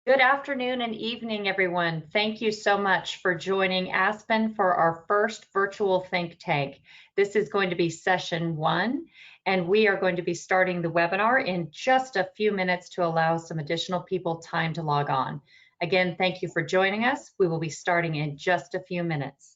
Good afternoon and evening, everyone. Thank you so much for joining ASPN for our first virtual think tank. This is going to be session 1, and we are going to be starting the webinar in just a few minutes to allow some additional people time to log on. Again, thank you for joining us. We will be starting in just a few minutes.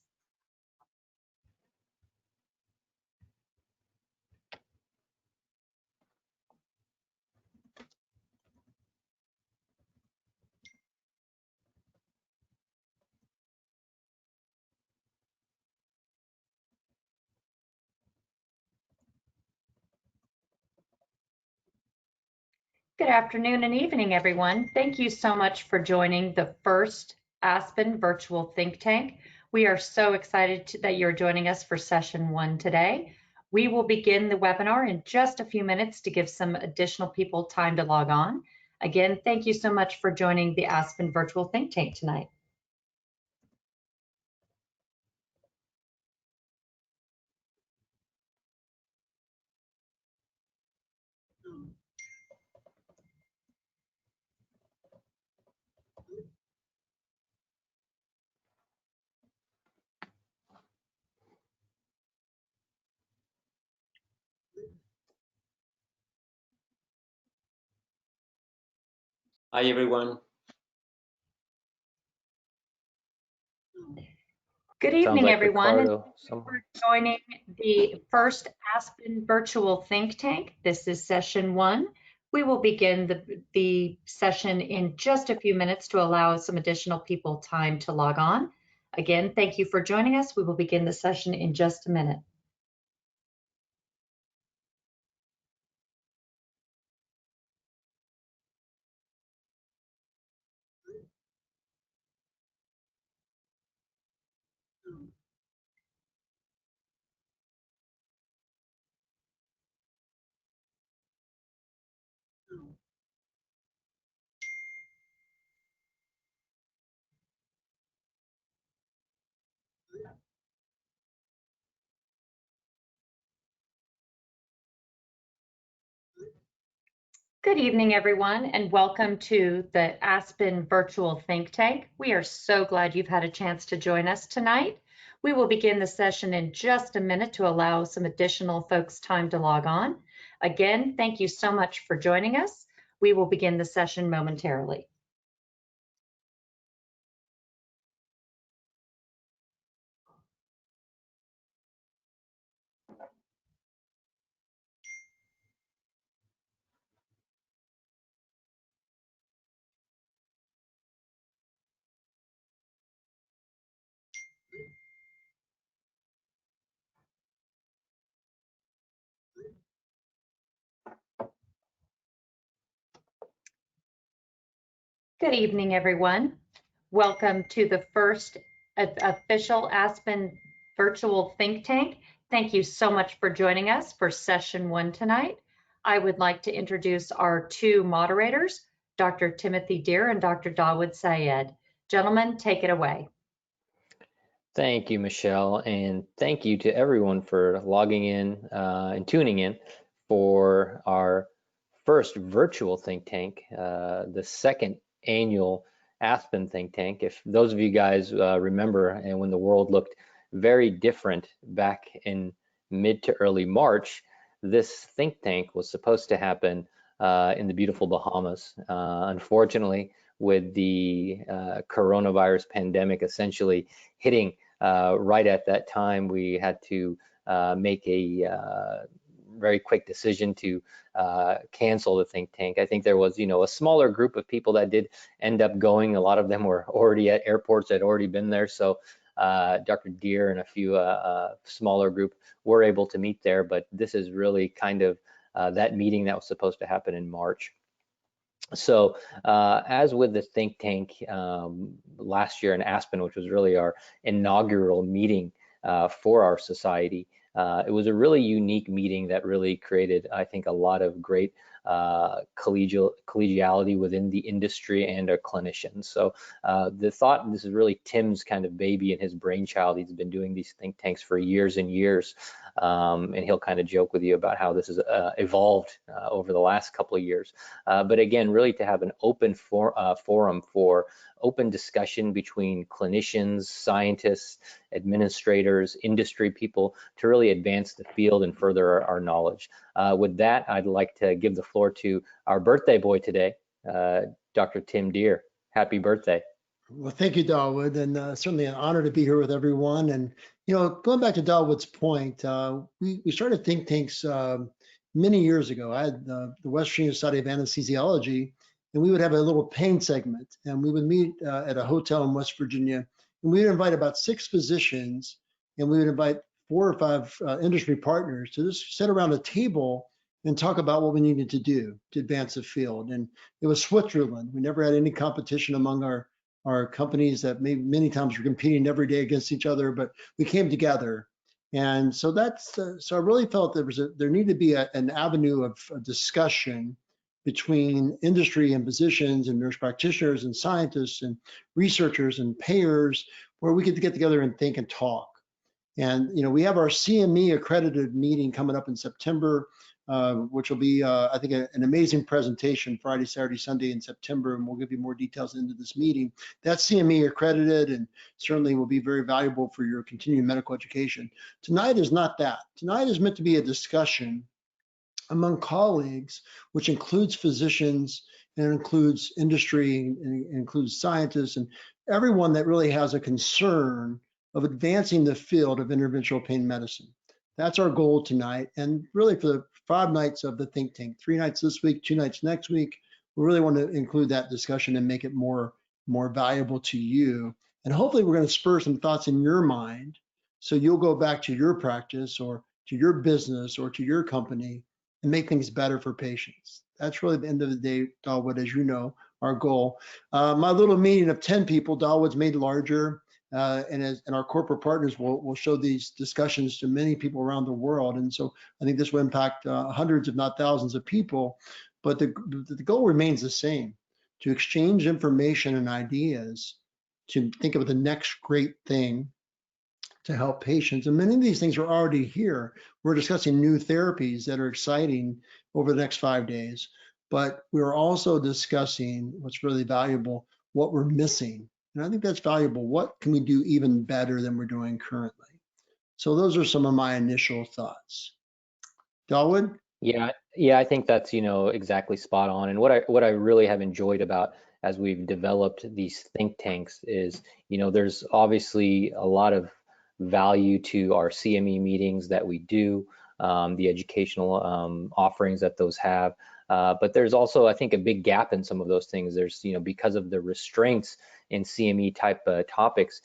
Good afternoon and evening, everyone. Thank you so much for joining the first ASPN Virtual Think Tank. We are so excited that you're joining us for session 1 today. We will begin the webinar in just a few minutes to give some additional people time to log on. Again, thank you so much for joining the ASPN Virtual Think Tank tonight. Hi, everyone. Good evening, like everyone, and Ricardo, thank you for joining the first ASPN Virtual Think Tank. This is session 1. We will begin the session in just a few minutes to allow some additional people time to log on. Again, thank you for joining us. We will begin the session in just a minute. Good evening, everyone, and welcome to the ASPN Virtual Think Tank. We are so glad you've had a chance to join us tonight. We will begin the session in just a minute to allow some additional folks time to log on. Again, thank you so much for joining us. We will begin the session momentarily. Good evening, everyone. Welcome to the first official ASPN Virtual Think Tank. Thank you so much for joining us for session 1 tonight. I would like to introduce our 2 moderators, Dr. Timothy Deere and Dr. Dawood Sayed. Gentlemen, take it away. Thank you, Michelle, and thank you to everyone for logging in and tuning in for our first virtual think tank, the second annual ASPN think tank. If those of you guys remember, and when the world looked very different back in mid to early March, this think tank was supposed to happen in the beautiful Bahamas. Unfortunately, with the coronavirus pandemic essentially hitting right at that time, we had to make a very quick decision to cancel the think tank. I think there was, a smaller group of people that did end up going. A lot of them were already at airports, had already been there. So Dr. Deere and a few smaller group were able to meet there. But this is really kind of that meeting that was supposed to happen in March. So as with the think tank last year in Aspen, which was really our inaugural meeting for our society, it was a really unique meeting that really created, I think, a lot of great collegiality within the industry and our clinicians. So the thought, and this is really Tim's kind of baby and his brainchild, he's been doing these think tanks for years and years, and he'll kind of joke with you about how this has evolved over the last couple of years. But again, really to have an open forum for open discussion between clinicians, scientists, administrators, industry people to really advance the field and further our knowledge. With that, I'd like to give the floor to our birthday boy today, Dr. Tim Deere. Happy birthday. Well, thank you, Dawood, and certainly an honor to be here with everyone. And, you know, going back to Dawood's point, we started think tanks many years ago. I had the West Virginia Society of Anesthesiology, and we would have a little pain segment, and we would meet at a hotel in West Virginia, and we would invite about 6 physicians, and we would invite 4 or 5 industry partners to just sit around a table and talk about what we needed to do to advance the field. And it was Switzerland. We never had any competition among our companies that many times were competing every day against each other, but we came together. And so that's, so I really felt there needed to be an avenue of discussion between industry and physicians and nurse practitioners and scientists and researchers and payers, where we could get together and think and talk. And, you know, we have our CME accredited meeting coming up in September, which will be, I think, an amazing presentation Friday, Saturday, Sunday in September, and we'll give you more details into this meeting. That's CME accredited and certainly will be very valuable for your continuing medical education. Tonight is not that. Tonight is meant to be a discussion among colleagues, which includes physicians and includes industry and includes scientists and everyone that really has a concern of advancing the field of interventional pain medicine. That's our goal tonight, and really for the 5 nights of the think tank, 3 nights this week, 2 nights next week. We really want to include that discussion and make it more valuable to you. And hopefully we're going to spur some thoughts in your mind, so you'll go back to your practice or to your business or to your company and make things better for patients. That's really, at the end of the day, Dawood, as you know, our goal. My little meeting of 10 people, Dawood's made larger. And our corporate partners will show these discussions to many people around the world. And so I think this will impact hundreds, if not thousands of people. But the goal remains the same, to exchange information and ideas, to think of the next great thing to help patients. And many of these things are already here. We're discussing new therapies that are exciting over the next 5 days. But we're also discussing what's really valuable, what we're missing. And I think that's valuable. What can we do even better than we're doing currently? So those are some of my initial thoughts. Dawood? Yeah, I think that's, you know, exactly spot on. And what I really have enjoyed about as we've developed these think tanks is, you know, there's obviously a lot of value to our CME meetings that we do, the educational offerings that those have. But there's also, I think, a big gap in some of those things. There's, you know, because of the restraints in CME type topics,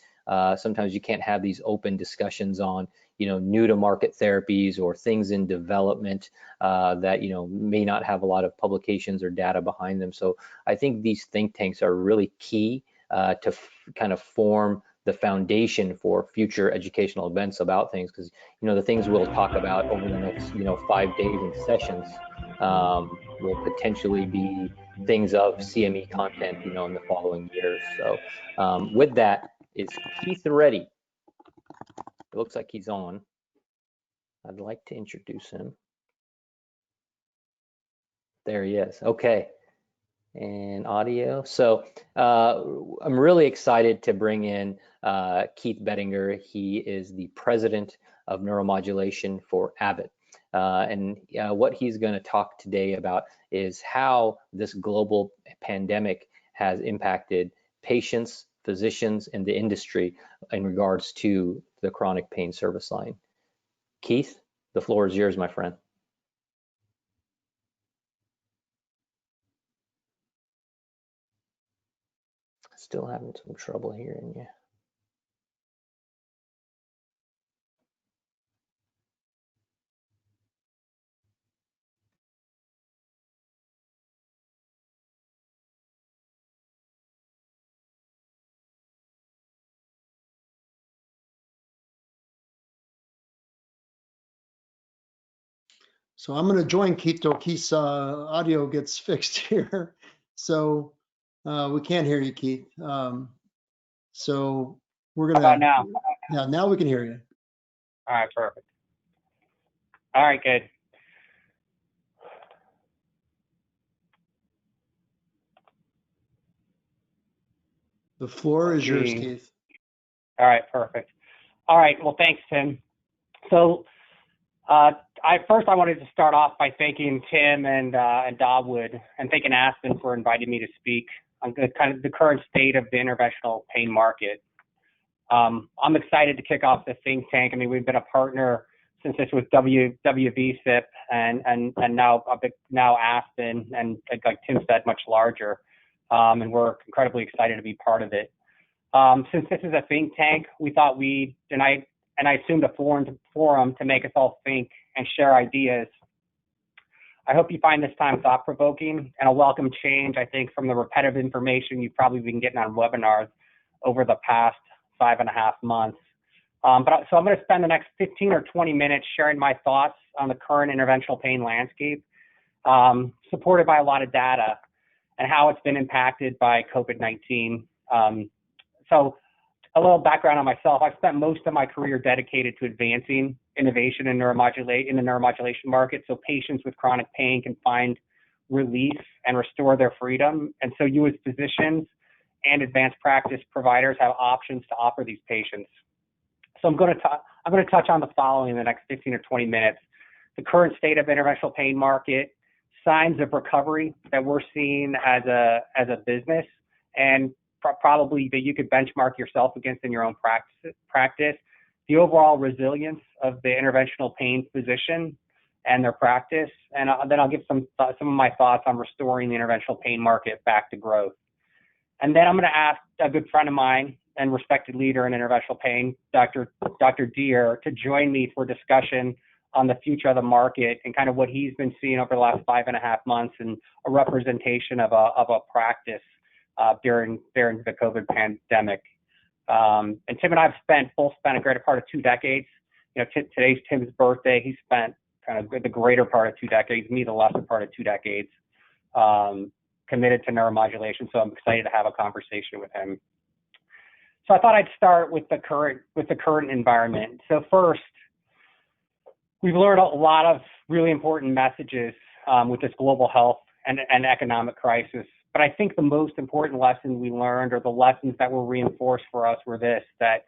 sometimes you can't have these open discussions on, you know, new to market therapies or things in development that, you know, may not have a lot of publications or data behind them. So I think these think tanks are really key to kind of form the foundation for future educational events about things, because, you know, the things we'll talk about over the next, you know, 5 days and sessions will potentially be things of CME content, you know, in the following years. So with that, is Keith ready? It looks like he's on. I'd like to introduce him. There he is. Okay. And audio. So I'm really excited to bring in Keith Boettiger. He is the president of Neuromodulation for Abbott. And what he's going to talk today about is how this global pandemic has impacted patients, physicians, and the industry in regards to the chronic pain service line. Keith, the floor is yours, my friend. Still having some trouble hearing you. So I'm going to join Keith till Keith's audio gets fixed here. So we can't hear you, Keith. So we're going to. How about now? Yeah, now we can hear you. All right, perfect. All right, good. The floor is yours, Keith. All right, perfect. All right, well, thanks, Tim. So first I wanted to start off by thanking Tim and Dawood, and thanking Aspen for inviting me to speak on the current state of the interventional pain market. I'm excited to kick off the think tank. I mean, we've been a partner since this was WVSIP and now Aspen, and like Tim said, much larger. And we're incredibly excited to be part of it. Since this is a think tank, we thought I assumed a forum to make us all think and share ideas. I hope you find this time thought-provoking and a welcome change, I think, from the repetitive information you've probably been getting on webinars over the past 5.5 months. So I'm going to spend the next 15 or 20 minutes sharing my thoughts on the current interventional pain landscape, supported by a lot of data, and how it's been impacted by COVID-19. So a little background on myself. I've spent most of my career dedicated to advancing innovation in the neuromodulation market, so patients with chronic pain can find relief and restore their freedom. And so you as physicians and advanced practice providers have options to offer these patients. So I'm going to touch on the following in the next 15 or 20 minutes: the current state of interventional pain market, signs of recovery that we're seeing as a business, and probably that you could benchmark yourself against in your own practice, the overall resilience of the interventional pain physician and their practice, and then I'll give some of my thoughts on restoring the interventional pain market back to growth. And then I'm going to ask a good friend of mine and respected leader in interventional pain, Dr. Deere, to join me for discussion on the future of the market and kind of what he's been seeing over the last 5.5 months, and a representation of a practice during the COVID pandemic. And Tim and I have both spent a greater part of 2 decades. You know, today's Tim's birthday. He spent kind of the greater part of 2 decades, me the lesser part of 2 decades, committed to neuromodulation. So I'm excited to have a conversation with him. So I thought I'd start with the current environment. So first, we've learned a lot of really important messages with this global health and economic crisis. But I think the most important lesson we learned, or the lessons that were reinforced for us, were this: that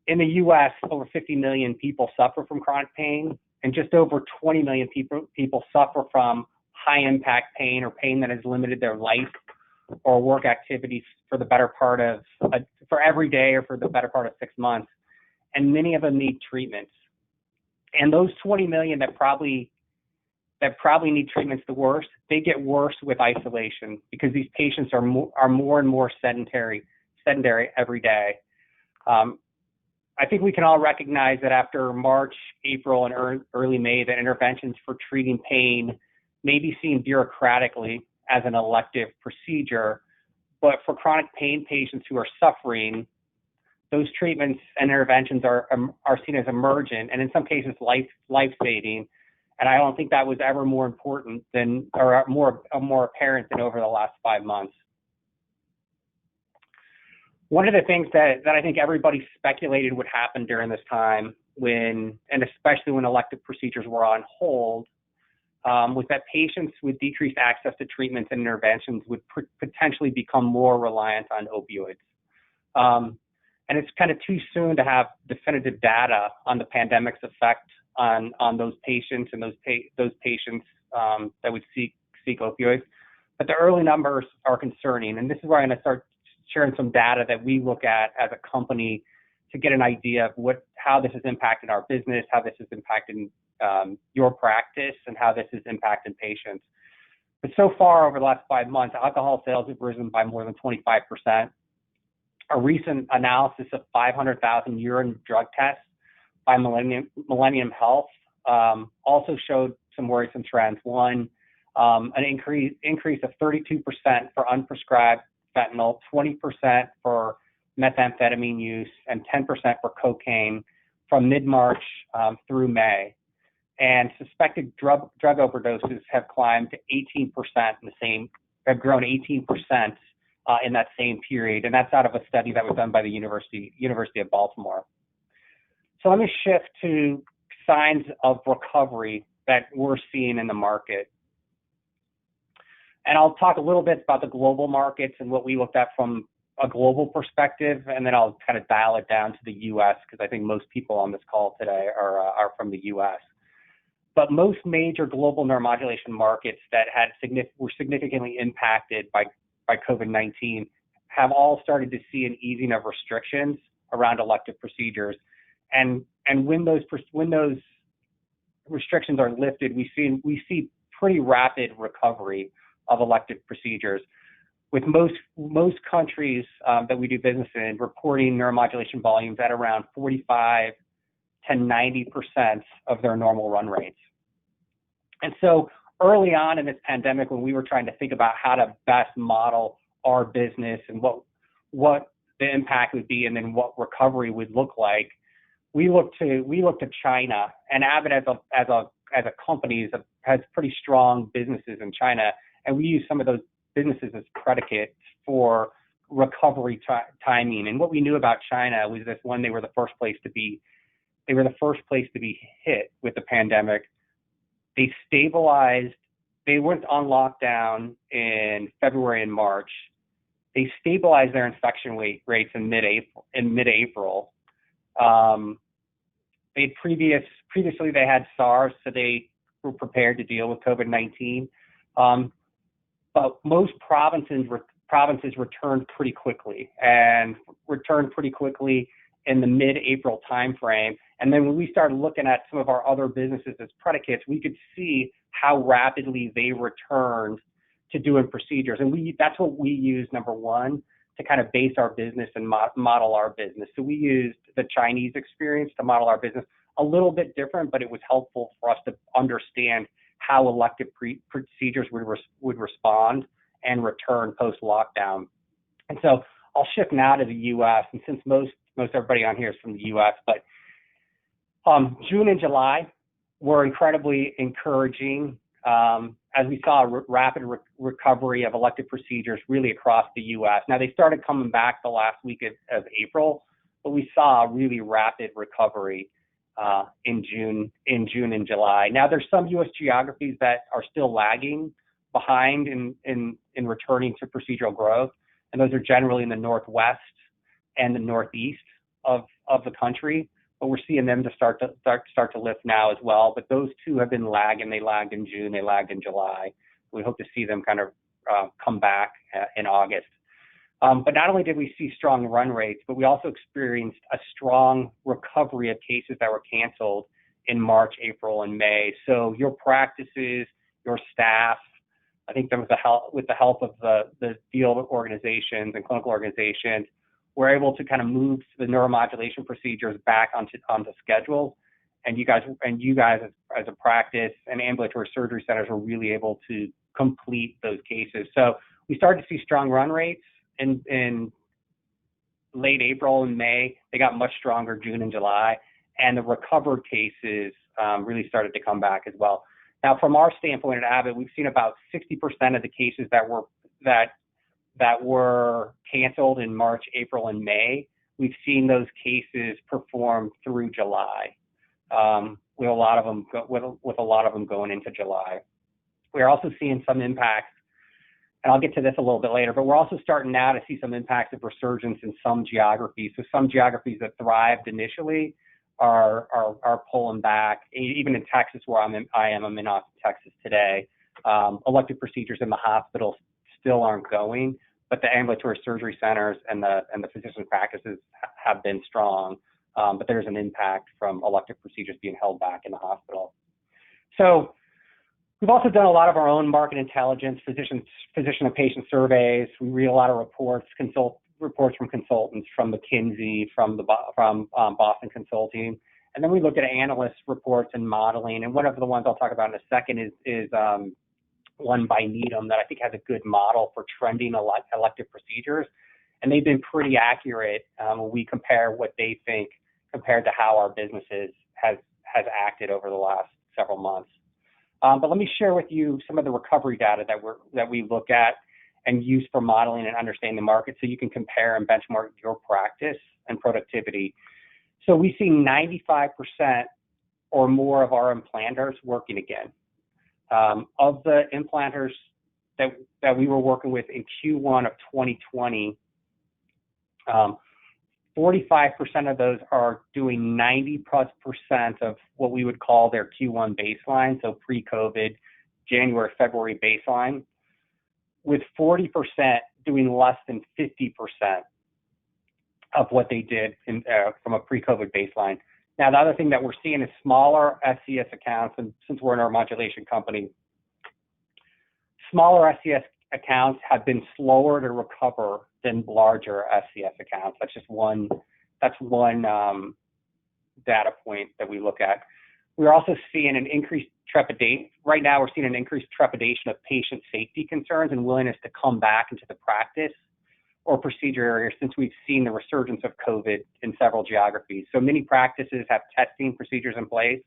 in the U.S., over 50 million people suffer from chronic pain, and just over 20 million people suffer from high-impact pain, or pain that has limited their life or work activities for the better part of for every day or for the better part of 6 months. And many of them need treatments. And those 20 million that probably need treatments the worst, they get worse with isolation, because these patients are more and more sedentary every day. I think we can all recognize that after March, April, and early May, that interventions for treating pain may be seen bureaucratically as an elective procedure, but for chronic pain patients who are suffering, those treatments and interventions are seen as emergent, and in some cases life-saving. And I don't think that was ever more important than, or more apparent than, over the last 5 months. One of the things that I think everybody speculated would happen during this time, and especially when elective procedures were on hold, was that patients with decreased access to treatments and interventions would potentially become more reliant on opioids. And it's kind of too soon to have definitive data on the pandemic's effect on those patients and those patients that would seek opioids. But the early numbers are concerning, and this is where I'm going to start sharing some data that we look at as a company to get an idea of how this has impacted our business, how this has impacted your practice, and how this has impacted patients. But so far, over the last 5 months, alcohol sales have risen by more than 25%. A recent analysis of 500,000 urine drug tests by Millennium Health also showed some worrisome trends. One, an increase of 32% for unprescribed fentanyl, 20% for methamphetamine use, and 10% for cocaine from mid-March through May. And suspected drug overdoses have climbed to 18% have grown 18% in that same period, and that's out of a study that was done by the University of Baltimore. So let me shift to signs of recovery that we're seeing in the market. And I'll talk a little bit about the global markets and what we looked at from a global perspective, and then I'll kind of dial it down to the U.S. because I think most people on this call today are from the U.S. But most major global neuromodulation markets that were significantly impacted by COVID-19 have all started to see an easing of restrictions around elective procedures, and when those restrictions are lifted, we see pretty rapid recovery of elective procedures, with most countries that we do business in reporting neuromodulation volumes at around 45 to 90% of their normal run rates. And so early on in this pandemic, when we were trying to think about how to best model our business and what the impact would be and then what recovery would look like, we looked to China, and Abbott as a company has pretty strong businesses in China, and we use some of those businesses as predicates for recovery timing. And what we knew about China was this: one, they were the first place to be hit with the pandemic. They stabilized. They went on lockdown in February and March. They stabilized their infection rates in mid-April. Previously they had SARS, so they were prepared to deal with COVID-19. But most provinces returned pretty quickly in the mid-April timeframe. And then when we started looking at some of our other businesses as predicates, we could see how rapidly they returned to doing procedures. And that's what we use, number one, to kind of base our business and model our business. So we used the Chinese experience to model our business, a little bit different, but it was helpful for us to understand how elective procedures would respond and return post-lockdown. And so I'll shift now to the U.S. And since most everybody on here is from the U.S., but June and July were incredibly encouraging as we saw a rapid recovery of elective procedures really across the U.S. Now, they started coming back the last week of April, but we saw a really rapid recovery in June and July. Now, there's some U.S. geographies that are still lagging behind in returning to procedural growth, and those are generally in the Northwest and the Northeast of the country. But we're seeing them to start to lift now as well. But those two have been lagging. They lagged in June. They lagged in July. We hope to see them kind of come back in August. But not only did we see strong run rates, but we also experienced a strong recovery of cases that were canceled in March, April, and May. So your practices, your staff, I think with the help of the field organizations and clinical organizations, we're able to kind of move the neuromodulation procedures back onto schedule. And you guys as a practice and ambulatory surgery centers were really able to complete those cases. So we started to see strong run rates in late April and May. They got much stronger June and July, and the recovered cases really started to come back as well. Now, from our standpoint at Abbott, we've seen about 60% of the cases that were canceled in March, April, and May. We've seen those cases perform through July, with a lot of them going into July. We're also seeing some impacts, and I'll get to this a little bit later, but we're also starting now to see some impacts of resurgence in some geographies. So some geographies that thrived initially are pulling back. Even in Texas, where I'm in Austin, Texas today, elective procedures in the hospital still aren't going, but the ambulatory surgery centers and the physician practices have been strong. But there's an impact from elective procedures being held back in the hospital. So we've also done a lot of our own market intelligence, physician and patient surveys. We read a lot of reports from consultants, from McKinsey, from Boston Consulting, and then we look at analyst reports and modeling. And one of the ones I'll talk about in a second is one by Needham that I think has a good model for trending elective procedures, and they've been pretty accurate when we compare what they think compared to how our businesses has acted over the last several months. But let me share with you some of the recovery data that we look at and use for modeling and understanding the market, so you can compare and benchmark your practice and productivity. So we see 95% or more of our implanters working again. Of the implanters that we were working with in Q1 of 2020, 45% of those are doing 90+% of what we would call their Q1 baseline, so pre-COVID, January, February baseline, with 40% doing less than 50% of what they did from a pre-COVID baseline. Now, the other thing that we're seeing is smaller SCS accounts, and since we're a neuromodulation company, smaller SCS accounts have been slower to recover than larger SCS accounts. That's one data point that we look at. We're also seeing an increased trepidation. Right now, we're seeing an increased trepidation of patient safety concerns and willingness to come back into the practice or procedure area since we've seen the resurgence of COVID in several geographies. So many practices have testing procedures in place,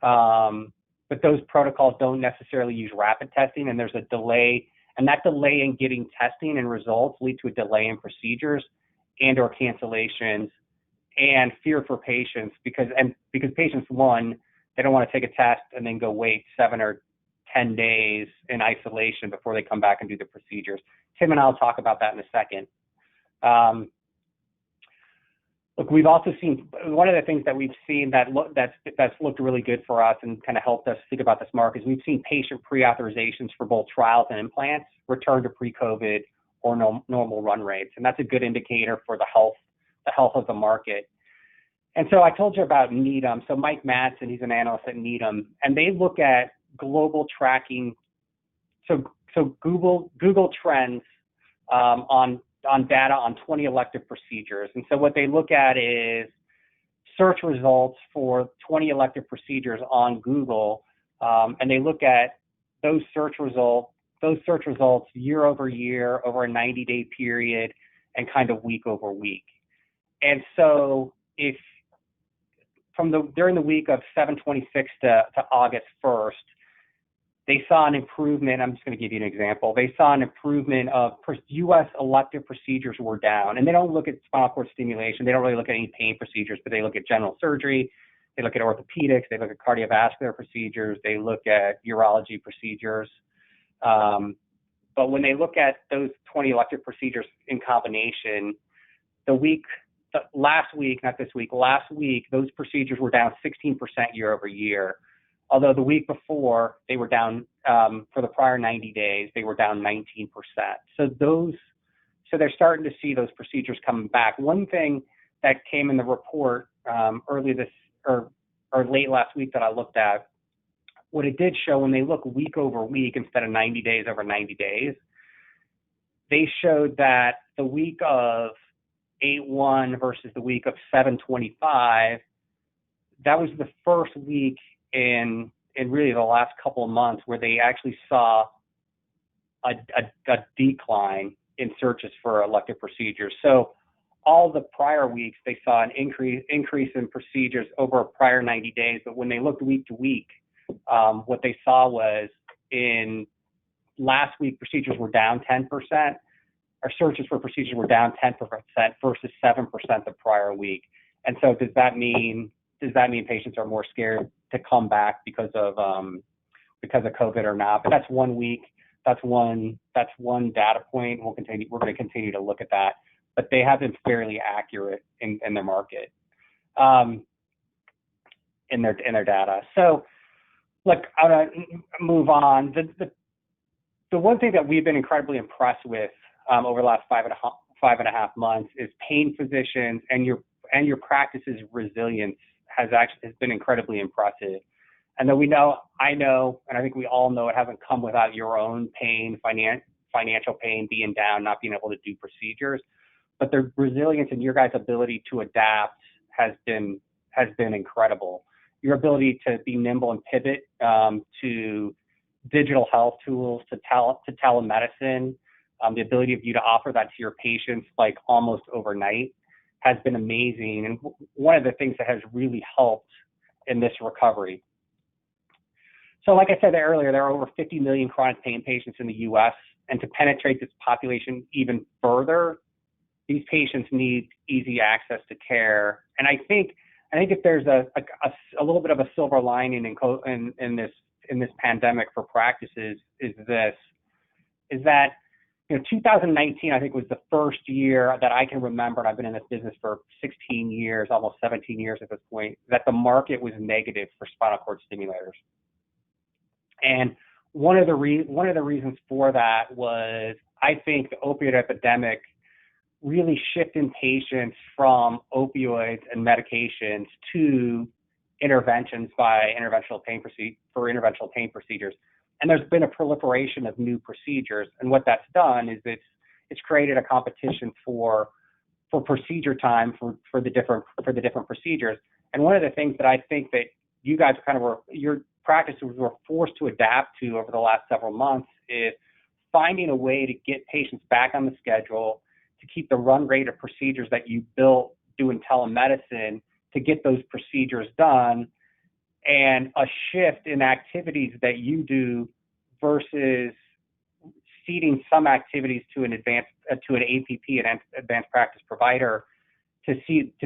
but those protocols don't necessarily use rapid testing, and there's a delay, and that delay in getting testing and results lead to a delay in procedures and or cancellations and fear for patients because patients, one, they don't want to take a test and then go wait 7 or 10 days in isolation before they come back and do the procedures. Tim and I'll talk about that in a second. Look, we've also seen, one of the things that we've seen that's looked really good for us and kind of helped us think about this market is we've seen patient pre-authorizations for both trials and implants return to pre-COVID or normal run rates. And that's a good indicator for the health of the market. And so I told you about Needham. So Mike Madsen, he's an analyst at Needham, and they look at global tracking. So Google Trends on data on 20 elective procedures. And so what they look at is search results for 20 elective procedures on Google, and they look at those search results year over year, over a 90-day period, and kind of week over week. And so if during the week of 7/26 to August 1st, they saw an improvement. I'm just going to give you an example. They saw an improvement of U.S. elective procedures were down, and they don't look at spinal cord stimulation. They don't really look at any pain procedures, but they look at general surgery. They look at orthopedics. They look at cardiovascular procedures. They look at urology procedures. But when they look at those 20 elective procedures in combination, last week, those procedures were down 16% year over year. Although the week before, they were down, for the prior 90 days, they were down 19%. So they're starting to see those procedures coming back. One thing that came in the report late last week that I looked at, what it did show when they look week over week instead of 90 days over 90 days, they showed that the week of 8/1 versus the week of 7/25, that was the first week in really the last couple of months where they actually saw a decline in searches for elective procedures. So all the prior weeks, they saw an increase in procedures over a prior 90 days. But when they looked week to week, what they saw was in last week, procedures were down 10%. Our searches for procedures were down 10% versus 7% the prior week. And so does that mean patients are more scared to come back because of COVID or not? But that's 1 week. That's one data point. We're going to continue to look at that. But they have been fairly accurate in their market, in their data. So look, I'm going to move on. The one thing that we've been incredibly impressed with over the last five and a half months is pain physicians and your practice's resilience has been incredibly impressive. And though I know, and I think we all know, it hasn't come without your own pain, financial pain, being down, not being able to do procedures, but the resilience and your guys' ability to adapt has been incredible. Your ability to be nimble and pivot to digital health tools, to telemedicine, the ability of you to offer that to your patients like almost overnight has been amazing. And one of the things that has really helped in this recovery. So like I said earlier, there are over 50 million chronic pain patients in the US, and to penetrate this population even further, these patients need easy access to care. And I think I think if there's a little bit of a silver lining in this pandemic for practices is that 2019 I think was the first year that I can remember, and I've been in this business for 16 years, almost 17 years at this point, that the market was negative for spinal cord stimulators. And one of the reasons for that was, I think, the opioid epidemic really shifting patients from opioids and medications to interventions by interventional pain procedures. And there's been a proliferation of new procedures. And what that's done is it's created a competition for procedure time for the different procedures. And one of the things that I think that you guys your practices were forced to adapt to over the last several months is finding a way to get patients back on the schedule, to keep the run rate of procedures that you built doing telemedicine, to get those procedures done, and a shift in activities that you do versus ceding some activities to an APP, an advanced practice provider, to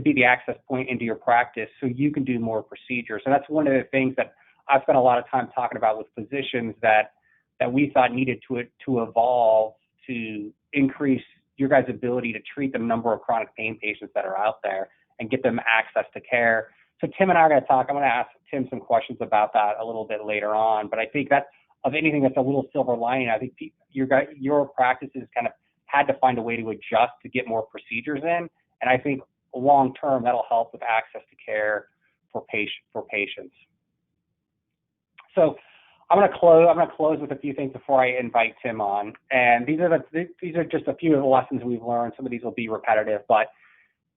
be the access point into your practice so you can do more procedures. So that's one of the things that I've spent a lot of time talking about with physicians that we thought needed to evolve to increase your guys' ability to treat the number of chronic pain patients that are out there and get them access to care. So Tim and I are going to talk. I'm going to ask Tim some questions about that a little bit later on. But I think that of anything that's a little silver lining, I think your practices kind of had to find a way to adjust to get more procedures in. And I think long term that'll help with access to care for patients. So I'm going to close with a few things before I invite Tim on. And these are just a few of the lessons we've learned. Some of these will be repetitive, but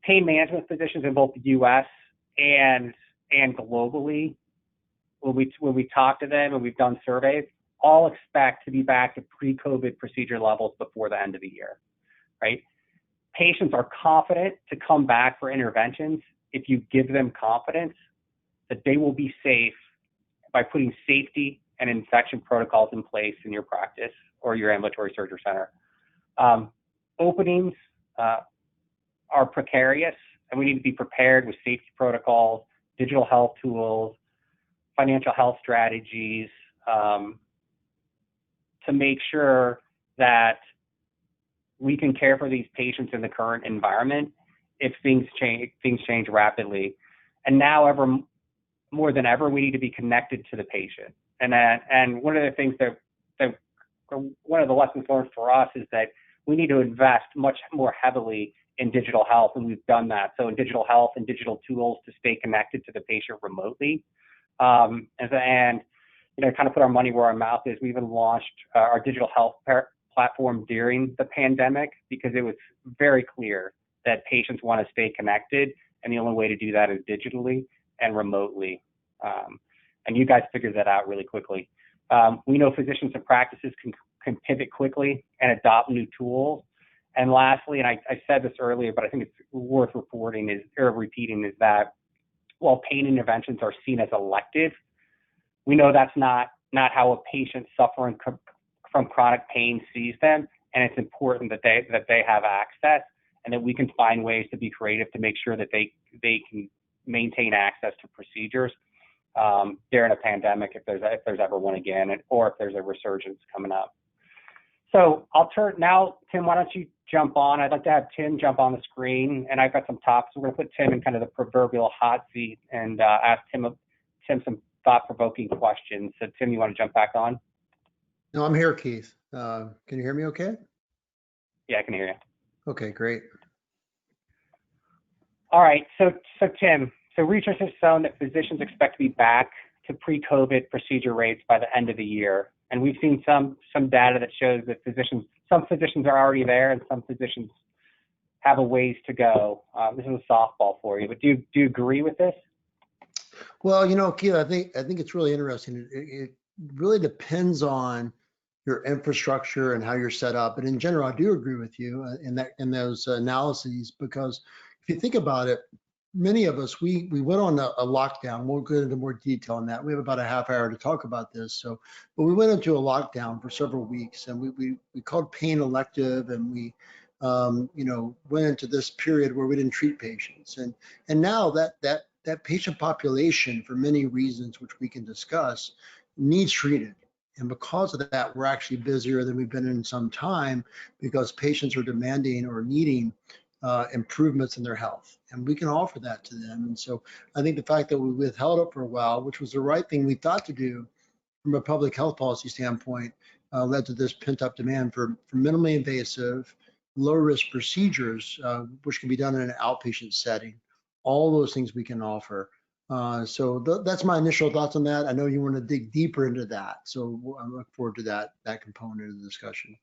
pain management physicians in both the U.S. and globally, when we talk to them and we've done surveys, all expect to be back to pre-COVID procedure levels before the end of the year, right? Patients are confident to come back for interventions if you give them confidence that they will be safe by putting safety and infection protocols in place in your practice or your ambulatory surgery center. Openings are precarious, and we need to be prepared with safety protocols, digital health tools, financial health strategies, to make sure that we can care for these patients in the current environment if things change rapidly. And now, more than ever, we need to be connected to the patient. And one of the things one of the lessons learned for us is that we need to invest much more heavily in digital health, and we've done that. So in digital health and digital tools to stay connected to the patient remotely, and kind of put our money where our mouth is. We even launched our digital health platform during the pandemic because it was very clear that patients want to stay connected, and the only way to do that is digitally and remotely. And you guys figured that out really quickly. We know physicians and practices can pivot quickly and adopt new tools. And lastly, and I said this earlier, but I think it's worth repeating, is that while pain interventions are seen as elective, we know that's not how a patient suffering from chronic pain sees them, and it's important that they have access, and that we can find ways to be creative to make sure that they can maintain access to procedures during a pandemic, if there's ever one again, or if there's a resurgence coming up. So I'll turn now, Tim, why don't you jump on? I'd like to have Tim jump on the screen, and I've got some topics. We're going to put Tim in kind of the proverbial hot seat and ask Tim some thought-provoking questions. So Tim, you want to jump back on? No, I'm here, Keith. Can you hear me okay? Yeah, I can hear you. Okay, great. All right, so Tim, research has shown that physicians expect to be back to pre-COVID procedure rates by the end of the year. And we've seen some data that shows that some physicians are already there and some physicians have a ways to go. This is a softball for you, but do you agree with this? Well, Keith, I think it's really interesting. It really depends on your infrastructure and how you're set up. But in general, I do agree with you in those analyses, because if you think about it, many of us, we went on a lockdown. We'll go into more detail on that. We have about a half hour to talk about this. But we went into a lockdown for several weeks, and we called pain elective, and we went into this period where we didn't treat patients. And now that that patient population, for many reasons which we can discuss, needs treated. And because of that, we're actually busier than we've been in some time, because patients are demanding or needing improvements in their health, and we can offer that to them. And so I think the fact that we withheld it for a while, which was the right thing we thought to do from a public health policy standpoint, led to this pent-up demand for minimally invasive, low-risk procedures, which can be done in an outpatient setting. All those things we can offer. So that's my initial thoughts on that. I know you want to dig deeper into that, so I look forward to that component of the discussion.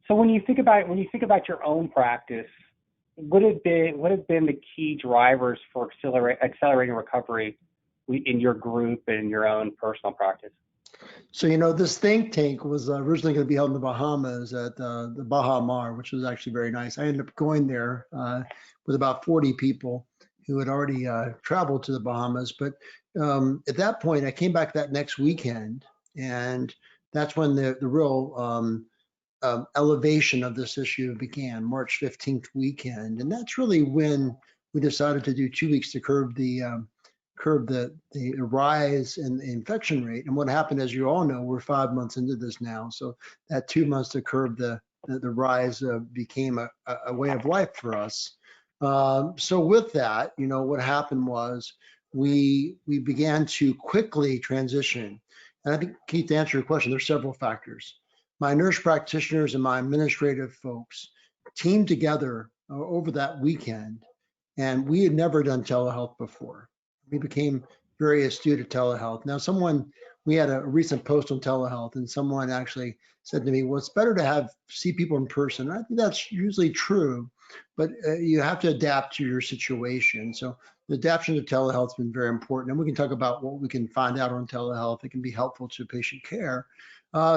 So when you think about your own practice, what have been the key drivers for accelerating recovery in your group and in your own personal practice? So, this think tank was originally going to be held in the Bahamas at the Baha Mar, which was actually very nice. I ended up going there with about 40 people who had already traveled to the Bahamas. But at that point, I came back that next weekend, and that's when the real elevation of this issue began, March 15th weekend. And that's really when we decided to do 2 weeks to curb the rise in the infection rate. And what happened, as you all know, we're 5 months into this now. So that 2 months to curb the rise became a way of life for us. So with that, what happened was we began to quickly transition. And I think, Keith, to answer your question, there's several factors. My nurse practitioners and my administrative folks teamed together over that weekend, and we had never done telehealth before. We became very astute at telehealth. Now, we had a recent post on telehealth, and someone actually said to me, well, it's better to see people in person. And I think that's usually true, but you have to adapt to your situation. So the adaptation to telehealth has been very important. And we can talk about what we can find out on telehealth. It can be helpful to patient care.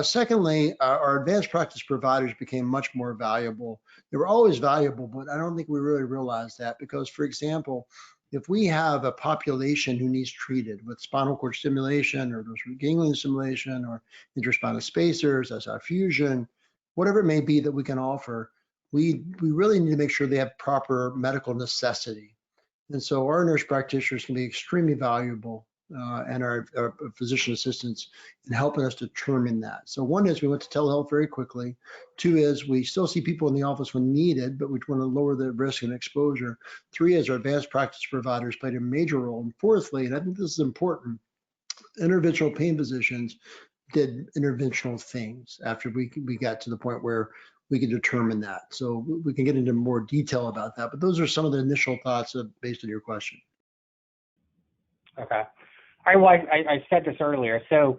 Secondly, our advanced practice providers became much more valuable. They were always valuable, but I don't think we really realized that, because, for example, if we have a population who needs treated with spinal cord stimulation or dorsal ganglion stimulation or interspinal spacers, SI fusion, whatever it may be that we can offer, we really need to make sure they have proper medical necessity. And so our nurse practitioners can be extremely valuable, and our physician assistants in helping us determine that. So one is we went to telehealth very quickly. Two is we still see people in the office when needed, but we want to lower the risk and exposure. Three is our advanced practice providers played a major role. And fourthly, and I think this is important, interventional pain physicians did interventional things after we got to the point where we could determine that. So we can get into more detail about that, but those are some of the initial thoughts based on your question. Okay. All right, well, I said this earlier. So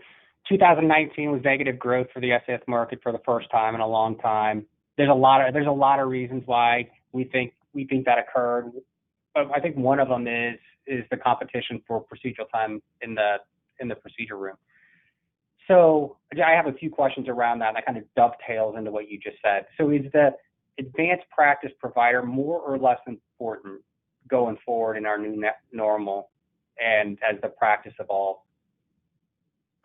2019 was negative growth for the SCS market for the first time in a long time. There's a lot of reasons why we think that occurred. But I think one of them is the competition for procedural time in the procedure room. So I have a few questions around that, and that kind of dovetails into what you just said. So is the advanced practice provider more or less important going forward in our new normal and as the practice evolves?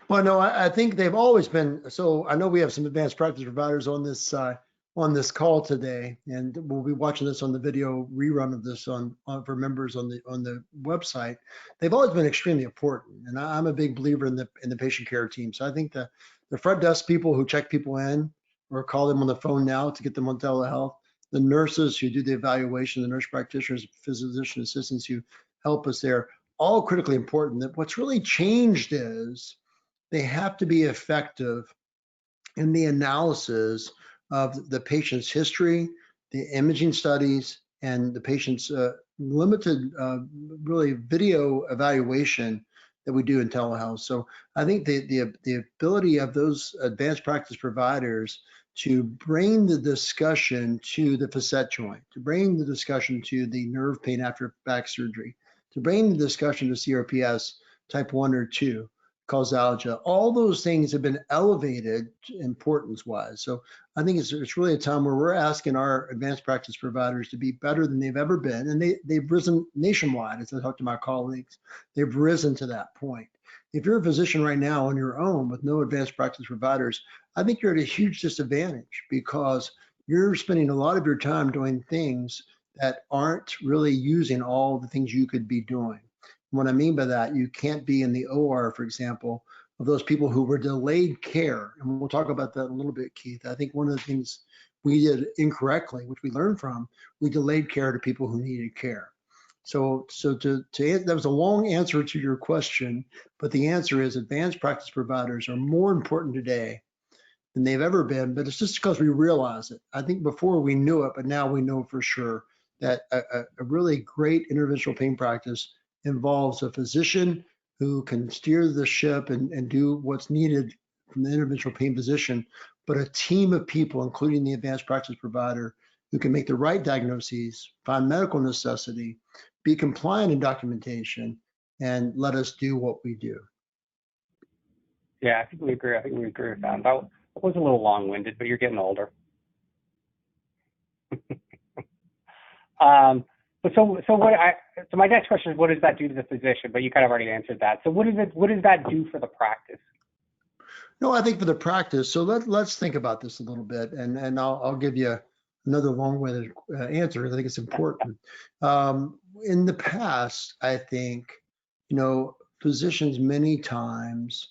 Well, no, I think they've always been. So I know we have some advanced practice providers on this call today, and we'll be watching this on the video rerun of this for members on the website. They've always been extremely important, and I'm a big believer in the patient care team. So I think the front desk people who check people in or call them on the phone now to get them on telehealth, the nurses who do the evaluation, the nurse practitioners, physician assistants who help us there, all critically important. That what's really changed is they have to be effective in the analysis of the patient's history, the imaging studies, and the patient's limited, really video evaluation that we do in telehealth. So I think the ability of those advanced practice providers to bring the discussion to the facet joint, to bring the discussion to the nerve pain after back surgery, to bring the discussion to CRPS type 1 or 2, causalgia, all those things have been elevated importance-wise. So I think it's really a time where we're asking our advanced practice providers to be better than they've ever been. And they've risen nationwide, as I talk to my colleagues. They've risen to that point. If you're a physician right now on your own with no advanced practice providers, I think you're at a huge disadvantage, because you're spending a lot of your time doing things that aren't really using all the things you could be doing. What I mean by that, you can't be in the OR, for example, of those people who were delayed care. And we'll talk about that in a little bit, Keith. I think one of the things we did incorrectly, which we learned from, we delayed care to people who needed care. So that was a long answer to your question, but the answer is advanced practice providers are more important today than they've ever been, but it's just because we realize it. I think before we knew it, but now we know for sure that a really great interventional pain practice involves a physician who can steer the ship and do what's needed from the interventional pain physician, but a team of people, including the advanced practice provider, who can make the right diagnoses, find medical necessity, be compliant in documentation, and let us do what we do. Yeah, I think we agree. I think we agree with that. That was a little long-winded, but you're getting older. So my next question is, what does that do to the physician? But you kind of already answered that. So what does that do for the practice? No, I think for the practice. So let's think about this a little bit, and I'll give you another long-winded answer. I think it's important. In the past, I think, physicians many times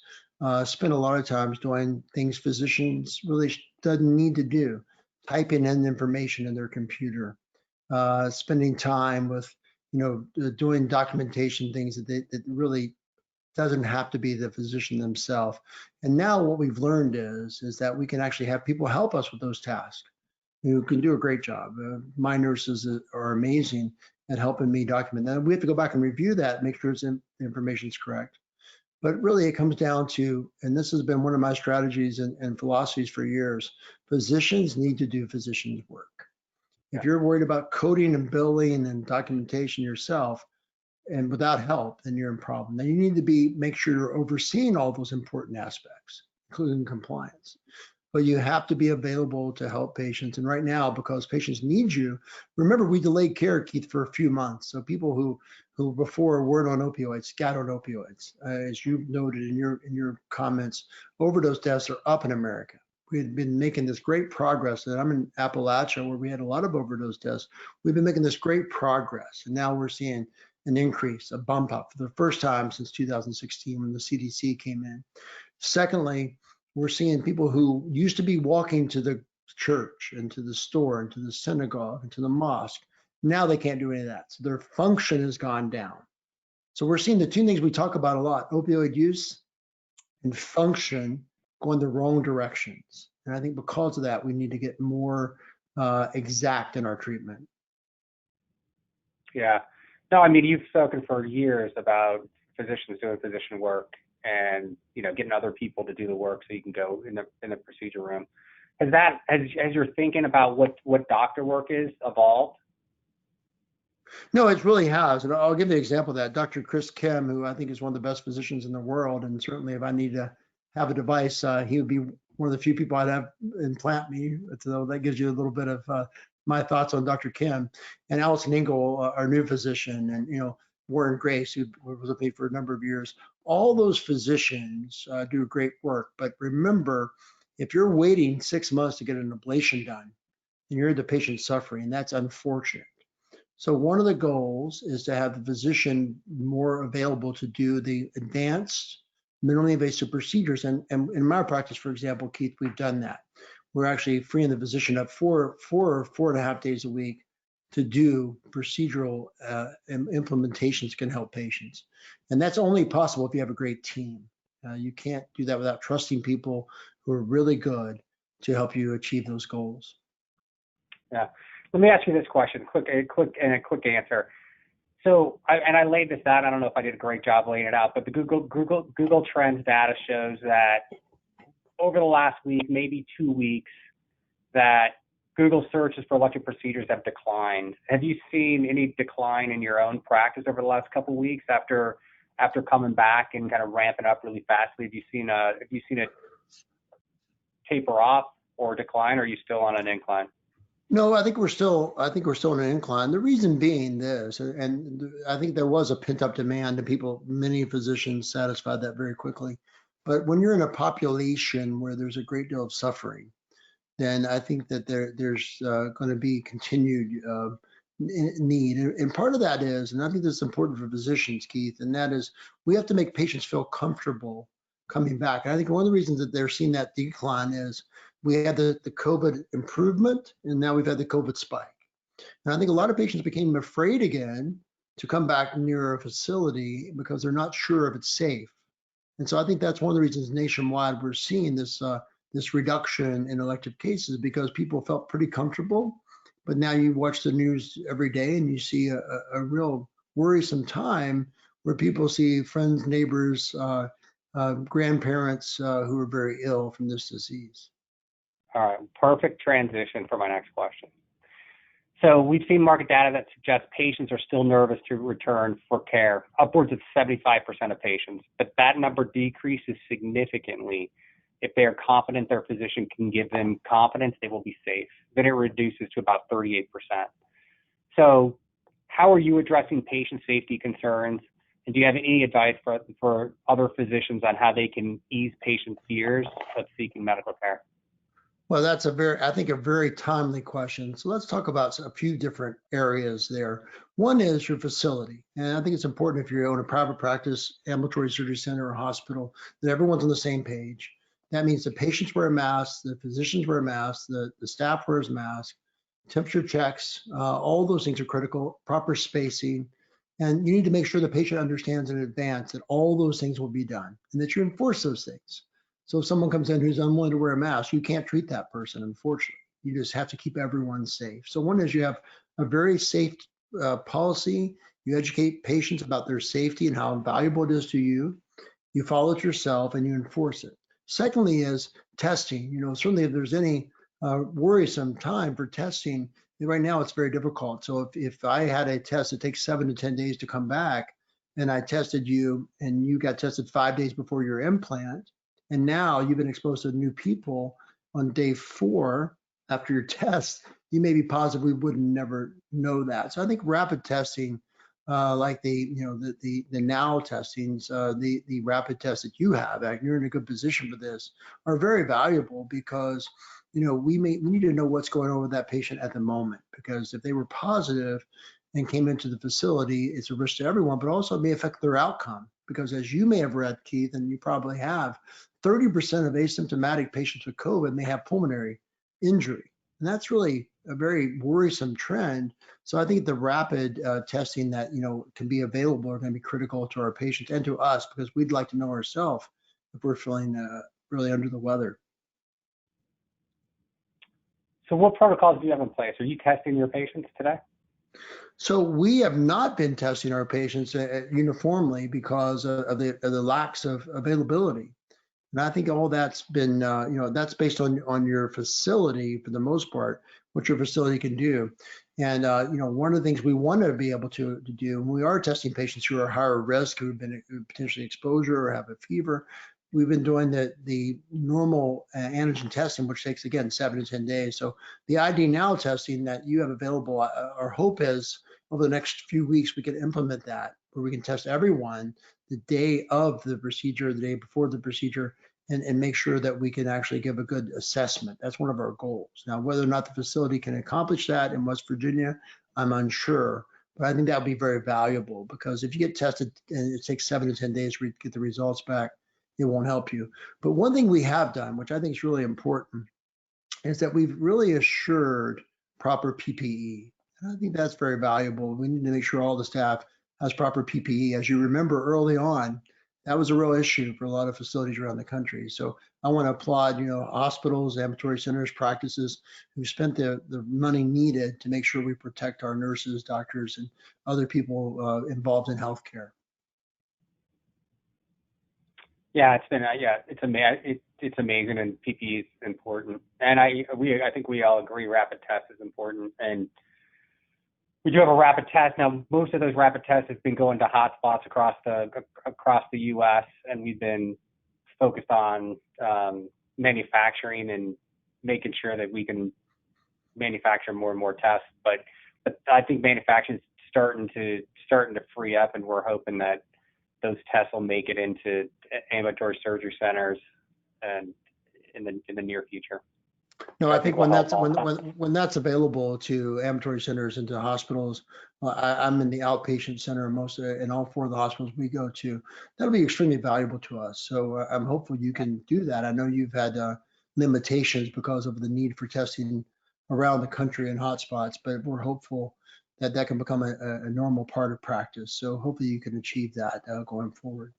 spend a lot of times doing things physicians really doesn't need to do, typing in information in their computer, spending time with, doing documentation things that really doesn't have to be the physician themselves. And now what we've learned is that we can actually have people help us with those tasks who can do a great job. My nurses are amazing at helping me document that. We have to go back and review that, make sure the information is correct. But really it comes down to, and this has been one of my strategies and philosophies for years, physicians need to do physicians' work. If you're worried about coding and billing and documentation yourself, and without help, then you're in problem. Then you need to make sure you're overseeing all those important aspects, including compliance. But you have to be available to help patients. And right now, because patients need you, remember we delayed care, Keith, for a few months. So people who before weren't on opioids got on opioids. As you noted in your comments, overdose deaths are up in America. We had been making this great progress, and I'm in Appalachia where we had a lot of overdose deaths. We've been making this great progress, and now we're seeing an increase, a bump up for the first time since 2016 when the CDC came in. Secondly, we're seeing people who used to be walking to the church and to the store and to the synagogue and to the mosque. Now they can't do any of that. So their function has gone down. So we're seeing the two things we talk about a lot, opioid use and function, going the wrong directions. And I think because of that, we need to get more exact in our treatment. Yeah. No, I mean, you've spoken for years about physicians doing physician work and, getting other people to do the work so you can go in the procedure room. Has your thinking about what doctor work is evolved? No, it really has. And I'll give you an example of that. Dr. Chris Kim, who I think is one of the best physicians in the world, and certainly if I need to have a device, he would be one of the few people I'd have implant me. So that gives you a little bit of my thoughts on Dr. Kim. And Allison Engel, our new physician, and Warren Grace, who was with me for a number of years. All those physicians do great work. But remember, if you're waiting 6 months to get an ablation done, and you're the patient suffering, that's unfortunate. So one of the goals is to have the physician more available to do the advanced minimally invasive procedures. And in my practice, for example, Keith, we've done that. We're actually freeing the physician up 4 or 4.5 days a week to do procedural implementations can help patients. And that's only possible if you have a great team. You can't do that without trusting people who are really good to help you achieve those goals. Yeah. Let me ask you this question, a quick answer. So, I laid this out. I don't know if I did a great job laying it out, but the Google Trends data shows that over the last week, maybe 2 weeks, that Google searches for elective procedures have declined. Have you seen any decline in your own practice over the last couple of weeks after coming back and kind of ramping up really fastly? Have you seen it taper off or decline, or are you still on an incline? No, I think we're still on an incline. The reason being this, and I think there was a pent-up demand, and many physicians satisfied that very quickly. But when you're in a population where there's a great deal of suffering, then I think that there's going to be continued need. And part of that is, and I think this is important for physicians, Keith, and that is we have to make patients feel comfortable coming back. And I think one of the reasons that they're seeing that decline is we had the COVID improvement, and now we've had the COVID spike. And I think a lot of patients became afraid again to come back near a facility because they're not sure if it's safe. And so I think that's one of the reasons nationwide we're seeing this this reduction in elective cases, because people felt pretty comfortable. But now you watch the news every day and you see a real worrisome time where people see friends, neighbors, grandparents who are very ill from this disease. All right, perfect transition for my next question. So we've seen market data that suggests patients are still nervous to return for care, upwards of 75% of patients, but that number decreases significantly if they are confident their physician can give them confidence they will be safe. Then it reduces to about 38%. So how are you addressing patient safety concerns? And do you have any advice for other physicians on how they can ease patient fears of seeking medical care? Well, that's I think a very timely question. So let's talk about a few different areas there. One is your facility. And I think it's important if you own a private practice, ambulatory surgery center, or hospital, that everyone's on the same page. That means the patients wear masks, the physicians wear masks, the staff wears masks, temperature checks, all those things are critical, proper spacing. And you need to make sure the patient understands in advance that all those things will be done and that you enforce those things. So if someone comes in who's unwilling to wear a mask, you can't treat that person, unfortunately. You just have to keep everyone safe. So one is you have a very safe policy. You educate patients about their safety and how valuable it is to you. You follow it yourself and you enforce it. Secondly is testing. You know, certainly if there's any worrisome time for testing, right now it's very difficult. So if I had a test that takes 7 to 10 days to come back, and I tested you and you got tested 5 days before your implant, and now you've been exposed to new people on day 4 after your test, you may be positive we would never know that. So I think rapid testing, like the now testings, the rapid tests that you have, you're in a good position for this, are very valuable because we need to know what's going on with that patient at the moment, because if they were positive and came into the facility, it's a risk to everyone, but also it may affect their outcome. Because as you may have read, Keith, and you probably have, 30% of asymptomatic patients with COVID may have pulmonary injury. And that's really a very worrisome trend. So I think the rapid testing that can be available are going to be critical to our patients and to us, because we'd like to know ourselves if we're feeling really under the weather. So what protocols do you have in place? Are you testing your patients today? So we have not been testing our patients uniformly because of the lacks of availability. And I think all that's been, that's based on your facility for the most part, what your facility can do. And, one of the things we want to be able to do, when we are testing patients who are higher risk, who have been potentially exposure or have a fever, we've been doing the normal antigen testing, which takes, again, 7 to 10 days. So the ID Now testing that you have available, our hope is over the next few weeks, we can implement that, where we can test everyone the day of the procedure, the day before the procedure, and make sure that we can actually give a good assessment. That's one of our goals. Now, whether or not the facility can accomplish that in West Virginia, I'm unsure, but I think that would be very valuable, because if you get tested and it takes 7 to 10 days to get the results back, it won't help you. But one thing we have done, which I think is really important, is that we've really assured proper PPE. And I think that's very valuable. We need to make sure all the staff has proper PPE. As you remember early on, that was a real issue for a lot of facilities around the country. So I want to applaud, hospitals, ambulatory centers, practices who spent the money needed to make sure we protect our nurses, doctors, and other people involved in healthcare. Yeah, it's been it's amazing, and PPE is important. And I think we all agree rapid test is important. And we do have a rapid test now. Most of those rapid tests have been going to hotspots across the U.S., and we've been focused on manufacturing and making sure that we can manufacture more and more tests. But I think manufacturing is starting to free up, and we're hoping that those tests will make it into ambulatory surgery centers and in the near future. No, I think when that's available to ambulatory centers and to hospitals, I'm in the outpatient center in all 4 of the hospitals we go to. That'll be extremely valuable to us. So I'm hopeful you can do that. I know you've had limitations because of the need for testing around the country in hotspots, but we're hopeful that that can become a normal part of practice. So hopefully you can achieve that going forward.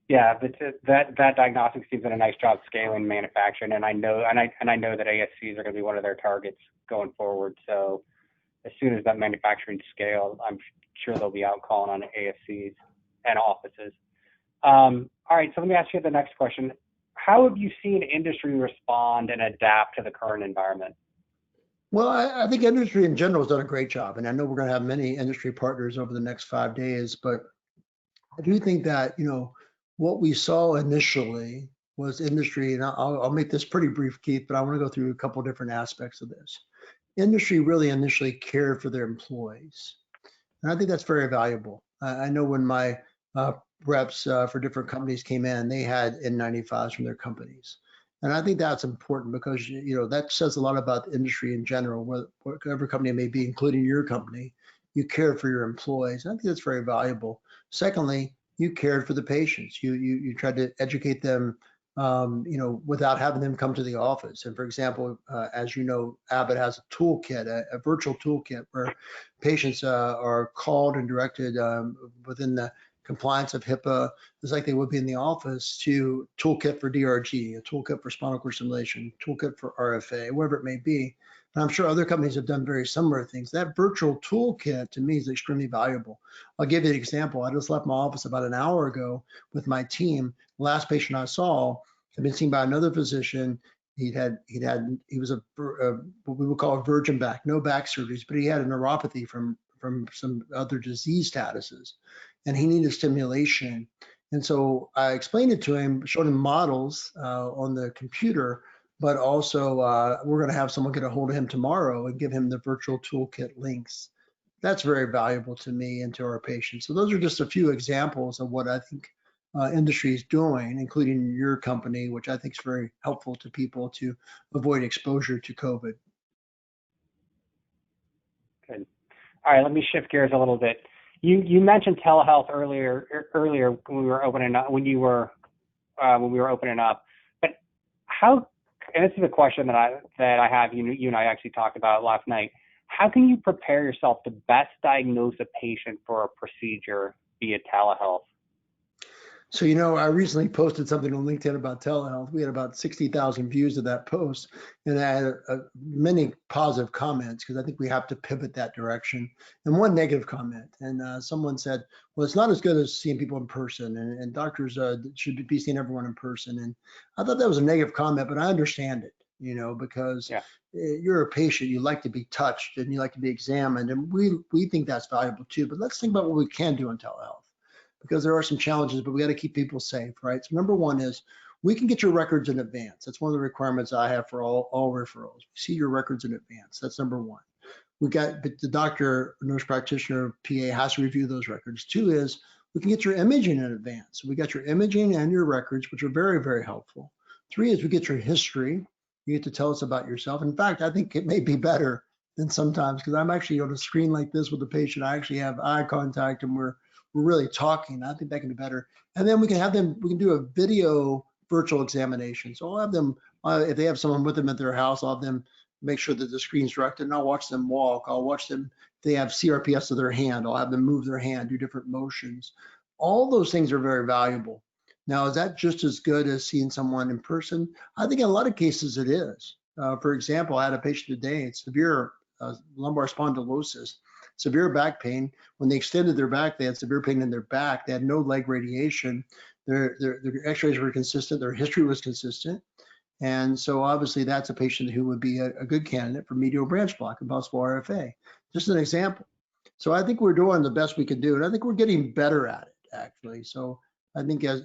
Yeah, that diagnostics team's done a nice job scaling manufacturing, and I know that ASCs are going to be one of their targets going forward. So as soon as that manufacturing scales, I'm sure they'll be out calling on ASCs and offices. All right, so let me ask you the next question. How have you seen industry respond and adapt to the current environment? Well, I think industry in general has done a great job, and I know we're going to have many industry partners over the next 5 days, but I do think that, what we saw initially was industry, and I'll make this pretty brief, Keith, but I want to go through a couple different aspects of this. Industry really initially cared for their employees, and I think that's very valuable. I know when my reps for different companies came in, they had N95s from their companies. And I think that's important because, that says a lot about the industry in general, whatever company it may be, including your company. You care for your employees. I think that's very valuable. Secondly, you cared for the patients. You tried to educate them, without having them come to the office. And for example, as you know, Abbott has a toolkit, a virtual toolkit where patients are called and directed within the compliance of HIPAA, just like they would be in the office, to toolkit for DRG, a toolkit for spinal cord stimulation, toolkit for RFA, whatever it may be. And I'm sure other companies have done very similar things. That virtual toolkit to me is extremely valuable. I'll give you an example. I just left my office about an hour ago with my team. The last patient I saw had been seen by another physician. He was what we would call a virgin back, no back surgeries, but he had a neuropathy from some other disease statuses, and he needed stimulation. And so I explained it to him, showed him models on the computer, but also we're going to have someone get a hold of him tomorrow and give him the virtual toolkit links. That's very valuable to me and to our patients. So those are just a few examples of what I think industry is doing, including your company, which I think is very helpful to people to avoid exposure to COVID. Good. All right, let me shift gears a little bit. You mentioned telehealth earlier when we were opening up, but how? And this is a question that I have. You and I actually talked about last night. How can you prepare yourself to best diagnose a patient for a procedure via telehealth? So, I recently posted something on LinkedIn about telehealth. We had about 60,000 views of that post, and I had many positive comments because I think we have to pivot that direction. And one negative comment, and someone said, well, it's not as good as seeing people in person, and doctors should be seeing everyone in person. And I thought that was a negative comment, but I understand it, because you're a patient, you like to be touched and you like to be examined, and we think that's valuable too. But let's think about what we can do in telehealth, because there are some challenges, but we got to keep people safe, right? So number one is we can get your records in advance. That's one of the requirements I have for all referrals. We see your records in advance. That's number one. But the doctor, nurse practitioner, PA has to review those records. Two is we can get your imaging in advance. We got your imaging and your records, which are very, very helpful. Three is we get your history. You get to tell us about yourself. In fact, I think it may be better than sometimes, because I'm actually on a screen like this with the patient. I actually have eye contact and we're really talking. I think that can be better. And then we can do a video virtual examination. So I'll have them, if they have someone with them at their house, I'll have them make sure that the screen's directed, and I'll watch them walk. I'll watch them, if they have CRPS of their hand, I'll have them move their hand, do different motions. All those things are very valuable. Now, is that just as good as seeing someone in person? I think in a lot of cases it is. For example, I had a patient today, it's severe lumbar spondylosis, severe back pain. When they extended their back, they had severe pain in their back. They had no leg radiation. Their x-rays were consistent. Their history was consistent. And so obviously that's a patient who would be a good candidate for medial branch block and possible RFA. Just an example. So I think we're doing the best we can do. And I think we're getting better at it, actually. So I think as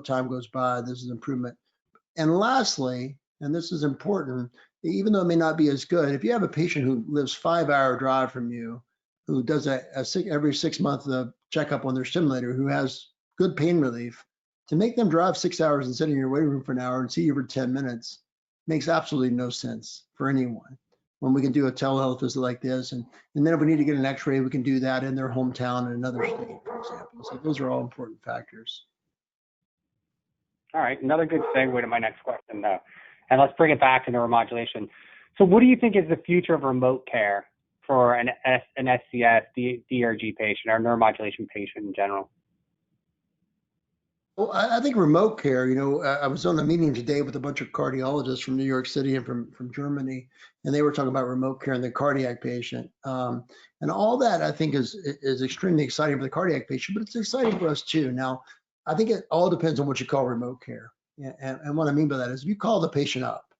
time goes by, this is improvement. And lastly, and this is important, even though it may not be as good, if you have a patient who lives 5-hour drive from you, who does every 6 month checkup on their stimulator, who has good pain relief, to make them drive 6 hours and sit in your waiting room for an hour and see you for 10 minutes makes absolutely no sense for anyone. When we can do a telehealth visit like this, and then if we need to get an x-ray, we can do that in their hometown in another state, for example. So those are all important factors. All right, another good segue to my next question, though. And let's bring it back to neuromodulation. So what do you think is the future of remote care for an SCS, DRG patient, or neuromodulation patient in general? Well, I think remote care, I was on a meeting today with a bunch of cardiologists from New York City and from Germany, and they were talking about remote care and the cardiac patient. And all that I think is extremely exciting for the cardiac patient, but it's exciting for us too. Now, I think it all depends on what you call remote care. And what I mean by that is if you call the patient up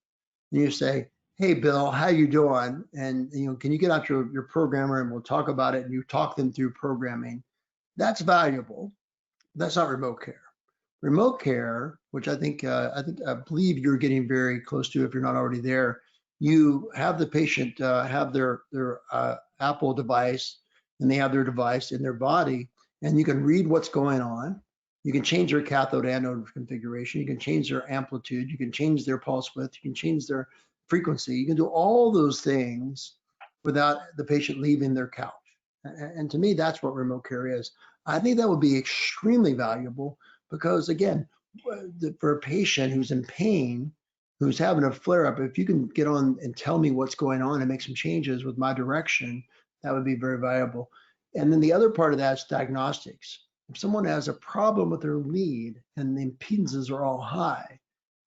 and you say, hey, Bill, how you doing? And, can you get out your programmer and we'll talk about it, and you talk them through programming, that's valuable. That's not remote care. Remote care, which I believe you're getting very close to if you're not already there, you have the patient have their Apple device, and they have their device in their body, and you can read what's going on. You can change their cathode anode configuration. You can change their amplitude. You can change their pulse width. You can change their frequency. You can do all those things without the patient leaving their couch. And to me, that's what remote care is. I think that would be extremely valuable because, again, for a patient who's in pain, who's having a flare-up, if you can get on and tell me what's going on and make some changes with my direction, that would be very valuable. And then the other part of that is diagnostics. If someone has a problem with their lead and the impedances are all high,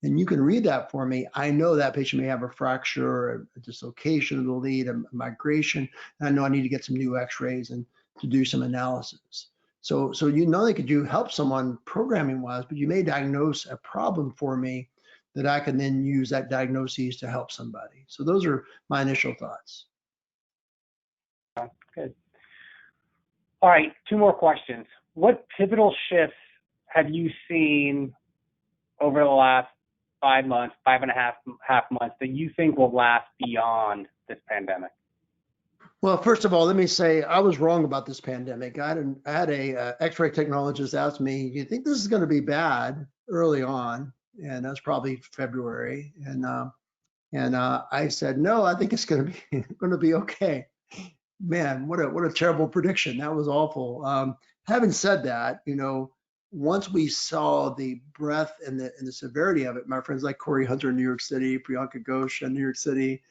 and you can read that for me, I know that patient may have a fracture, a dislocation of the lead, a migration, and I know I need to get some new x-rays and to do some analysis. So not only could you help someone programming wise, but you may diagnose a problem for me that I can then use that diagnosis to help somebody. So those are my initial thoughts. Good. All right, two more questions. What pivotal shifts have you seen over the last 5 months, 5.5 months that you think will last beyond this pandemic? Well, first of all, let me say I was wrong about this pandemic. I had a X-ray technologist ask me, "Do you think this is going to be bad?" early on, and that's probably February, and I said, "No, I think it's going to be okay." Man, what a terrible prediction. That was awful. Having said that, once we saw the breadth and the severity of it, my friends like Corey Hunter in New York City, Priyanka Ghosh in New York City,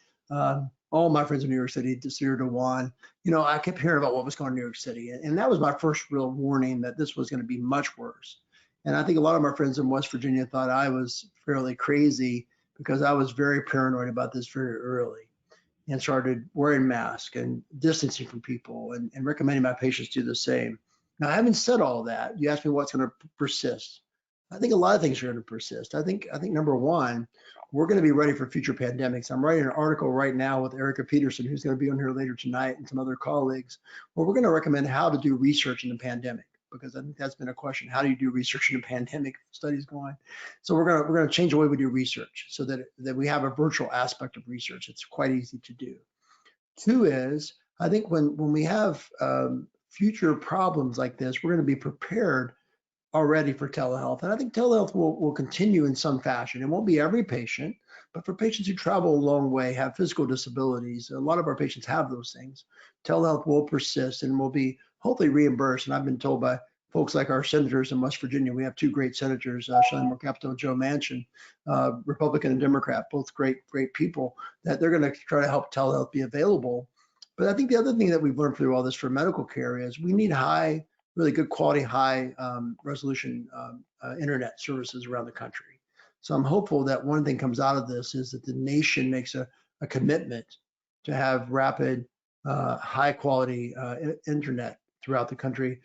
all my friends in New York City, Desir Dewan, I kept hearing about what was going on in New York City. And that was my first real warning that this was going to be much worse. And I think a lot of my friends in West Virginia thought I was fairly crazy because I was very paranoid about this very early and started wearing masks and distancing from people and recommending my patients do the same. Now, having said all that, you asked me what's going to persist. I think a lot of things are going to persist. I think number one, we're going to be ready for future pandemics. I'm writing an article right now with Erika Petersen, who's going to be on here later tonight, and some other colleagues, where we're going to recommend how to do research in the pandemic, because I think that's been a question. How do you do research in a pandemic? Studies going. So we're going to change the way we do research so that we have a virtual aspect of research. It's quite easy to do. Two is, I think when we have future problems like this, we're going to be prepared already for telehealth. And I think telehealth will continue in some fashion. It won't be every patient, but for patients who travel a long way, have physical disabilities, a lot of our patients have those things. Telehealth will persist and will be hopefully reimbursed. And I've been told by folks like our senators in West Virginia, we have two great senators, Shelley Moore Capito and Joe Manchin, Republican and Democrat, both great people, that they're going to try to help telehealth be available. But I think the other thing that we've learned through all this for medical care is we need really good quality, high resolution internet services around the country. So I'm hopeful that one thing comes out of this is that the nation makes a commitment to have rapid, high quality internet throughout the country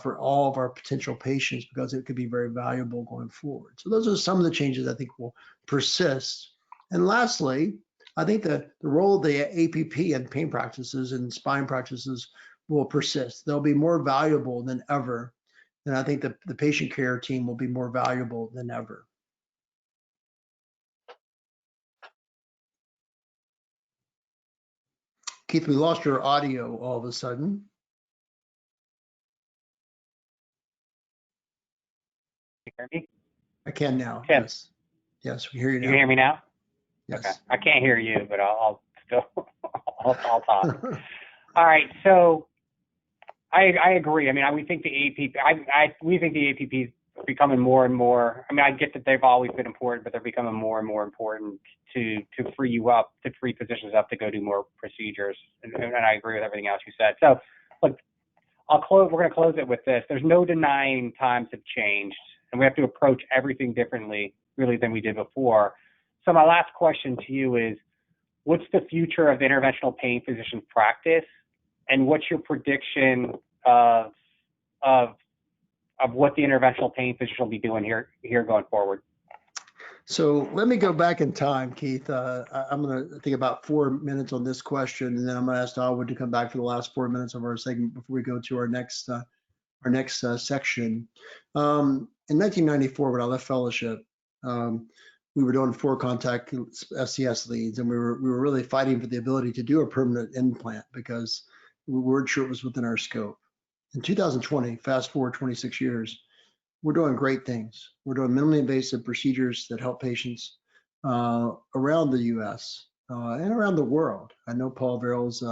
for all of our potential patients, because it could be very valuable going forward. So those are some of the changes I think will persist. And lastly, I think the role of the APP in pain practices and spine practices will persist. They'll be more valuable than ever. And I think the patient care team will be more valuable than ever. Keith, we lost your audio all of a sudden. Can you hear me? I can now. Tim. Yes, we hear you now. You hear me now? Yes. Okay. I can't hear you, but I'll still I'll talk. All right. So I agree. I mean, we think the APP. We think the APPs are becoming more and more. I mean, I get that they've always been important, but they're becoming more and more important to free physicians up to go do more procedures. And I agree with everything else you said. So, look, we're going to close it with this. There's no denying times have changed, and we have to approach everything differently, really, than we did before. So my last question to you is, what's the future of the interventional pain physician practice, and what's your prediction of what the interventional pain physician will be doing here going forward? So let me go back in time, Keith. I'm going to think about 4 minutes on this question, and then I'm going to ask Dawood to come back for the last 4 minutes of our segment before we go to our next section. In 1994, when I left fellowship, we were doing 4 contact SCS leads, and we were really fighting for the ability to do a permanent implant because we weren't sure it was within our scope. In 2020, fast forward 26 years, we're doing great things. We're doing minimally invasive procedures that help patients around the U.S. And around the world. I know Paul Verrills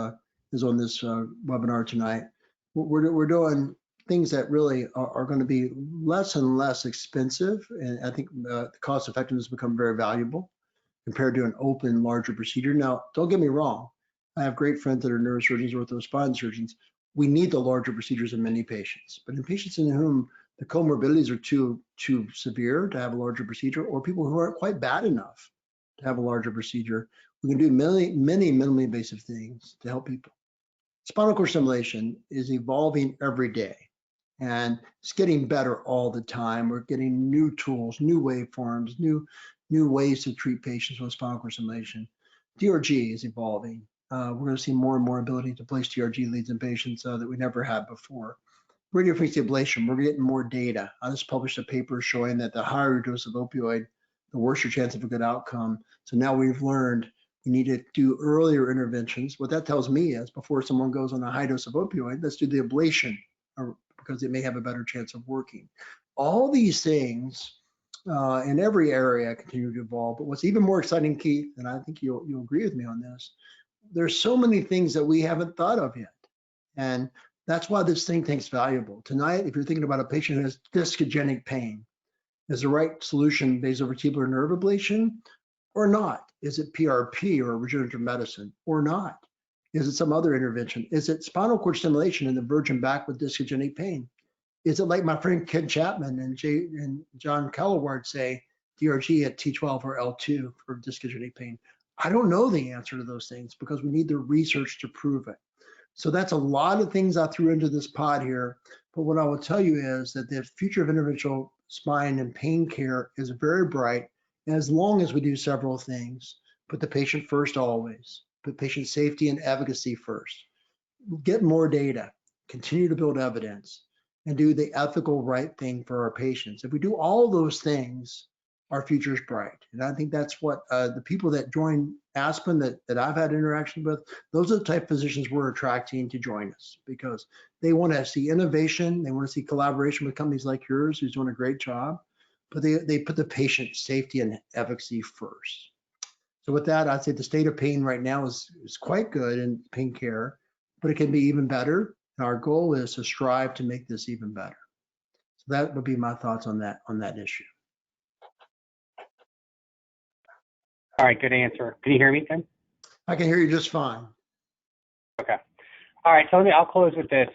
is on this webinar tonight. We're doing things that really are going to be less and less expensive, and I think the cost effectiveness has become very valuable compared to an open, larger procedure. Now, don't get me wrong. I have great friends that are neurosurgeons, orthospine surgeons. We need the larger procedures in many patients, but in patients in whom the comorbidities are too severe to have a larger procedure, or people who aren't quite bad enough to have a larger procedure, we can do many minimally invasive things to help people. Spinal cord stimulation is evolving every day, and it's getting better all the time. We're getting new tools, new waveforms, new ways to treat patients with spinal cord stimulation. DRG is evolving. We're going to see more and more ability to place DRG leads in patients that we never had before. Radiofrequency ablation, we're getting more data. I just published a paper showing that the higher your dose of opioid, the worse your chance of a good outcome. So now we've learned we need to do earlier interventions. What that tells me is before someone goes on a high dose of opioid, let's do the ablation because it may have a better chance of working. All these things in every area continue to evolve. But what's even more exciting, Keith, and I think you'll agree with me on this, there's so many things that we haven't thought of yet. And that's why this think tank's valuable. Tonight, if you're thinking about a patient who has discogenic pain, is the right solution vasovertebral nerve ablation or not? Is it PRP or regenerative medicine or not? Is it some other intervention? Is it spinal cord stimulation in the virgin back with discogenic pain? Is it like my friend Ken Chapman and John Kellaward say, DRG at T12 or L2 for discogenic pain? I don't know the answer to those things because we need the research to prove it. So that's a lot of things I threw into this pod here. But what I will tell you is that the future of interventional spine and pain care is very bright. And as long as we do several things, put the patient first always, put patient safety and advocacy first, get more data, continue to build evidence, and do the ethical right thing for our patients. If we do all those things, our future is bright. And I think that's what the people that join Aspen that I've had interaction with, those are the type of physicians we're attracting to join us because they want to see innovation. They want to see collaboration with companies like yours who's doing a great job, but they put the patient safety and efficacy first. So with that, I'd say the state of pain right now is quite good in pain care, but it can be even better. And our goal is to strive to make this even better. So that would be my thoughts on that issue. All right, good answer. Can you hear me, Tim? I can hear you just fine. Okay. All right, so I'll close with this.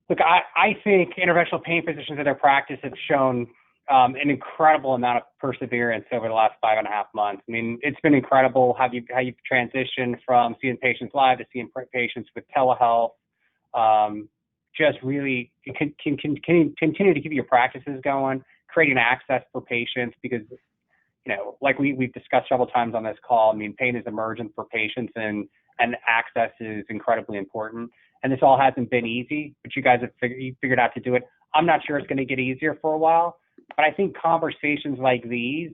Look, I think interventional pain physicians in their practice have shown an incredible amount of perseverance over the last 5.5 months. I mean, it's been incredible how you've transitioned from seeing patients live to seeing patients with telehealth. Just really continue to keep your practices going, creating access for patients because, you know, like we've discussed several times on this call, I mean, pain is emergent for patients and access is incredibly important. And this all hasn't been easy, but you guys have figured out to do it. I'm not sure it's going to get easier for a while, but I think conversations like these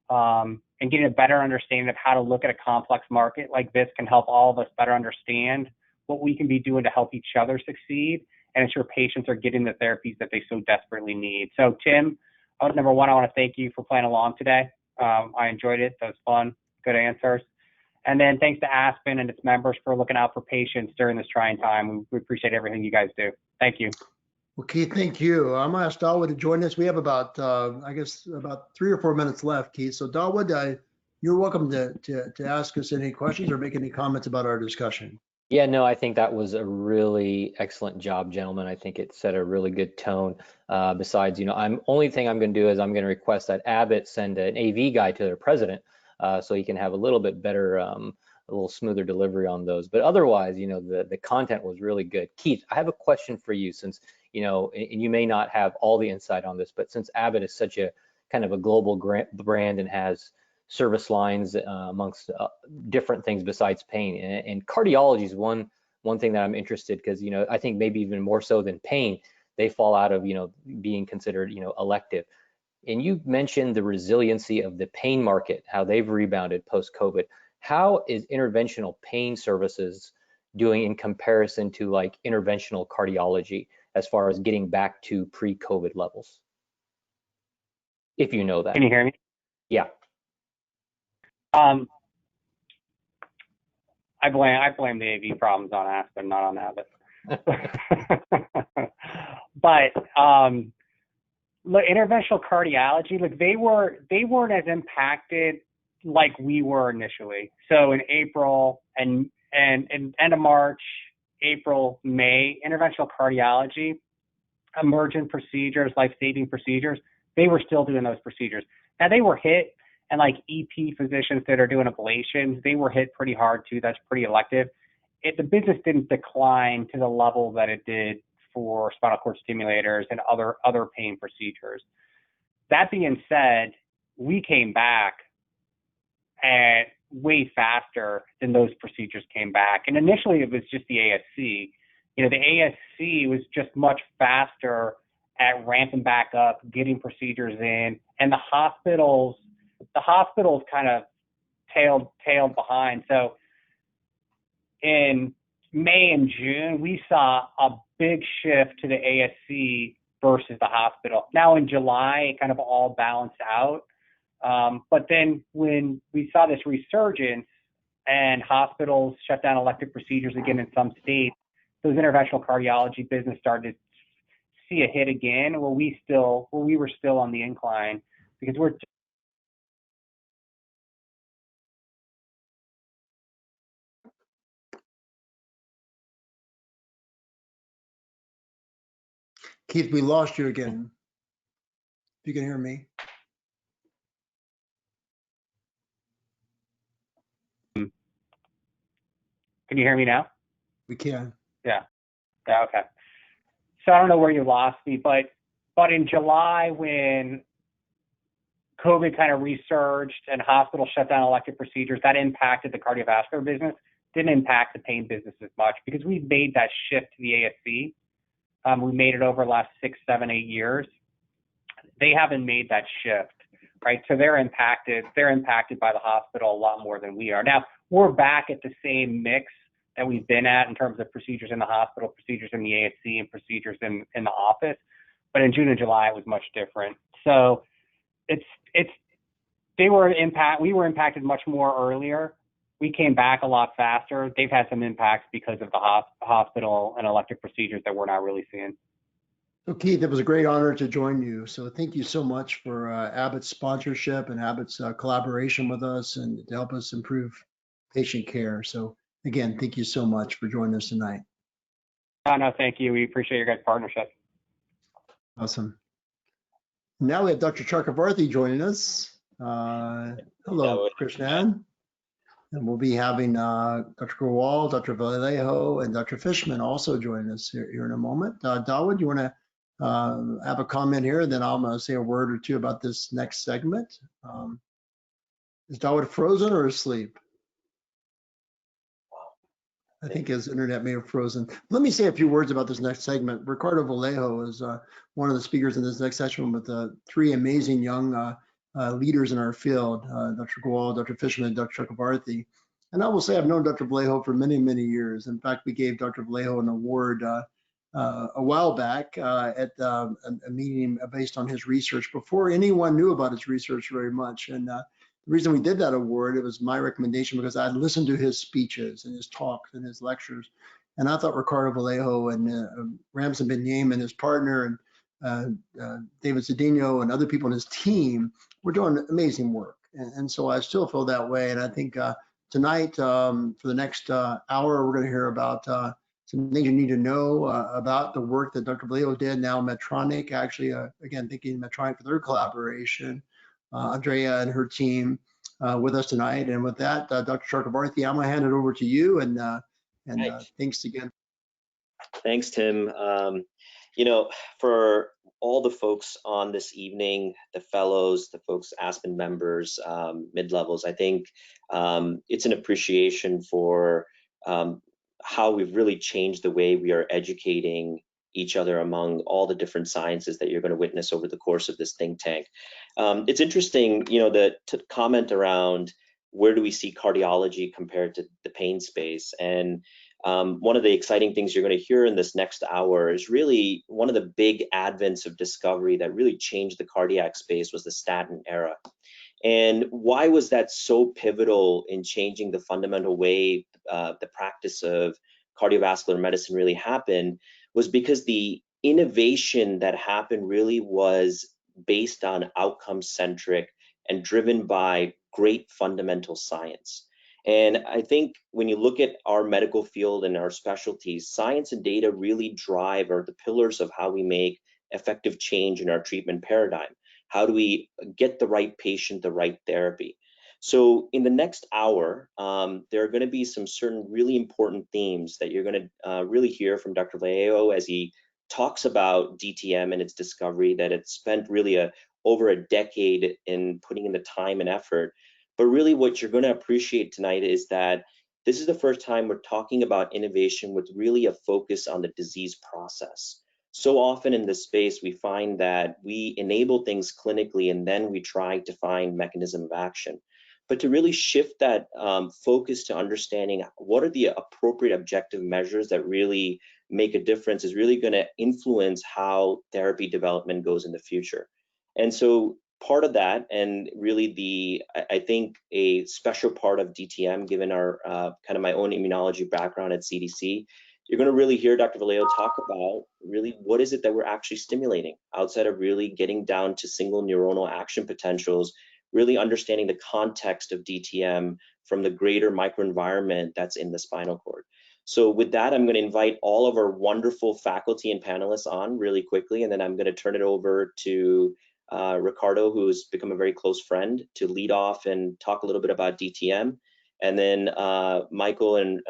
and getting a better understanding of how to look at a complex market like this can help all of us better understand what we can be doing to help each other succeed and ensure patients are getting the therapies that they so desperately need. So Tim, number one, I want to thank you for playing along today. I enjoyed it. That was fun, good answers. And then thanks to Aspen and its members for looking out for patients during this trying time. We appreciate everything you guys do. Thank you. Okay, thank you. I'm going to ask Dawood to join us. We have about, I guess, about 3 or 4 minutes left, Keith. So Dawood, you're welcome to ask us any questions or make any comments about our discussion. Yeah, no, I think that was a really excellent job, gentlemen. I think it set a really good tone. Besides, only thing I'm going to do is I'm going to request that Abbott send an AV guide to their president so he can have a little bit better, a little smoother delivery on those. But otherwise, the content was really good. Keith, I have a question for you since, and you may not have all the insight on this, but since Abbott is such a kind of a global brand and has service lines amongst different things besides pain, and cardiology is one thing that I'm interested, because I think maybe even more so than pain, they fall out of being considered elective. And you mentioned the resiliency of the pain market, how they've rebounded post-COVID. How is interventional pain services doing in comparison to like interventional cardiology as far as getting back to pre-COVID levels? If you know that. Can you hear me? Yeah. I blame the AV problems on Aspen, not on Abbott. But look, interventional cardiology, look, they weren't as impacted like we were initially. So in April and end of March, April, May, interventional cardiology, emergent procedures, life-saving procedures, they were still doing those procedures. Now they were hit. And like EP physicians that are doing ablations, they were hit pretty hard too. That's pretty elective. The business didn't decline to the level that it did for spinal cord stimulators and other pain procedures. That being said, we came back at way faster than those procedures came back. And initially it was just the ASC. The ASC was just much faster at ramping back up, getting procedures in, and the hospitals kind of tailed behind. So in May and June, we saw a big shift to the ASC versus the hospital. Now in July, it kind of all balanced out. But then when we saw this resurgence and hospitals shut down elective procedures again in some states, those interventional cardiology business started to see a hit again, where we were still on the incline, because we're Keith, we lost you again. If you can hear me. Can you hear me now? We can. Yeah, okay. So I don't know where you lost me, but in July, when COVID kind of resurged and hospitals shut down elective procedures, that impacted the cardiovascular business, didn't impact the pain business as much, because we've made that shift to the ASC. We made it over the last 6, 7, 8 years. They haven't made that shift, right? So they're impacted by the hospital a lot more than we are. Now, we're back at the same mix that we've been at in terms of procedures in the hospital, procedures in the ASC, and procedures in the office. But in June and July, it was much different. So we were impacted much more earlier. We came back a lot faster. They've had some impacts because of the hospital and elective procedures that we're not really seeing. So Keith, it was a great honor to join you. So thank you so much for Abbott's sponsorship and Abbott's collaboration with us and to help us improve patient care. So again, thank you so much for joining us tonight. No, thank you. We appreciate your guys' partnership. Awesome. Now we have Dr. Chakravarthy joining us. Hello, Krishnan. And we'll be having Dr. Grewal, Dr. Vallejo, and Dr. Fishman also join us here in a moment. Dawood, you want to have a comment here? Then I'm going to say a word or two about this next segment. Is Dawood frozen or asleep? I think his internet may have frozen. Let me say a few words about this next segment. Ricardo Vallejo is one of the speakers in this next session with 3 amazing young leaders in our field, Dr. Grewal, Dr. Fishman, and Dr. Chakravarthy. And I will say I've known Dr. Vallejo for many, many years. In fact, we gave Dr. Vallejo an award a while back at a meeting based on his research before anyone knew about his research very much. And the reason we did that award, it was my recommendation because I'd listened to his speeches and his talks and his lectures. And I thought Ricardo Vallejo and Ramson Ben-Yaim and his partner and David Cedinho and other people in his team were doing amazing work. And so I still feel that way. And I think tonight, for the next hour, we're going to hear about some things you need to know about the work that Dr. Vallejo did, now Medtronic, actually, again, thanking Medtronic for their collaboration, Andrea and her team with us tonight. And with that, Dr. Chakravarthy, I'm going to hand it over to you. And thanks again. Thanks, Tim. You know, for all the folks on this evening, the fellows, the folks, ASPN members, mid-levels, I think it's an appreciation for how we've really changed the way we are educating each other among all the different sciences that you're going to witness over the course of this think tank. It's interesting, you know, to comment around where do we see cardiology compared to the pain space. And one of the exciting things you're going to hear in this next hour is really one of the big advents of discovery that really changed the cardiac space was the statin era. And why was that so pivotal in changing the fundamental way the practice of cardiovascular medicine really happened was because the innovation that happened really was based on outcome-centric and driven by great fundamental science. And I think when you look at our medical field and our specialties, science and data really drive are the pillars of how we make effective change in our treatment paradigm. How do we get the right patient, the right therapy? So in the next hour, there are going to be some certain really important themes that you're going to really hear from Dr. Vallejo as he talks about DTM and its discovery, that it spent really over a decade in putting in the time and effort. But really what you're going to appreciate tonight is that this is the first time we're talking about innovation with really a focus on the disease process. So often in this space, we find that we enable things clinically and then we try to find mechanism of action. But to really shift that focus to understanding what are the appropriate objective measures that really make a difference is really going to influence how therapy development goes in the future. And so part of that, and really I think a special part of DTM, given our kind of my own immunology background at CDC, you're going to really hear Dr. Vallejo talk about really what is it that we're actually stimulating outside of really getting down to single neuronal action potentials, really understanding the context of DTM from the greater microenvironment that's in the spinal cord. So with that, I'm going to invite all of our wonderful faculty and panelists on really quickly, and then I'm going to turn it over to Ricardo, who's become a very close friend, to lead off and talk a little bit about DTM. And then Michael and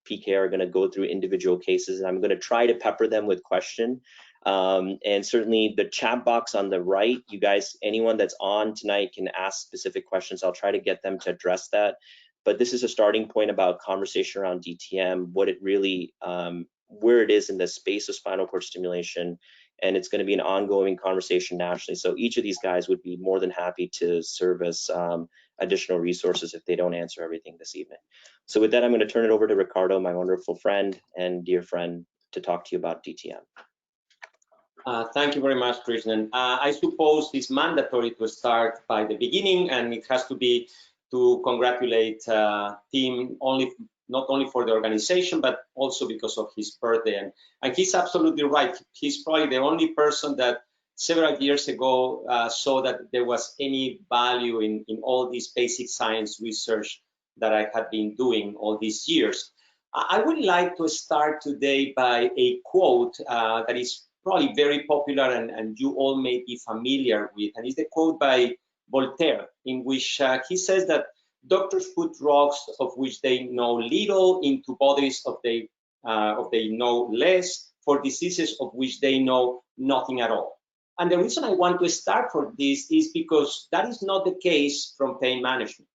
PK are going to go through individual cases, and I'm going to try to pepper them with questions. And certainly the chat box on the right, you guys, anyone that's on tonight can ask specific questions. I'll try to get them to address that. But this is a starting point about conversation around DTM, what it really, where it is in the space of spinal cord stimulation. And it's going to be an ongoing conversation nationally. So each of these guys would be more than happy to serve as additional resources if they don't answer everything this evening. So with that, I'm going to turn it over to Ricardo, my wonderful friend and dear friend, to talk to you about DTM. Thank you very much, Krishnan. I suppose it's mandatory to start by the beginning, and it has to be to congratulate Tim not only for the organization, but also because of his birthday. And he's absolutely right. He's probably the only person that several years ago saw that there was any value in all this basic science research that I had been doing all these years. I would like to start today by a quote that is probably very popular and you all may be familiar with, and it's the quote by Voltaire, in which he says that doctors put drugs of which they know little into bodies of they know less, for diseases of which they know nothing at all. And the reason I want to start for this is because that is not the case from pain management.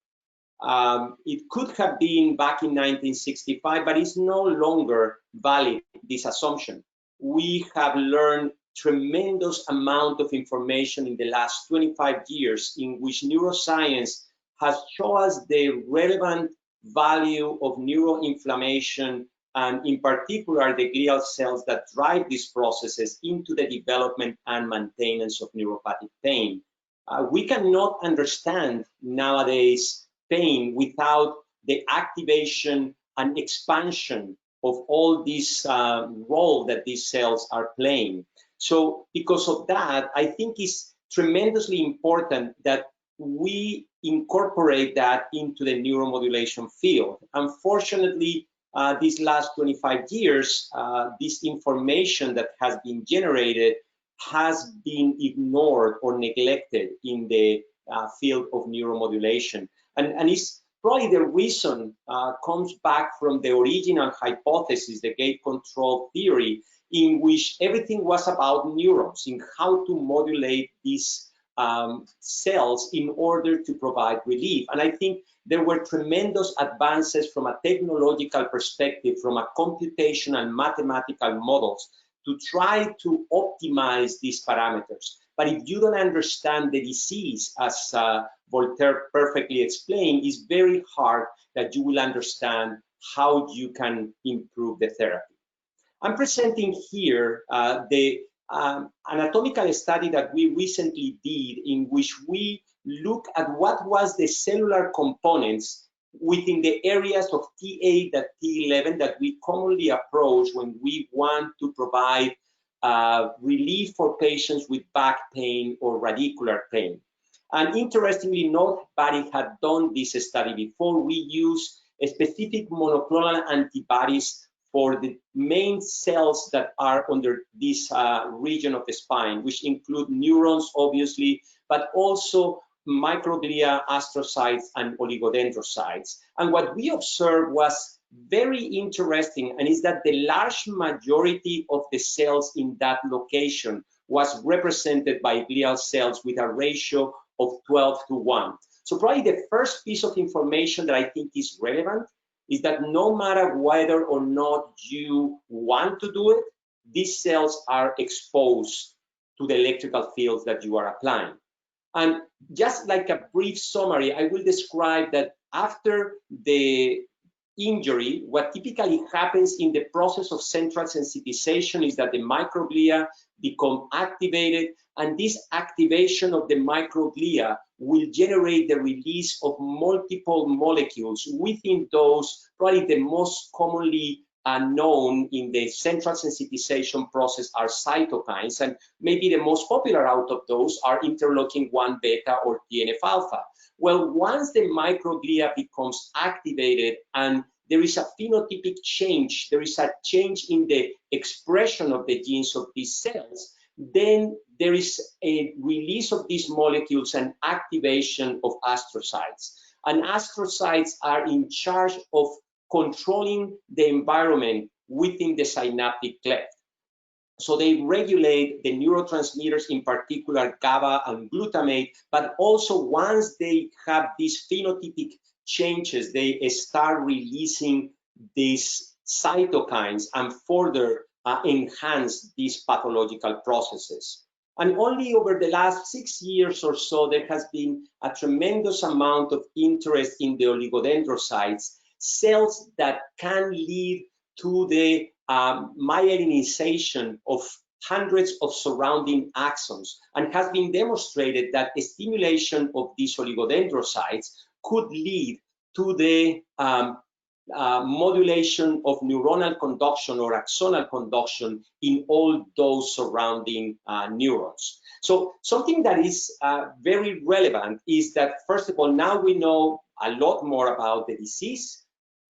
It could have been back in 1965, but it's no longer valid, this assumption. We have learned tremendous amount of information in the last 25 years in which neuroscience has shown us the relevant value of neuroinflammation and in particular the glial cells that drive these processes into the development and maintenance of neuropathic pain. We cannot understand nowadays pain without the activation and expansion of all this role that these cells are playing. So because of that, I think it's tremendously important that we incorporate that into the neuromodulation field. Unfortunately, these last 25 years, this information that has been generated has been ignored or neglected in the field of neuromodulation. And it's probably the reason comes back from the original hypothesis, the gate control theory, in which everything was about neurons, in how to modulate these cells in order to provide relief. And I think there were tremendous advances from a technological perspective, from a computational and mathematical models to try to optimize these parameters. But if you don't understand the disease, as Voltaire perfectly explained, it's very hard that you will understand how you can improve the therapy. I'm presenting here the anatomical study that we recently did, in which we look at what was the cellular components within the areas of T8 and T11 that we commonly approach when we want to provide relief for patients with back pain or radicular pain. And interestingly, nobody had done this study before. We use specific monoclonal antibodies for the main cells that are under this region of the spine, which include neurons, obviously, but also microglia, astrocytes, and oligodendrocytes. And what we observed was very interesting, and is that the large majority of the cells in that location was represented by glial cells with a ratio of 12:1. So probably the first piece of information that I think is relevant is that no matter whether or not you want to do it, these cells are exposed to the electrical fields that you are applying. And just like a brief summary, I will describe that after the injury, what typically happens in the process of central sensitization is that the microglia become activated, and this activation of the microglia will generate the release of multiple molecules. Within those, probably the most commonly known in the central sensitization process are cytokines, and maybe the most popular out of those are interleukin-1 beta or TNF-alpha. Well, once the microglia becomes activated and there is a phenotypic change, there is a change in the expression of the genes of these cells, then there is a release of these molecules and activation of astrocytes. And astrocytes are in charge of controlling the environment within the synaptic cleft. So they regulate the neurotransmitters, in particular GABA and glutamate, but also once they have these phenotypic changes, they start releasing these cytokines and further enhance these pathological processes. And only over the last 6 years or so, there has been a tremendous amount of interest in the oligodendrocytes, cells that can lead to the myelinization of hundreds of surrounding axons, and has been demonstrated that the stimulation of these oligodendrocytes could lead to the modulation of neuronal conduction or axonal conduction in all those surrounding neurons. So something that is very relevant is that, first of all, now we know a lot more about the disease.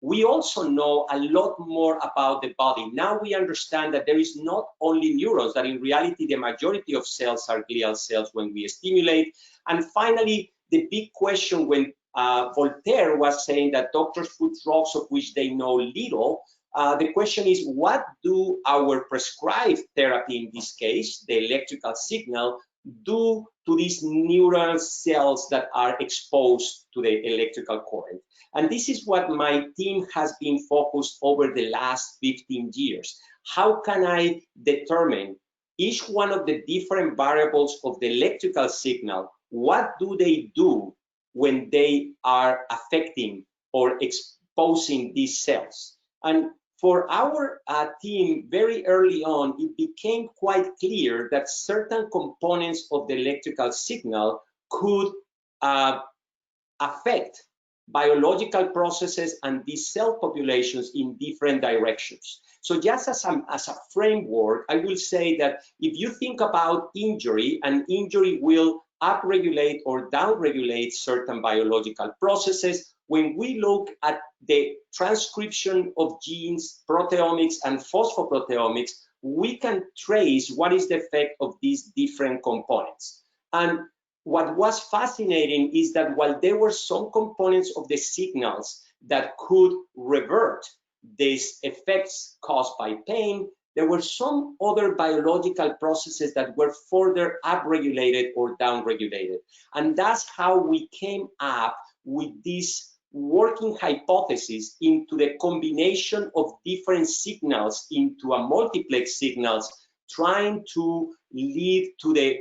We also know a lot more about the body. Now we understand that there is not only neurons, that in reality the majority of cells are glial cells when we stimulate. And finally, the big question when Voltaire was saying that doctors put drugs of which they know little, the question is, what do our prescribed therapy, in this case, the electrical signal, do to these neural cells that are exposed to the electrical current? And this is what my team has been focused over the last 15 years. How can I determine each one of the different variables of the electrical signal? What do they do when they are affecting or exposing these cells? And For our team, very early on, it became quite clear that certain components of the electrical signal could affect biological processes and these cell populations in different directions. So just as a framework, I will say that if you think about injury, an injury will upregulate or downregulate certain biological processes. When we look at the transcription of genes, proteomics, and phosphoproteomics, we can trace what is the effect of these different components. And what was fascinating is that while there were some components of the signals that could revert these effects caused by pain, there were some other biological processes that were further upregulated or downregulated. And that's how we came up with this working hypothesis into the combination of different signals into a multiplex signals, trying to lead to the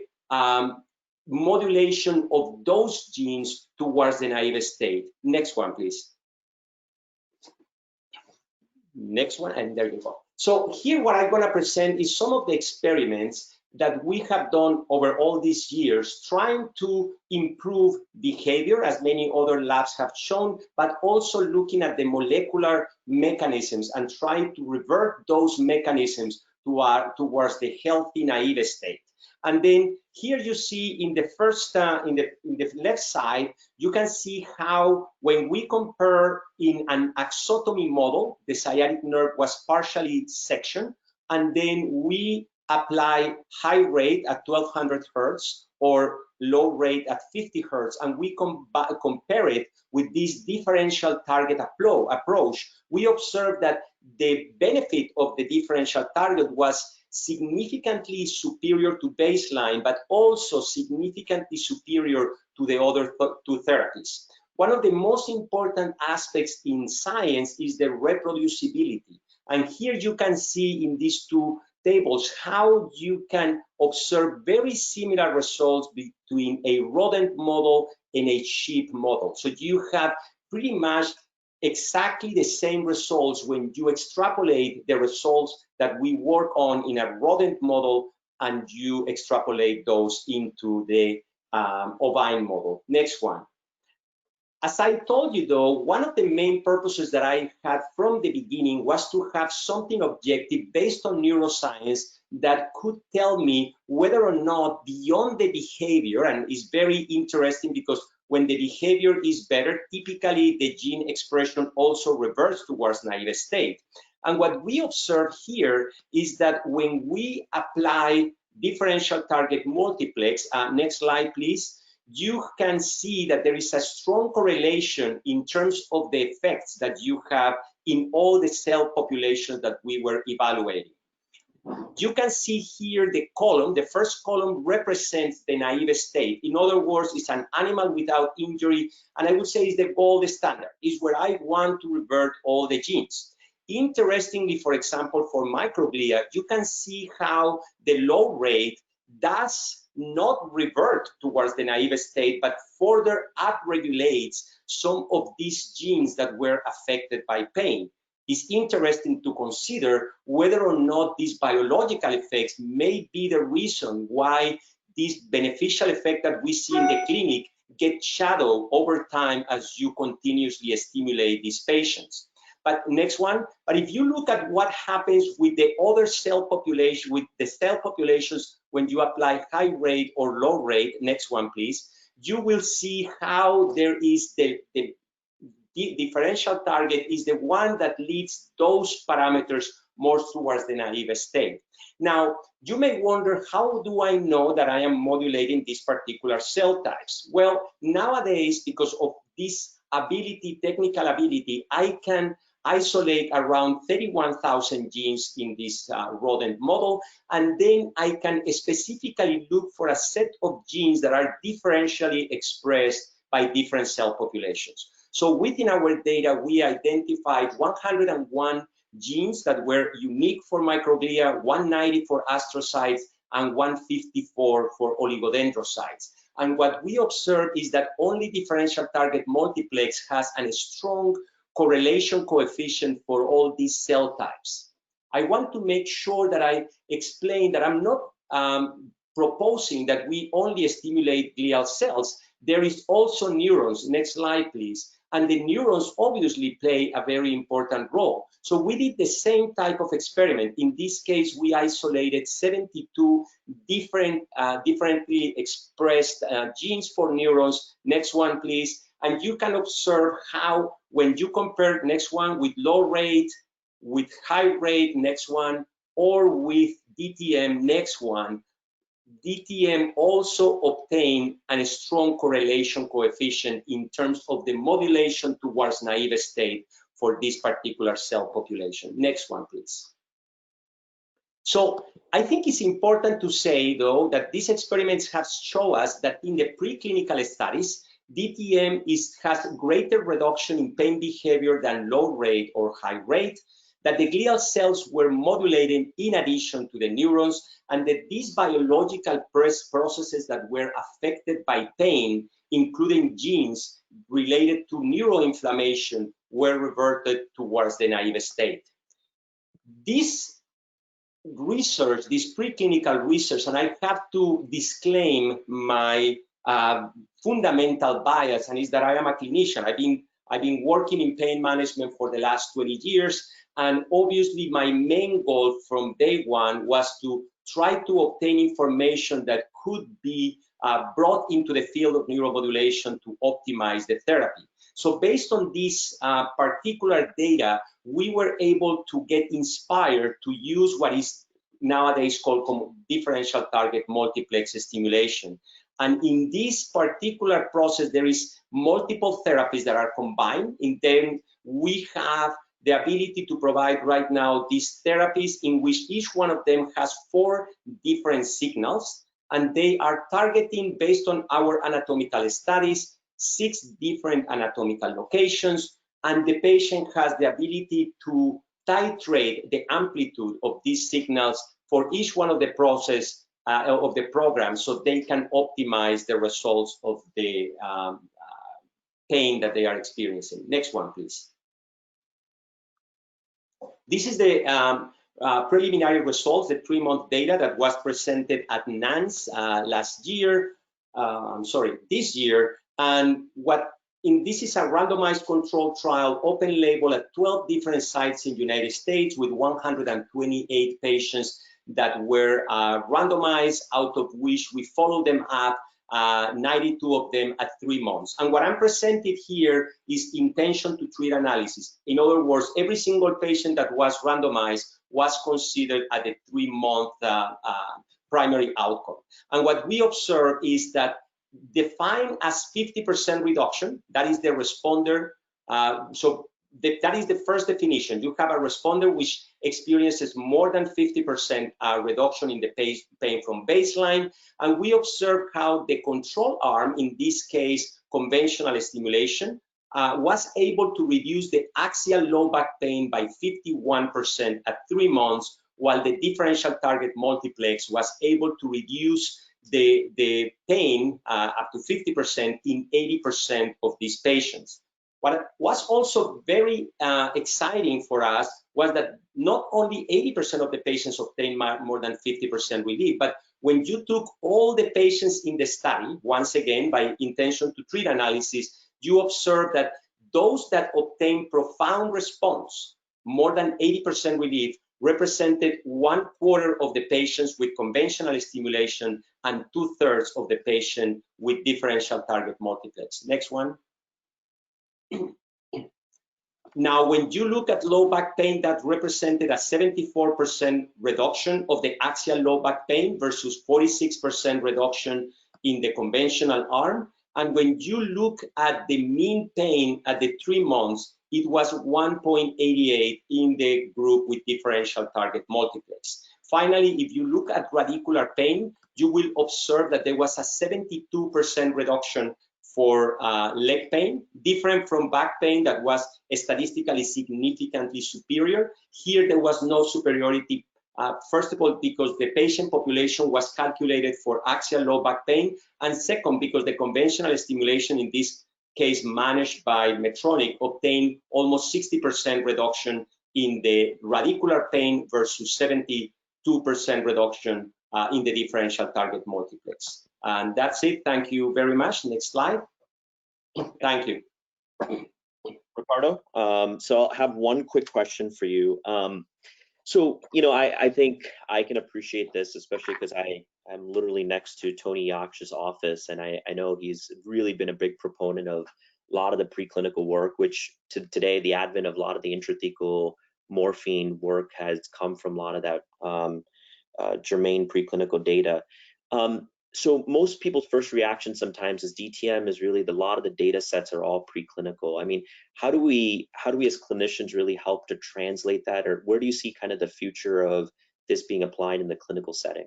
modulation of those genes towards the naive state. Next one, please. Next one, and there you go. So here what I'm going to present is some of the experiments that we have done over all these years, trying to improve behavior, as many other labs have shown, but also looking at the molecular mechanisms and trying to revert those mechanisms towards the healthy naive state. And then here you see in the first, in the left side, you can see how when we compare in an axotomy model, the sciatic nerve was partially sectioned, and then we apply high rate at 1200 Hertz or low rate at 50 Hertz, and we compare it with this differential target approach, we observe that the benefit of the differential target was significantly superior to baseline, but also significantly superior to the other two therapies. One of the most important aspects in science is the reproducibility. And here you can see in these two tables how you can observe very similar results between a rodent model and a sheep model. So you have pretty much exactly the same results when you extrapolate the results that we work on in a rodent model and you extrapolate those into the ovine model. Next one. As I told you though, one of the main purposes that I had from the beginning was to have something objective based on neuroscience that could tell me whether or not beyond the behavior, and it's very interesting because when the behavior is better, typically the gene expression also reverts towards naive state. And what we observe here is that when we apply differential target multiplex, next slide please, you can see that there is a strong correlation in terms of the effects that you have in all the cell populations that we were evaluating. You can see here the column. The first column represents the naive state. In other words, it's an animal without injury, and I would say it's the gold standard. It's where I want to revert all the genes. Interestingly, for example, for microglia, you can see how the low rate does not revert towards the naive state, but further upregulates some of these genes that were affected by pain. It's interesting to consider whether or not these biological effects may be the reason why this beneficial effect that we see in the clinic get shadowed over time as you continuously stimulate these patients. But next one, but if you look at what happens with the other cell population, with the cell populations when you apply high rate or low rate, next one please, you will see how there is the differential target is the one that leads those parameters more towards the naive state. Now, you may wonder, how do I know that I am modulating these particular cell types? Well, nowadays, because of this ability, technical ability, I can isolate around 31,000 genes in this rodent model, and then I can specifically look for a set of genes that are differentially expressed by different cell populations. So within our data, we identified 101 genes that were unique for microglia, 190 for astrocytes, and 154 for oligodendrocytes. And what we observed is that only differential target multiplex has a strong correlation coefficient for all these cell types. I want to make sure that I explain that I'm not proposing that we only stimulate glial cells. There is also neurons. Next slide, please. And the neurons obviously play a very important role. So we did the same type of experiment. In this case, we isolated 72 differently expressed genes for neurons. Next one, please. And you can observe how when you compare next one with low rate, with high rate, next one, or with DTM, next one, DTM also obtained a strong correlation coefficient in terms of the modulation towards naive state for this particular cell population. Next one, please. So I think it's important to say, though, that these experiments have shown us that in the preclinical studies, DTM has greater reduction in pain behavior than low rate or high rate, that the glial cells were modulated in addition to the neurons, and that these biological processes that were affected by pain, including genes related to neuroinflammation, were reverted towards the naive state. This research, this preclinical research, and I have to disclaim my fundamental bias, and is that I am a clinician. I've been working in pain management for the last 20 years, and obviously my main goal from day one was to try to obtain information that could be brought into the field of neuromodulation to optimize the therapy. So based on this particular data, we were able to get inspired to use what is nowadays called differential target multiplex stimulation. And in this particular process, there is multiple therapies that are combined. And then we have the ability to provide right now these therapies in which each one of them has 4 different signals, and they are targeting, based on our anatomical studies, 6 different anatomical locations, and the patient has the ability to titrate the amplitude of these signals for each one of the process of the program, so they can optimize the results of the pain that they are experiencing. Next one, please. This is the preliminary results, the 3-month data that was presented at NANS this year. And this is a randomized controlled trial, open label at 12 different sites in the United States with 128 patients that were randomized, out of which we followed them up, 92 of them at 3 months. And what I'm presented here is intention to treat analysis. In other words, every single patient that was randomized was considered at the 3-month primary outcome. And what we observe is that defined as 50% reduction, that is the responder. That is the first definition. You have a responder which experiences more than 50% reduction in the pain from baseline. And we observe how the control arm, in this case, conventional stimulation, was able to reduce the axial low back pain by 51% at 3 months, while the differential target multiplex was able to reduce the pain up to 50% in 80% of these patients. What was also very exciting for us was that not only 80% of the patients obtained more than 50% relief, but when you took all the patients in the study, once again, by intention to treat analysis, you observe that those that obtained profound response, more than 80% relief, represented 1/4 of the patients with conventional stimulation and 2/3 of the patient with differential target multiplex. Next one. Now, when you look at low back pain, that represented a 74% reduction of the axial low back pain versus 46% reduction in the conventional arm. And when you look at the mean pain at the 3 months, it was 1.88 in the group with differential target multiplex. Finally, if you look at radicular pain, you will observe that there was a 72% reduction for leg pain, different from back pain that was statistically significantly superior. Here, there was no superiority, first of all, because the patient population was calculated for axial low back pain, and second, because the conventional stimulation in this case managed by Medtronic, obtained almost 60% reduction in the radicular pain versus 72% reduction in the differential target multiplex. And that's it. Thank you very much. Next slide. Thank you. Ricardo, so I'll have one quick question for you. So, you know, I think I can appreciate this, especially because I'm literally next to Tony Yaksh's office, and I know he's really been a big proponent of a lot of the preclinical work, which today, the advent of a lot of the intrathecal morphine work has come from a lot of that germane preclinical data. So most people's first reaction sometimes is DTM is really a lot of the data sets are all preclinical. I mean, how do we as clinicians really help to translate that, or where do you see kind of the future of this being applied in the clinical setting?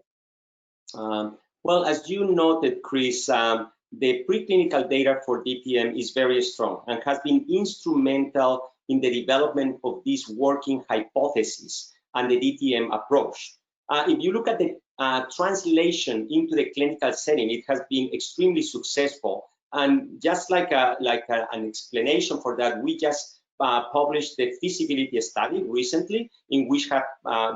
Well, as you noted, Chris, the preclinical data for DTM is very strong and has been instrumental in the development of this working hypothesis and the DTM approach. If you look at the translation into the clinical setting, it has been extremely successful. And just like an explanation for that, we just published the feasibility study recently, in which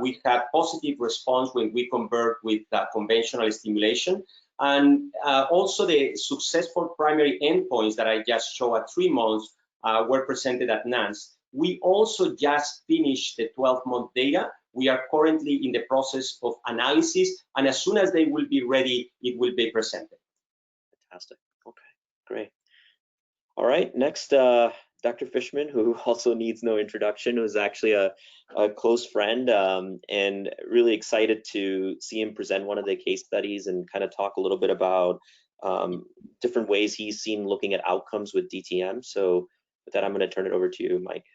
we have positive response when we convert with conventional stimulation. And also the successful primary endpoints that I just showed at 3 months were presented at NANS. We also just finished the 12-month data. We are currently in the process of analysis, and as soon as they will be ready, it will be presented. Fantastic. Okay, great. All right, next, Dr. Fishman, who also needs no introduction, who's actually a close friend, and really excited to see him present one of the case studies and kind of talk a little bit about different ways he's seen looking at outcomes with DTM. So with that, I'm going to turn it over to you, Mike.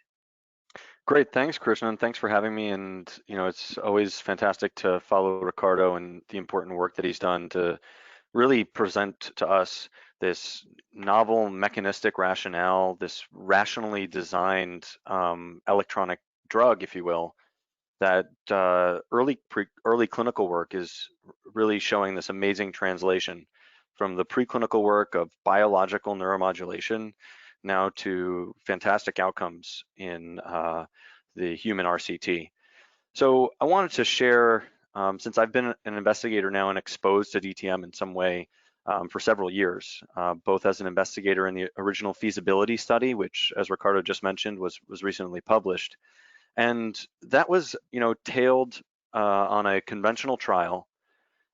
Great, thanks, Krishnan. Thanks for having me. And you know, it's always fantastic to follow Ricardo and the important work that he's done to really present to us this novel mechanistic rationale, this rationally designed electronic drug, if you will, that early clinical work is really showing this amazing translation from the preclinical work of biological neuromodulation now to fantastic outcomes in the human RCT. So I wanted to share, since I've been an investigator now and exposed to DTM in some way for several years, both as an investigator in the original feasibility study, which, as Ricardo just mentioned, was recently published. And that was, you know, tailed on a conventional trial.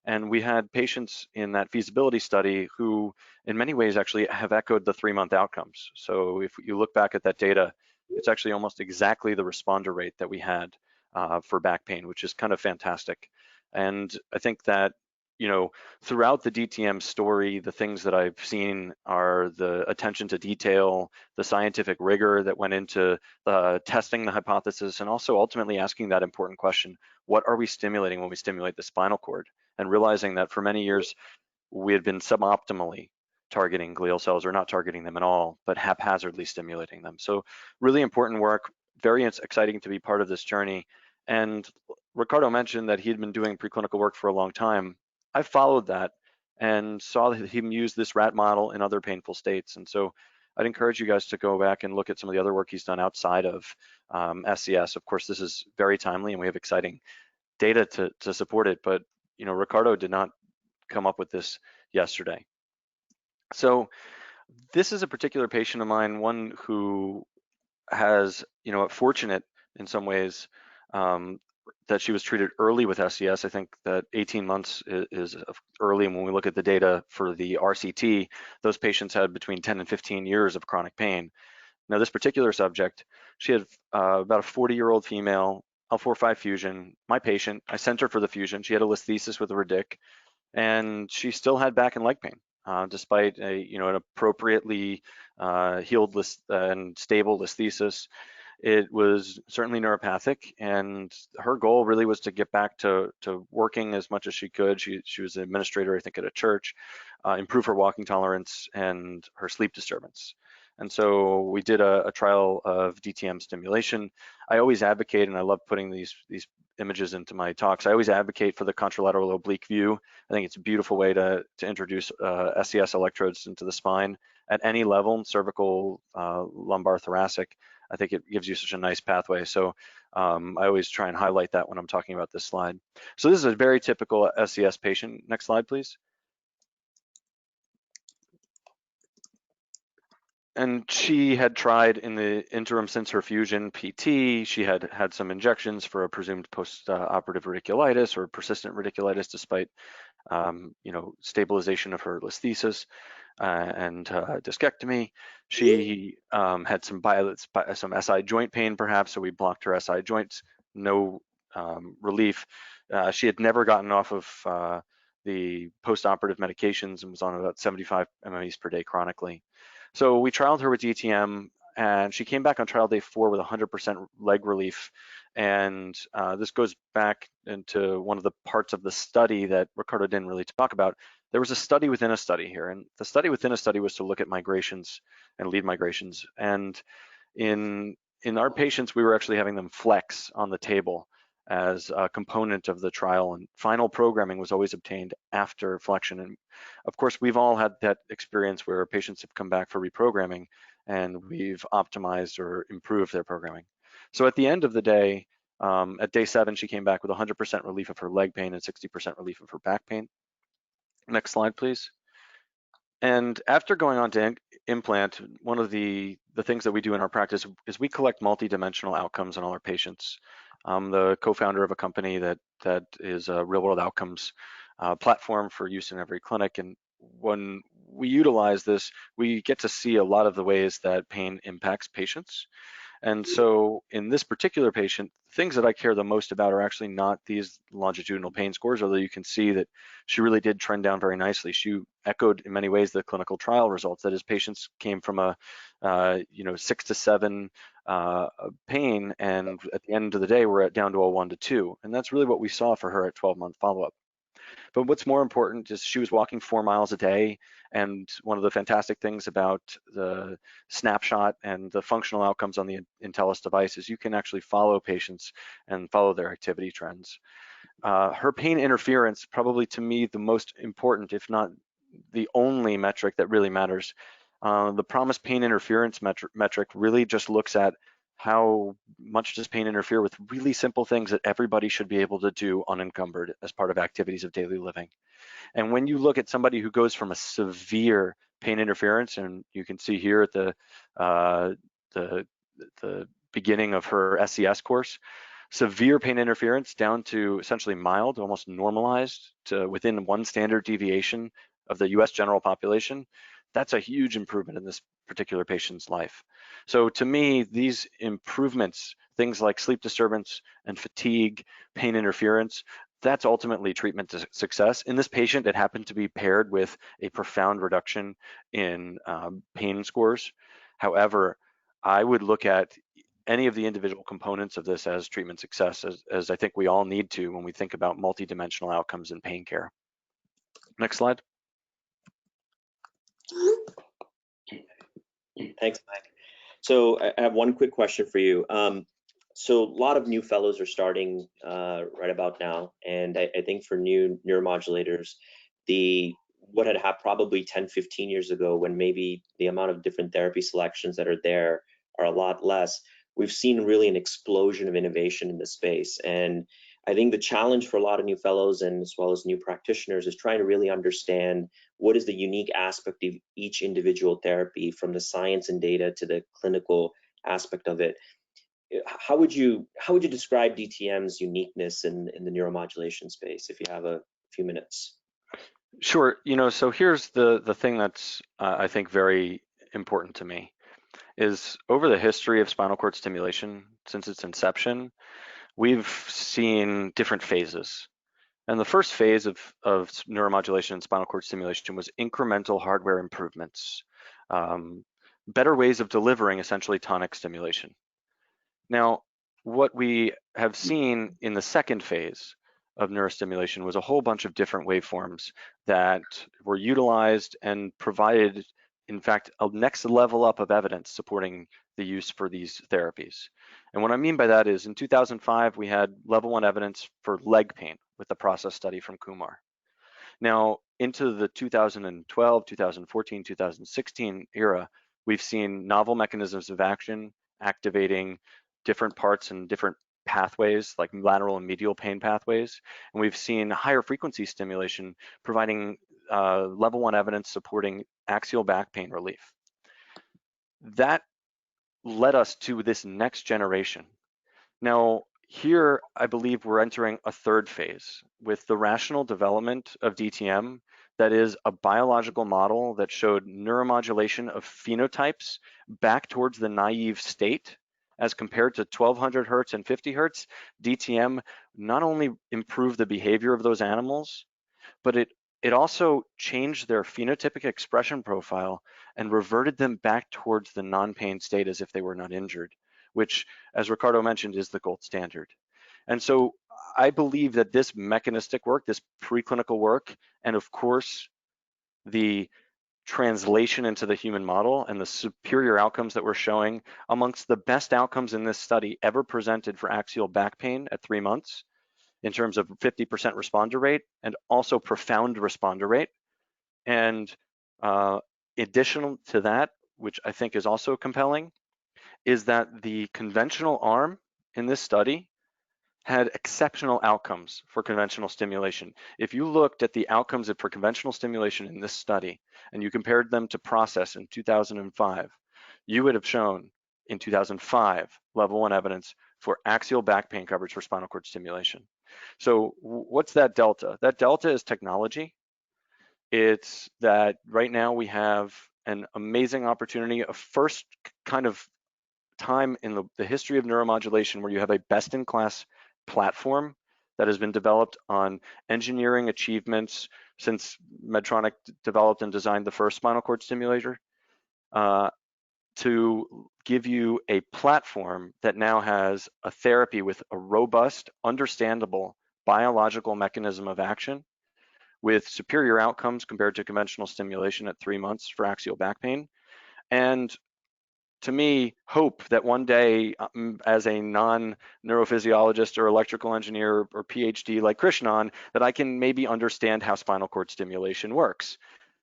And we had patients in that feasibility study who, in many ways, actually have echoed the 3-month outcomes. So if you look back at that data, it's actually almost exactly the responder rate that we had for back pain, which is kind of fantastic. And I think that, you know, throughout the DTM story, the things that I've seen are the attention to detail, the scientific rigor that went into testing the hypothesis, and also ultimately asking that important question, what are we stimulating when we stimulate the spinal cord? And realizing that for many years, we had been suboptimally targeting glial cells or not targeting them at all, but haphazardly stimulating them. So really important work, very exciting to be part of this journey. And Ricardo mentioned that he'd been doing preclinical work for a long time. I followed that and saw him use this rat model in other painful states. And so I'd encourage you guys to go back and look at some of the other work he's done outside of SCS. Of course, this is very timely and we have exciting data to support it, but you know, Ricardo did not come up with this yesterday. So this is a particular patient of mine, one who has, you know, fortunate in some ways that she was treated early with SCS. I think that 18 months is early. And when we look at the data for the RCT, those patients had between 10 and 15 years of chronic pain. Now, this particular subject, she had about a 40-year-old female, L4-5 fusion, my patient. I sent her for the fusion. She had a listhesis with a radic, and she still had back and leg pain, despite a, you know, an appropriately healed and stable listhesis. It was certainly neuropathic, and her goal really was to get back to working as much as she could. She was an administrator, I think, at a church, improve her walking tolerance and her sleep disturbance. And so we did a trial of DTM stimulation. I always advocate, and I love putting these images into my talks, I always advocate for the contralateral oblique view. I think it's a beautiful way to introduce SCS electrodes into the spine at any level, cervical, lumbar, thoracic. I think it gives you such a nice pathway. So I always try and highlight that when I'm talking about this slide. So this is a very typical SCS patient. Next slide, please. And she had tried in the interim since her fusion PT, she had had some injections for a presumed post-operative radiculitis or persistent radiculitis despite stabilization of her listhesis and discectomy. She had some SI joint pain perhaps, so we blocked her SI joints, no relief. She had never gotten off of the post-operative medications and was on about 75 MMEs per day chronically. So we trialed her with DTM, and she came back on trial day 4 with 100% leg relief. And this goes back into one of the parts of the study that Ricardo didn't really talk about. There was a study within a study here, and the study within a study was to look at migrations and lead migrations. And in our patients, we were actually having them flex on the table as a component of the trial, and final programming was always obtained after flexion. And of course, we've all had that experience where patients have come back for reprogramming and we've optimized or improved their programming. So at the end of the day, at day 7, she came back with 100% relief of her leg pain and 60% relief of her back pain. Next slide, please. And after going on to implant, one of the things that we do in our practice is we collect multidimensional outcomes on all our patients. I'm the co-founder of a company that is a real-world outcomes platform for use in every clinic. And when we utilize this, we get to see a lot of the ways that pain impacts patients. And so in this particular patient, things that I care the most about are actually not these longitudinal pain scores, although you can see that she really did trend down very nicely. She echoed in many ways the clinical trial results, that his patients came from a 6 to 7 pain, and at the end of the day, we're down to a 1 to 2. And that's really what we saw for her at 12-month follow-up. But what's more important is she was walking 4 miles a day. And one of the fantastic things about the snapshot and the functional outcomes on the Intellis device is you can actually follow patients and follow their activity trends. Her pain interference, probably to me the most important, if not the only metric that really matters. The PROMIS pain interference metric really just looks at how much does pain interfere with really simple things that everybody should be able to do unencumbered as part of activities of daily living. And when you look at somebody who goes from a severe pain interference, and you can see here at the beginning of her SCS course, severe pain interference down to essentially mild, almost normalized to within 1 standard deviation of the US general population, that's a huge improvement in this particular patient's life. So to me, these improvements, things like sleep disturbance and fatigue, pain interference, that's ultimately treatment success. In this patient, it happened to be paired with a profound reduction in pain scores. However, I would look at any of the individual components of this as treatment success, as I think we all need to when we think about multidimensional outcomes in pain care. Next slide. Thanks, Mike. So I have one quick question for you. So a lot of new fellows are starting right about now, and I think for new neuromodulators, what had happened probably 10, 15 years ago, when maybe the amount of different therapy selections that are there are a lot less, we've seen really an explosion of innovation in this space. And I think the challenge for a lot of new fellows and as well as new practitioners is trying to really understand what is the unique aspect of each individual therapy, from the science and data to the clinical aspect of it. How would you describe DTM's uniqueness in the neuromodulation space, if you have a few minutes? Sure. So here's the thing that's I think very important to me is over the history of spinal cord stimulation since its inception, we've seen different phases. And the first phase of neuromodulation and spinal cord stimulation was incremental hardware improvements, better ways of delivering essentially tonic stimulation. Now, what we have seen in the second phase of neurostimulation was a whole bunch of different waveforms that were utilized and provided, in fact, a next level up of evidence supporting the use for these therapies. And what I mean by that is in 2005, we had level 1 evidence for leg pain with the process study from Kumar. Now, into the 2012, 2014, 2016 era, we've seen novel mechanisms of action activating different parts and different pathways like lateral and medial pain pathways. And we've seen higher frequency stimulation providing level 1 evidence supporting axial back pain relief. That led us to this next generation. Now, here, I believe we're entering a third phase with the rational development of DTM, that is a biological model that showed neuromodulation of phenotypes back towards the naive state as compared to 1200 hertz and 50 hertz. DTM not only improved the behavior of those animals, but it also changed their phenotypic expression profile and reverted them back towards the non-pain state as if they were not injured, which, as Ricardo mentioned, is the gold standard. And so I believe that this mechanistic work, this preclinical work, and of course, the translation into the human model and the superior outcomes that we're showing amongst the best outcomes in this study ever presented for axial back pain at 3 months in terms of 50% responder rate and also profound responder rate. And additional to that, which I think is also compelling, is that the conventional arm in this study had exceptional outcomes for conventional stimulation. If you looked at the outcomes for conventional stimulation in this study and you compared them to process in 2005, you would have shown in 2005 level 1 evidence for axial back pain coverage for spinal cord stimulation. So what's that delta? That delta is technology. It's that right now we have an amazing opportunity, a first kind of time in the history of neuromodulation where you have a best-in-class platform that has been developed on engineering achievements since Medtronic developed and designed the first spinal cord stimulator, to give you a platform that now has a therapy with a robust, understandable biological mechanism of action with superior outcomes compared to conventional stimulation at 3 months for axial back pain. And to me, hope that one day, as a non-neurophysiologist or electrical engineer or PhD like Krishnan, that I can maybe understand how spinal cord stimulation works.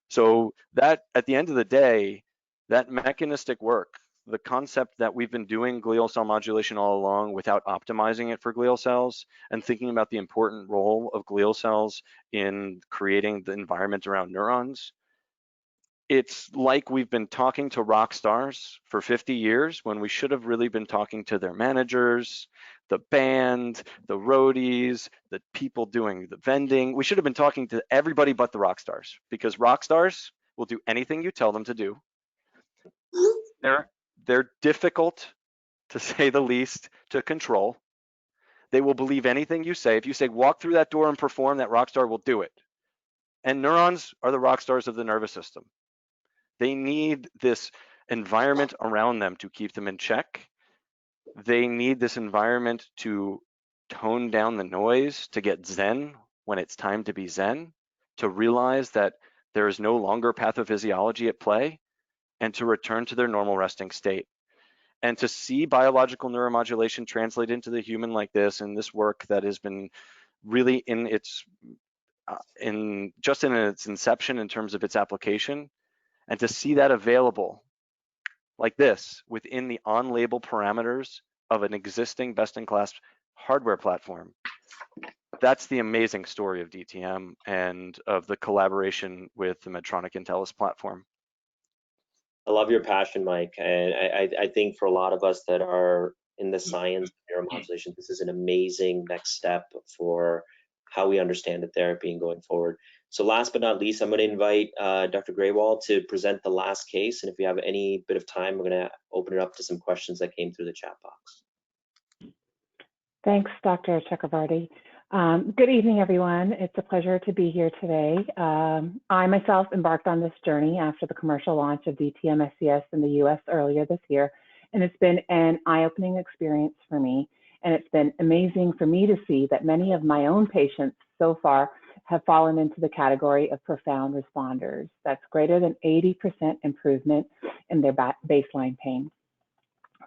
So that, at the end of the day, that mechanistic work, the concept that we've been doing glial cell modulation all along without optimizing it for glial cells and thinking about the important role of glial cells in creating the environment around neurons, it's like we've been talking to rock stars for 50 years when we should have really been talking to their managers, the band, the roadies, the people doing the vending. We should have been talking to everybody but the rock stars, because rock stars will do anything you tell them to do. They're difficult, to say the least, to control. They will believe anything you say. If you say, walk through that door and perform, that rock star will do it. And neurons are the rock stars of the nervous system. They need this environment around them to keep them in check. They need this environment to tone down the noise, to get zen when it's time to be zen, to realize that there is no longer pathophysiology at play, and to return to their normal resting state. And to see biological neuromodulation translate into the human like this, and this work that has been really in its inception in terms of its application, and to see that available like this within the on-label parameters of an existing best-in-class hardware platform, that's the amazing story of DTM and of the collaboration with the Medtronic Intellis platform. I love your passion, Mike. And I think for a lot of us that are in the science of neuromodulation, this is an amazing next step for how we understand the therapy and going forward. So last but not least, I'm going to invite Dr. Grewal to present the last case. And if we have any bit of time, we're going to open it up to some questions that came through the chat box. Thanks, Dr. Chakravarthy. Good evening, everyone. It's a pleasure to be here today. I myself embarked on this journey after the commercial launch of DTM SCS in the US earlier this year, and it's been an eye-opening experience for me. And it's been amazing for me to see that many of my own patients so far have fallen into the category of profound responders. That's greater than 80% improvement in their baseline pain.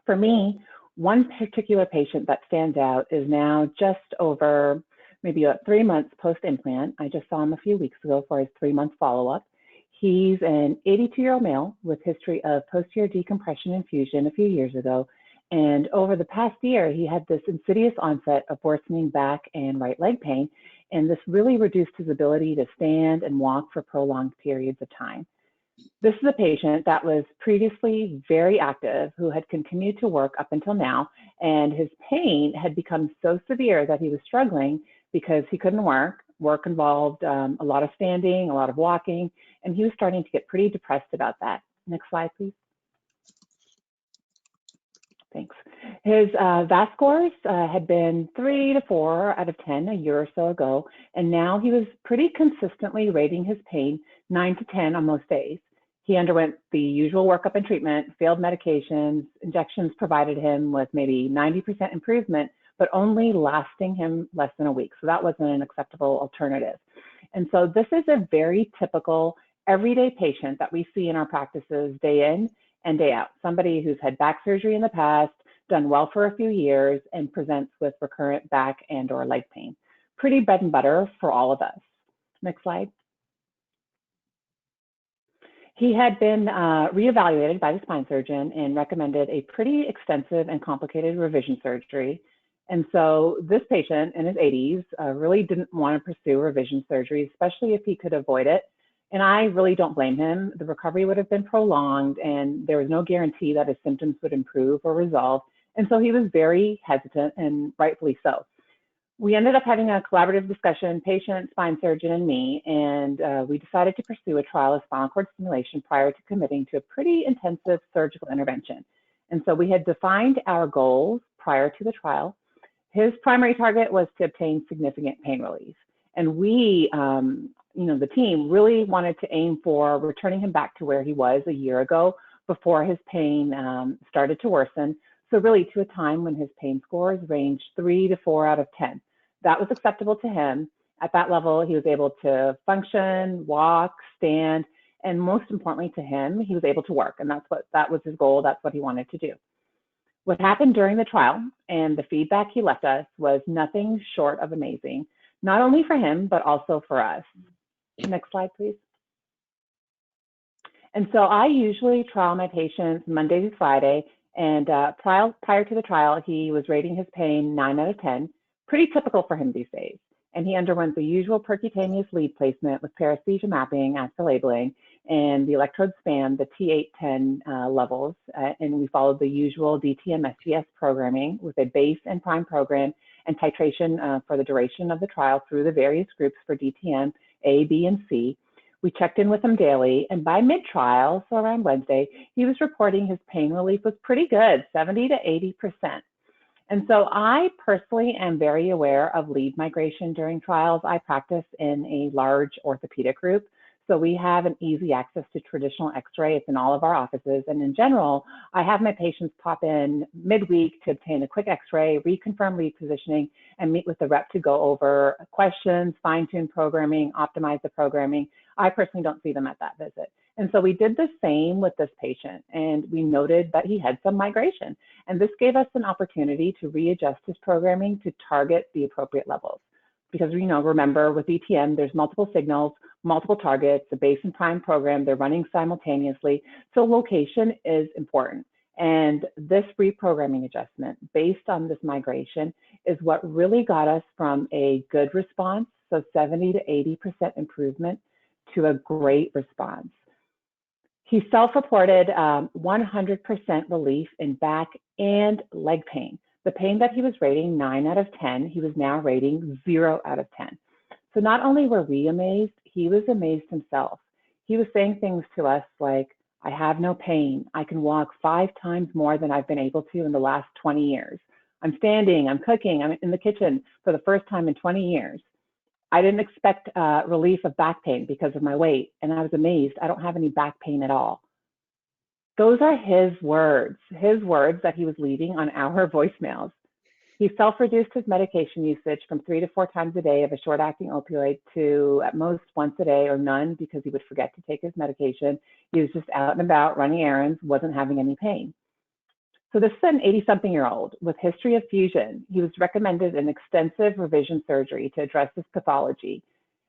For me, one particular patient that stands out is now just over maybe 3 months post-implant. I just saw him a few weeks ago for his 3-month follow-up. He's an 82-year-old male with history of posterior decompression and fusion a few years ago. And over the past year, he had this insidious onset of worsening back and right leg pain. And this really reduced his ability to stand and walk for prolonged periods of time. This is a patient that was previously very active, who had continued to work up until now, and his pain had become so severe that he was struggling because he couldn't work. Work involved a lot of standing, a lot of walking, and he was starting to get pretty depressed about that. Next slide, please. Thanks. His VAS scores had been 3 to 4 out of 10 a year or so ago, and now he was pretty consistently rating his pain 9 to 10 on most days. He underwent the usual workup and treatment, failed medications, injections provided him with maybe 90% improvement, but only lasting him less than a week. So that wasn't an acceptable alternative. And so this is a very typical everyday patient that we see in our practices day in and day out. Somebody who's had back surgery in the past, done well for a few years, and presents with recurrent back and or leg pain. Pretty bread and butter for all of us. Next slide. He had been reevaluated by the spine surgeon and recommended a pretty extensive and complicated revision surgery. And so this patient in his 80s really didn't want to pursue revision surgery, especially if he could avoid it. And I really don't blame him. The recovery would have been prolonged, and there was no guarantee that his symptoms would improve or resolve. And so he was very hesitant, and rightfully so. We ended up having a collaborative discussion, patient, spine surgeon, and me, and we decided to pursue a trial of spinal cord stimulation prior to committing to a pretty intensive surgical intervention. And so we had defined our goals prior to the trial. His primary target was to obtain significant pain relief. And we, the team really wanted to aim for returning him back to where he was a year ago before his pain started to worsen. So really to a time when his pain scores ranged 3 to 4 out of 10. That was acceptable to him. At that level, he was able to function, walk, stand, and most importantly to him, he was able to work. And that was his goal. That's what he wanted to do. What happened during the trial and the feedback he left us was nothing short of amazing, not only for him, but also for us. Next slide, please. And so I usually trial my patients Monday through Friday, and prior to the trial, he was rating his pain 9 out of 10, pretty typical for him these days. And he underwent the usual percutaneous lead placement with paresthesia mapping as per labeling, and the electrodes spanned the T810 levels, and we followed the usual DTM-SCS programming with a base and prime program and titration for the duration of the trial through the various groups for DTM, A, B, and C. We checked in with him daily, and by mid-trial, so around Wednesday, he was reporting his pain relief was pretty good, 70 to 80%. And so I personally am very aware of lead migration during trials. I practice in a large orthopedic group, so we have an easy access to traditional x-ray. It's in all of our offices, and in general, I have my patients pop in midweek to obtain a quick x-ray, reconfirm lead positioning, and meet with the rep to go over questions, fine-tune programming, optimize the programming. I personally don't see them at that visit. And so we did the same with this patient, and we noted that he had some migration. And this gave us an opportunity to readjust his programming to target the appropriate levels. Because, remember with ETM, there's multiple signals, multiple targets, the base and prime program, they're running simultaneously. So location is important. And this reprogramming adjustment based on this migration is what really got us from a good response, so 70 to 80% improvement, to a great response. He self-reported 100% relief in back and leg pain. The pain that he was rating 9 out of 10, he was now rating 0 out of 10. So not only were we amazed, he was amazed himself. He was saying things to us like, I have no pain. I can walk 5 times more than I've been able to in the last 20 years. I'm standing, I'm cooking, I'm in the kitchen for the first time in 20 years. I didn't expect relief of back pain because of my weight, and I was amazed. I don't have any back pain at all. Those are his words that he was leaving on our voicemails. He self-reduced his medication usage from 3 to 4 times a day of a short-acting opioid to at most once a day or none because he would forget to take his medication. He was just out and about running errands, wasn't having any pain. So this is an 80-something-year-old with history of fusion. He was recommended an extensive revision surgery to address this pathology.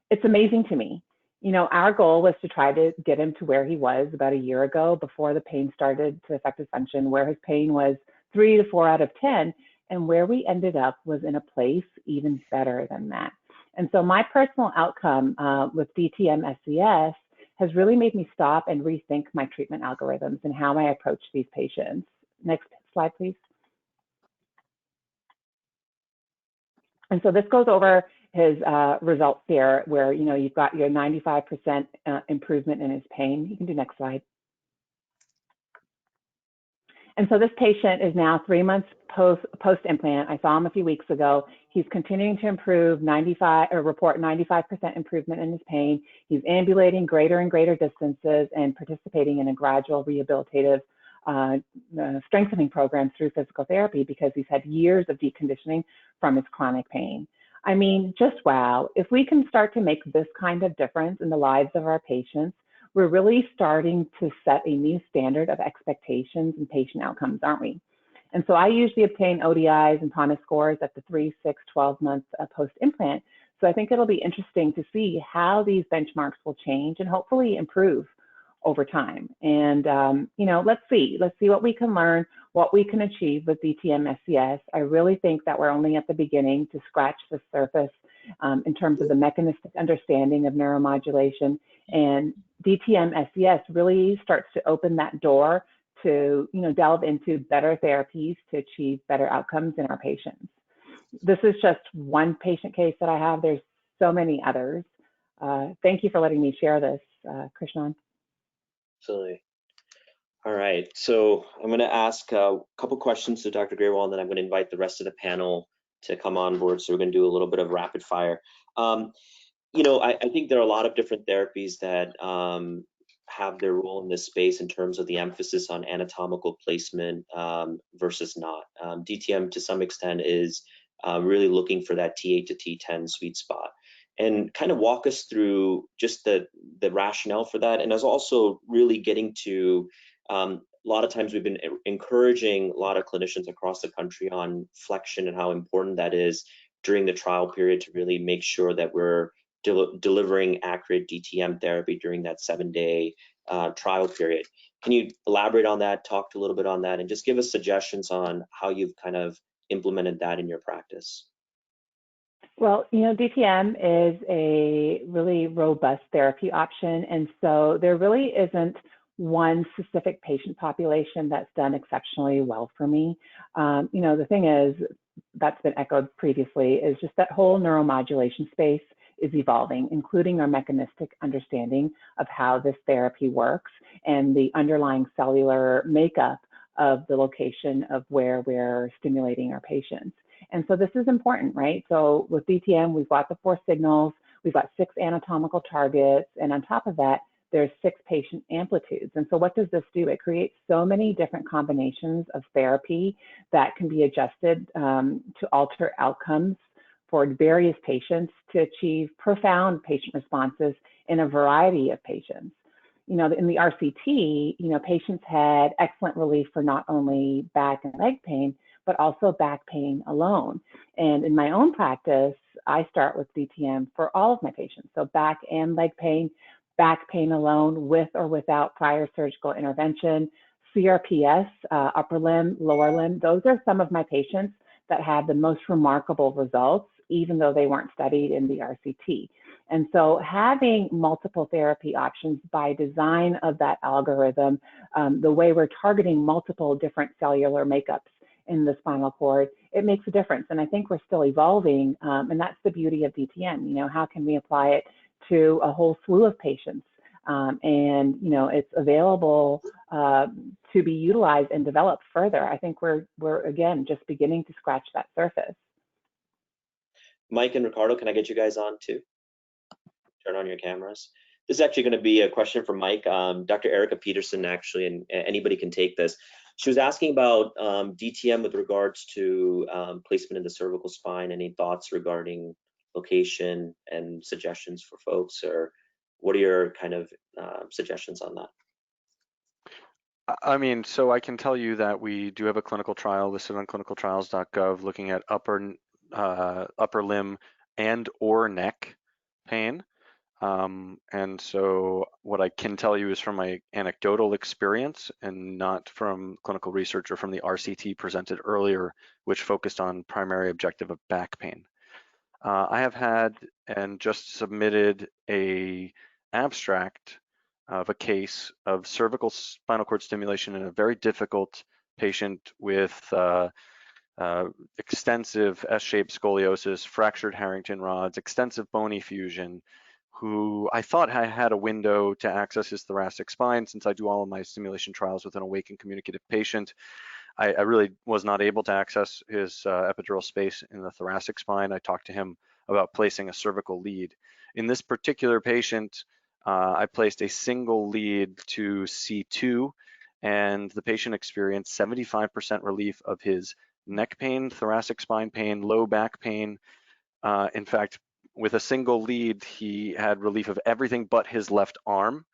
It's amazing to me. You know, our goal was to try to get him to where he was about a year ago before the pain started to affect his function, where his pain was 3 to 4 out of 10, and where we ended up was in a place even better than that. And so my personal outcome with DTM-SCS has really made me stop and rethink my treatment algorithms and how I approach these patients. Next slide, please. And so this goes over his results here, where you've got your 95% improvement in his pain. You can do next slide. And so this patient is now 3 months post implant. I saw him a few weeks ago. He's continuing to improve report 95% improvement in his pain. He's ambulating greater and greater distances and participating in a gradual rehabilitative strengthening program through physical therapy because he's had years of deconditioning from his chronic pain. I mean, just wow. If we can start to make this kind of difference in the lives of our patients, we're really starting to set a new standard of expectations and patient outcomes, aren't we? And so I usually obtain ODIs and PONA scores at the 3, 6, 12 months post-implant. So I think it'll be interesting to see how these benchmarks will change and hopefully improve over time. And, let's see what we can learn, what we can achieve with DTM-SCS. I really think that we're only at the beginning to scratch the surface in terms of the mechanistic understanding of neuromodulation. And DTM-SCS really starts to open that door to, delve into better therapies to achieve better outcomes in our patients. This is just one patient case that I have. There's so many others. Thank you for letting me share this, Krishnan. Absolutely. All right, so I'm going to ask a couple questions to Dr. Grewal, and then I'm going to invite the rest of the panel to come on board. So we're going to do a little bit of rapid fire. I think there are a lot of different therapies that have their role in this space in terms of the emphasis on anatomical placement versus not. DTM to some extent is really looking for that T8 to T10 sweet spot. And kind of walk us through just the rationale for that. And as also really getting to, a lot of times we've been encouraging a lot of clinicians across the country on flexion and how important that is during the trial period to really make sure that we're delivering accurate DTM therapy during that 7-day trial period. Can you elaborate on that, talk a little bit on that, and just give us suggestions on how you've kind of implemented that in your practice? Well, DTM is a really robust therapy option. And so there really isn't one specific patient population that's done exceptionally well for me. The thing is, that's been echoed previously, is just that whole neuromodulation space is evolving, including our mechanistic understanding of how this therapy works and the underlying cellular makeup of the location of where we're stimulating our patients. And so this is important, right? So with DTM, we've got the 4 signals, we've got 6 anatomical targets, and on top of that, there's 6 patient amplitudes. And so what does this do? It creates so many different combinations of therapy that can be adjusted to alter outcomes for various patients to achieve profound patient responses in a variety of patients. In the RCT, patients had excellent relief for not only back and leg pain, but also back pain alone. And in my own practice, I start with DTM for all of my patients. So back and leg pain, back pain alone with or without prior surgical intervention, CRPS, upper limb, lower limb. Those are some of my patients that had the most remarkable results, even though they weren't studied in the RCT. And so having multiple therapy options by design of that algorithm, the way we're targeting multiple different cellular makeups in the spinal cord, it makes a difference. And I think we're still evolving, and that's the beauty of DTM. How can we apply it to a whole slew of patients? And it's available to be utilized and developed further. I think we're again just beginning to scratch that surface. Mike and Ricardo, can I get you guys on too? Turn on your cameras. This is actually going to be a question for Mike. Dr. Erika Petersen, actually, and anybody can take this. She was asking about DTM with regards to placement in the cervical spine. Any thoughts regarding location and suggestions for folks, or what are your kind of suggestions on that? I mean, so I can tell you that we do have a clinical trial listed on clinicaltrials.gov looking at upper limb and or neck pain. And so what I can tell you is from my anecdotal experience and not from clinical research or from the RCT presented earlier, which focused on primary objective of back pain. I have had and just submitted a abstract of a case of cervical spinal cord stimulation in a very difficult patient with extensive S-shaped scoliosis, fractured Harrington rods, extensive bony fusion, who I thought I had a window to access his thoracic spine since I do all of my stimulation trials with an awake and communicative patient. I really was not able to access his epidural space in the thoracic spine. I talked to him about placing a cervical lead. In this particular patient, I placed a single lead to C2, and the patient experienced 75% relief of his neck pain, thoracic spine pain, low back pain. In fact, with a single lead, he had relief of everything but his left arm.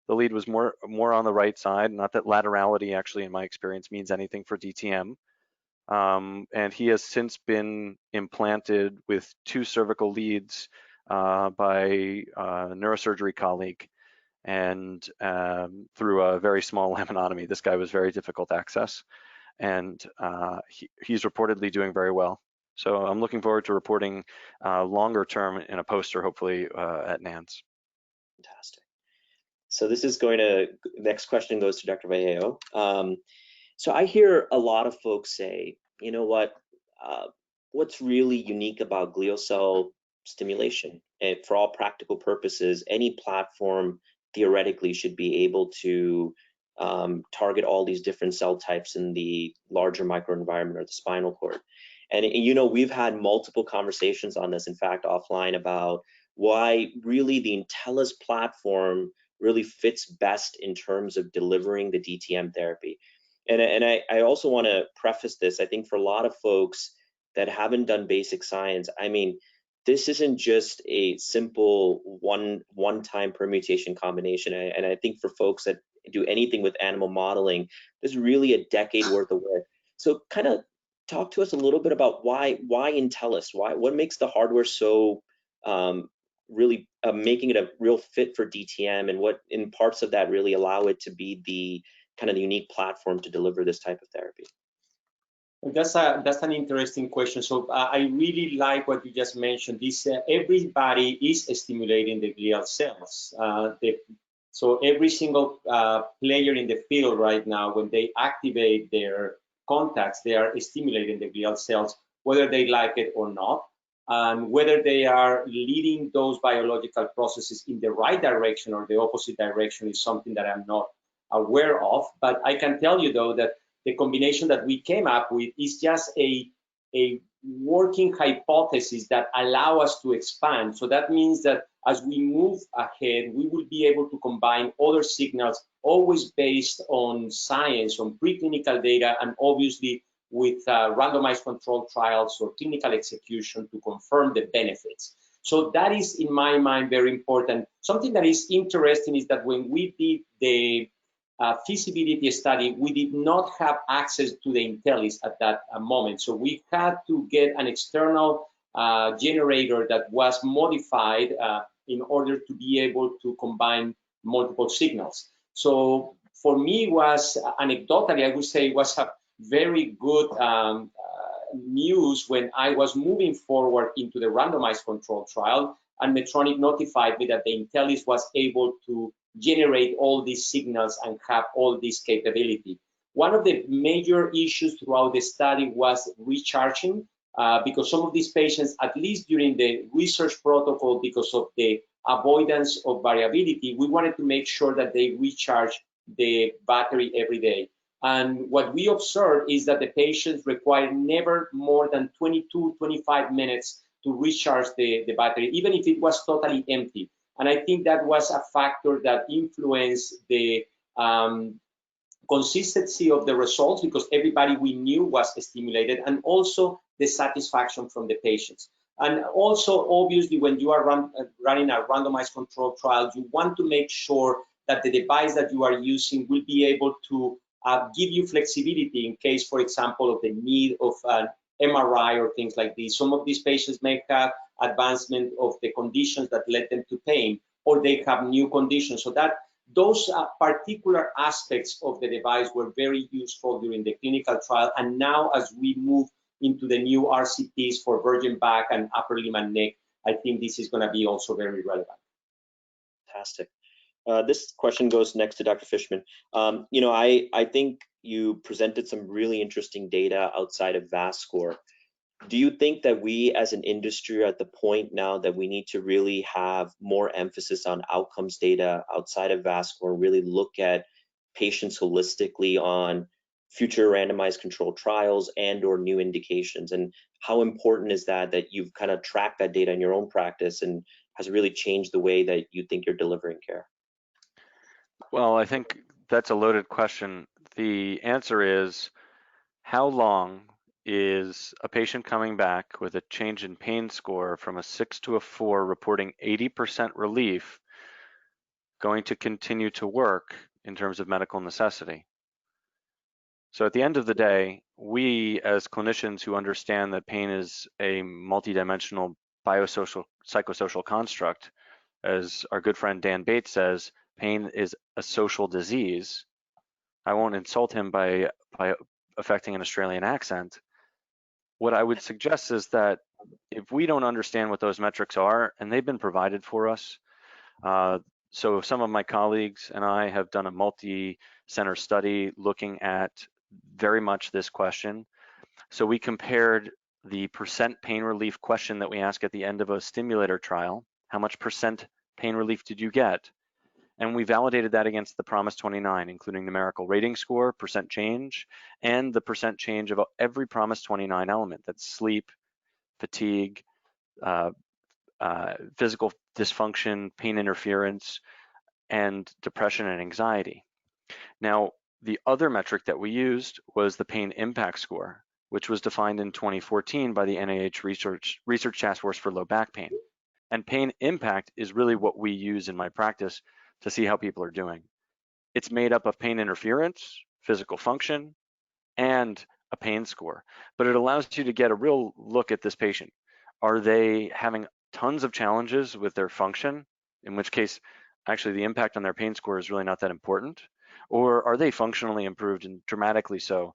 The lead was more on the right side, not that laterality actually in my experience means anything for DTM. And he has since been implanted with 2 cervical leads by a neurosurgery colleague and through a very small laminotomy. This guy was very difficult to access, and he's reportedly doing very well. So I'm looking forward to reporting longer term in a poster, hopefully at NANS. Fantastic. So this is next question goes to Dr. Vallejo. So I hear a lot of folks say, you know what, what's really unique about glial cell stimulation? And for all practical purposes, any platform theoretically should be able to target all these different cell types in the larger microenvironment or the spinal cord. And you know, we've had multiple conversations on this, in fact, offline, about why really the Intellis platform really fits best in terms of delivering the DTM therapy. And I also want to preface this. I think for a lot of folks that haven't done basic science, I mean, this isn't just a simple one-time permutation combination. And I think for folks that do anything with animal modeling, there's really a decade worth of work. So kind of talk to us a little bit about why Intellis, what makes the hardware so really making it a real fit for DTM, and what in parts of that really allow it to be the kind of the unique platform to deliver this type of therapy? That's an interesting question. So I really like what you just mentioned. This everybody is stimulating the glial cells. So every single player in the field right now, when they activate their contacts, they are stimulating the glial cells, whether they like it or not. And whether they are leading those biological processes in the right direction or the opposite direction is something that I'm not aware of. But I can tell you, though, that the combination that we came up with is just a working hypothesis that allow us to expand. So that means that as we move ahead, we will be able to combine other signals, always based on science, on preclinical data, and obviously with randomized controlled trials or clinical execution to confirm the benefits. So that is, in my mind, very important. Something that is interesting is that when we did the feasibility study, we did not have access to the Intellis at that moment. So we had to get an external generator that was modified in order to be able to combine multiple signals. So for me, was anecdotally, I would say it was a very good news when I was moving forward into the randomized control trial, and Medtronic notified me that the Intellis was able to generate all these signals and have all this capability. One of the major issues throughout the study was recharging, because some of these patients, at least during the research protocol, because of the avoidance of variability, we wanted to make sure that they recharge the battery every day. And what we observed is that the patients require never more than 22-25 minutes to recharge the battery, even if it was totally empty. And I think that was a factor that influenced the consistency of the results, because everybody we knew was stimulated, and also the satisfaction from the patients. And also, obviously, when you are running a randomized controlled trial, you want to make sure that the device that you are using will be able to give you flexibility in case, for example, of the need of an MRI or things like this. Some of these patients may have advancement of the conditions that led them to pain, or they have new conditions. So that those particular aspects of the device were very useful during the clinical trial. And now as we move into the new RCTs for virgin back and upper limb and neck, I think this is going to be also very relevant. Fantastic. This question goes next to Dr. Fishman. I think you presented some really interesting data outside of VAS score. Do you think that we as an industry are at the point now that we need to really have more emphasis on outcomes data outside of VAS score, really look at patients holistically on future randomized controlled trials and or new indications? And how important is that you've kind of tracked that data in your own practice and has really changed the way that you think you're delivering care? Well, I think that's a loaded question. The answer is, how long is a patient coming back with a change in pain score from a 6 to a 4 reporting 80% relief going to continue to work in terms of medical necessity? So at the end of the day, we as clinicians who understand that pain is a multidimensional biosocial, psychosocial construct, as our good friend Dan Bates says, pain is a social disease. I won't insult him by affecting an Australian accent. What I would suggest is that if we don't understand what those metrics are, and they've been provided for us, so some of my colleagues and I have done a multi-center study looking at very much this question. So we compared the percent pain relief question that we ask at the end of a stimulator trial. How much percent pain relief did you get? And we validated that against the PROMIS 29, including numerical rating score, percent change, and the percent change of every PROMIS 29 element. That's sleep, fatigue, physical dysfunction, pain interference, and depression and anxiety. Now, the other metric that we used was the pain impact score, which was defined in 2014 by the NIH Research Task Force for Low Back Pain. And pain impact is really what we use in my practice to see how people are doing. It's made up of pain interference, physical function, and a pain score. But it allows you to get a real look at this patient. Are they having tons of challenges with their function, in which case actually the impact on their pain score is really not that important? Or are they functionally improved, and dramatically so?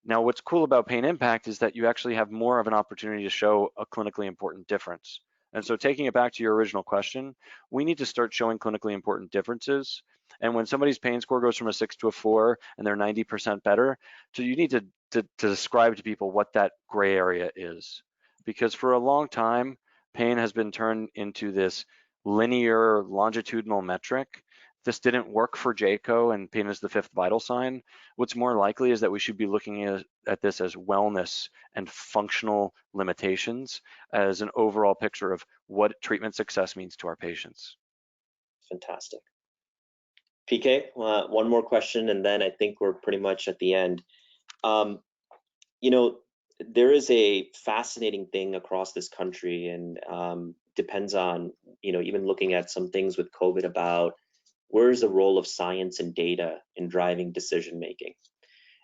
Now, what's cool about pain impact is that you actually have more of an opportunity to show a clinically important difference. And so taking it back to your original question, we need to start showing clinically important differences. And when somebody's pain score goes from a 6 to a 4 and they're 90% better, so you need to describe to people what that gray area is. Because for a long time, pain has been turned into this linear longitudinal metric. This didn't work for JACO, and pain is the 5th vital sign. What's more likely is that we should be looking at this as wellness and functional limitations as an overall picture of what treatment success means to our patients. Fantastic. PK, one more question, and then I think we're pretty much at the end. There is a fascinating thing across this country, and depends on, even looking at some things with COVID about where is the role of science and data in driving decision making.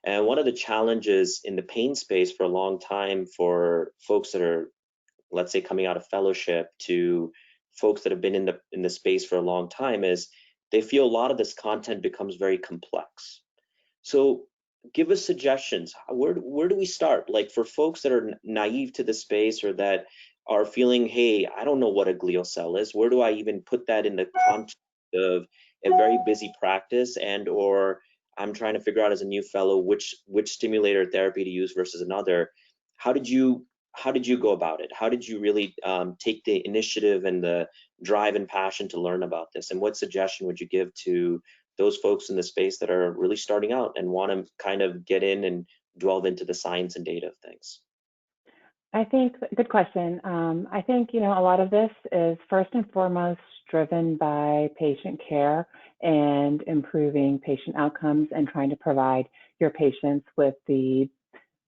And one of the challenges in the pain space for a long time for folks that are, let's say, coming out of fellowship to folks that have been in the space for a long time is they feel a lot of this content becomes very complex. So give us suggestions. Where do we start? Like for folks that are naive to the space or that are feeling, hey, I don't know what a glial cell is. Where do I even put that in the context of a very busy practice, and or I'm trying to figure out as a new fellow which stimulator therapy to use versus another? How did you go about it? How did you really take the initiative and the drive and passion to learn about this? And what suggestion would you give to those folks in the space that are really starting out and want to kind of get in and delve into the science and data of things? I think, good question. I think, a lot of this is first and foremost driven by patient care and improving patient outcomes and trying to provide your patients with the